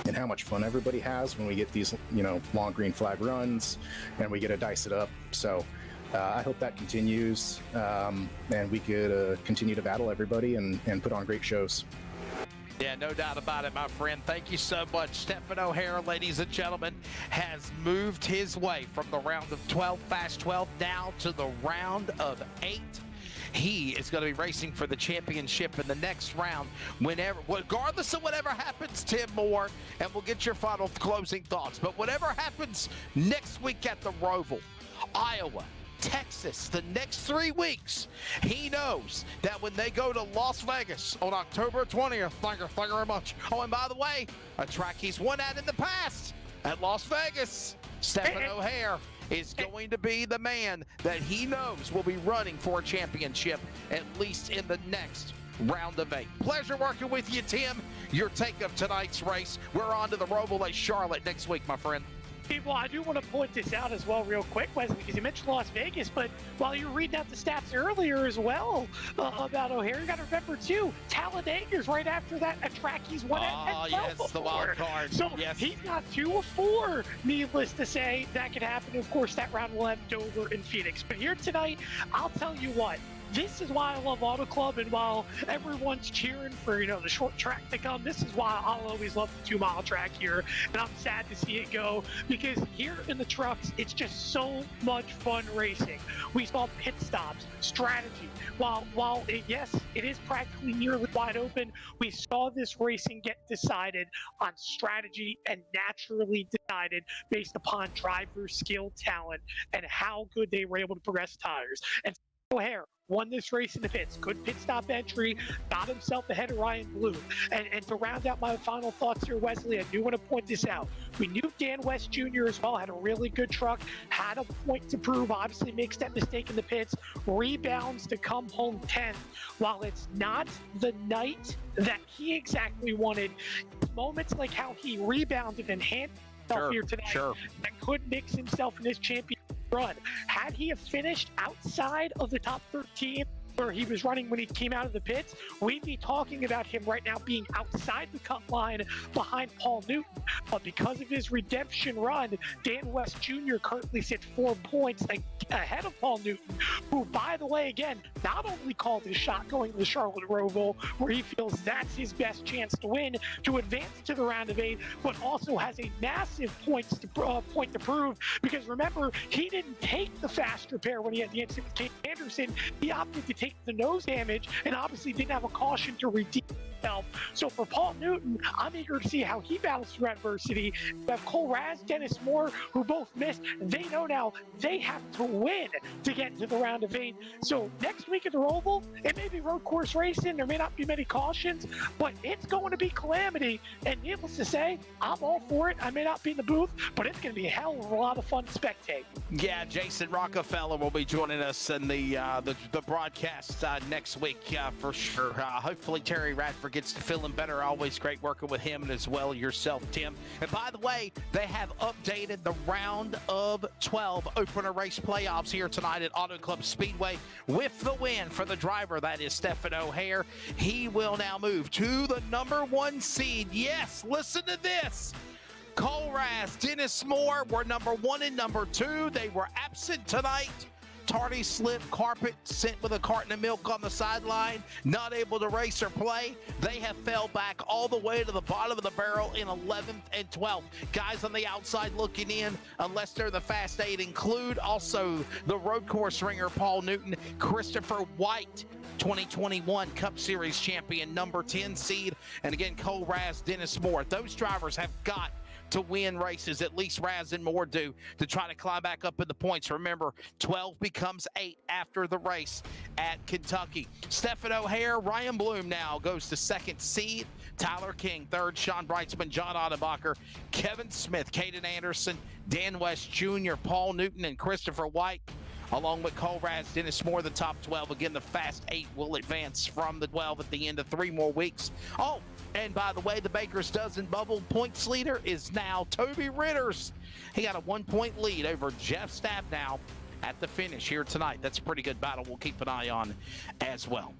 and how much fun everybody has when we get these, you know, long green flag runs and we get to dice it up. So I hope that continues, and we could continue to battle everybody and put on great shows. Yeah, no doubt about it, my friend. Thank you so much. Stefan O'Hara, ladies and gentlemen, has moved his way from the round of 12, Fast 12, now to the round of 8. He is going to be racing for the championship in the next round, whenever, regardless of whatever happens, Tim Moore, and we'll get your final closing thoughts. But whatever happens next week at the Roval, Iowa, Texas, the next 3 weeks, he knows that when they go to Las Vegas on October 20th, thank you very much. Oh, and by the way, a track he's won at in the past at Las Vegas, Stefan O'Hara is going to be the man that he knows will be running for a championship, at least in the next round of 8. Pleasure working with you, Tim. Your take of tonight's race. We're on to the Roval at Charlotte next week, my friend. Well, I do want to point this out as well real quick, Wesley, because you mentioned Las Vegas, but while you were reading out the stats earlier as well about O'Hare, you got to remember, too, Talladega's right after that, a track he's won at 12 yes, the wild card. So yes. he's got 2 of 4, needless to say. That could happen. Of course, that round will have Dover and Phoenix. But here tonight, I'll tell you what, this is why I love Auto Club, and while everyone's cheering for, the short track to come, this is why I'll always love the 2-mile track here, and I'm sad to see it go, because here in the trucks, it's just so much fun racing. We saw pit stops, strategy. While it is practically nearly wide open, we saw this racing get decided on strategy and naturally decided based upon driver skill, talent, and how good they were able to progress tires. And O'Hare won this race in the pits. Good pit stop entry, got himself ahead of Ryan Bloom. And to round out my final thoughts here, Wesley, I do want to point this out. We knew Dan West Jr. as well had a really good truck, had a point to prove, obviously makes that mistake in the pits, rebounds to come home 10th. While it's not the night that he exactly wanted, moments like how he rebounded and handled himself here today that could mix himself in this championship run. Had he have finished outside of the top 13 where he was running when he came out of the pits, we'd be talking about him right now being outside the cut line behind Paul Newton. But because of his redemption run, Dan West Jr. currently sits 4 points ahead of Paul Newton, who, by the way, again, not only called his shot going to the Charlotte Roval, where he feels that's his best chance to win, to advance to the round of 8, but also has a massive point to prove, because remember, he didn't take the fast repair when he had the incident with Kate Anderson. He opted to take the nose damage and obviously didn't have a caution to redeem himself. So for Paul Newton, I'm eager to see how he battles through adversity. We have Cole Raz, Dennis Moore, who both missed. They know now they have to win to get into the round of 8. So next week at the Roval, it may be road course racing. There may not be many cautions, but it's going to be calamity. And needless to say, I'm all for it. I may not be in the booth, but it's going to be a hell of a lot of fun to spectate. Yeah, Jason Rockefeller will be joining us in the broadcast next week for sure. Hopefully Terry Radford gets to feeling better. Always great working with him, and as well yourself, Tim. And by the way, they have updated the round of 12 opener race playoffs here tonight at Auto Club Speedway with the win for the driver. That is Stephen O'Hare. He will now move to the number 1 seed. Yes, listen to this. Cole Raz, Dennis Moore were number 1 and number 2. They were absent tonight. Tardy slip, carpet sent with a carton of milk on the sideline, not able to race or play. They have fell back all the way to the bottom of the barrel in 11th and 12th. Guys on the outside looking in, unless they're the Fast 8, include also the road course ringer Paul Newton, Christopher White, 2021 Cup Series champion, number 10 seed, and again, Cole Raz, Dennis Moore. Those drivers have got to win races, at least Raz and Moore do, to try to climb back up in the points. Remember, 12 becomes 8 after the race at Kentucky. Stephen O'Hare, Ryan Bloom now goes to 2nd seed. Tyler King, 3rd. Sean Brightsman, John Ottenbacher, Kevin Smith, Caden Anderson, Dan West Jr., Paul Newton, and Christopher White, along with Cole Raz, Dennis Moore, the top 12. Again, the Fast 8 will advance from the 12 at the end of 3 more weeks. Oh, and by the way, the Baker's Dozen Bubble points leader is now Toby Ritters. He got a 1-point lead over Jeff Stabnow at the finish here tonight. That's a pretty good battle we'll keep an eye on as well.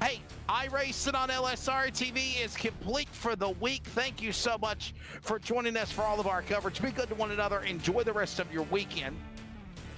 Hey, iRacing on LSRTV is complete for the week. Thank you so much for joining us for all of our coverage. Be good to one another. Enjoy the rest of your weekend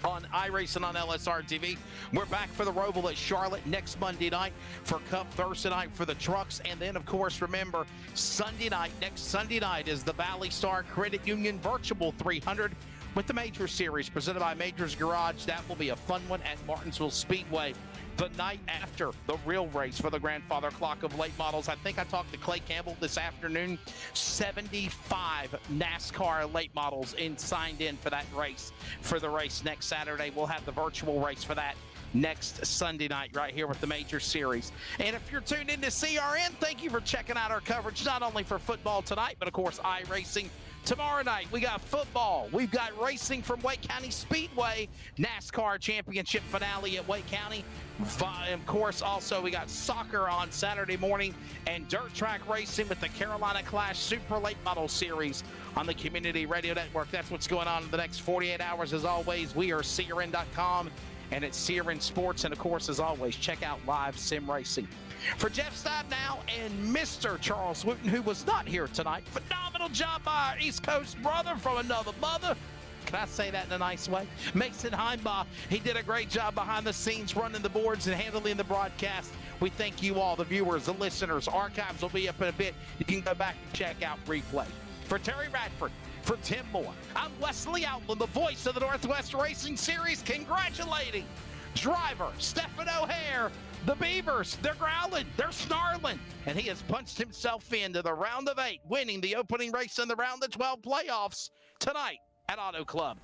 on iRacing on LSRTV. We're back for the Roval at Charlotte next Monday night, for Cup Thursday night for the trucks, and then, of course, remember, next Sunday night is the Valley Star Credit Union Virtual 300 with the Major Series presented by Majors Garage. That will be a fun one at Martinsville Speedway the night after the real race for the grandfather clock of late models. I think I talked to Clay Campbell this afternoon. 75 NASCAR late models signed in for that race. For the race next Saturday, we'll have the virtual race for that next Sunday night right here with the Major Series. And if you're tuned into CRN, thank you for checking out our coverage, not only for football tonight, but of course iRacing. Tomorrow night, we got football. We've got racing from Wake County Speedway, NASCAR Championship finale at Wake County. Of course, also, we got soccer on Saturday morning and dirt track racing with the Carolina Clash Super Late Model Series on the Community Radio Network. That's what's going on in the next 48 hours. As always, we are CRN.com and it's CRN Sports. And, of course, as always, check out Live Sim Racing. For Jeff Stadnow and Mr. Charles Wooten, who was not here tonight, phenomenal job by our East Coast brother from another mother. Can I say that in a nice way? Mason Heimbaugh, he did a great job behind the scenes running the boards and handling the broadcast. We thank you all, the viewers, the listeners. Archives will be up in a bit. You can go back and check out replay. For Terry Radford, for Tim Moore, I'm Wesley Outland, the voice of the Northwest Racing Series, congratulating driver Stephen O'Hare. The Beavers, they're growling, they're snarling, and he has punched himself into the round of 8, winning the opening race in the round of 12 playoffs tonight at Auto Club.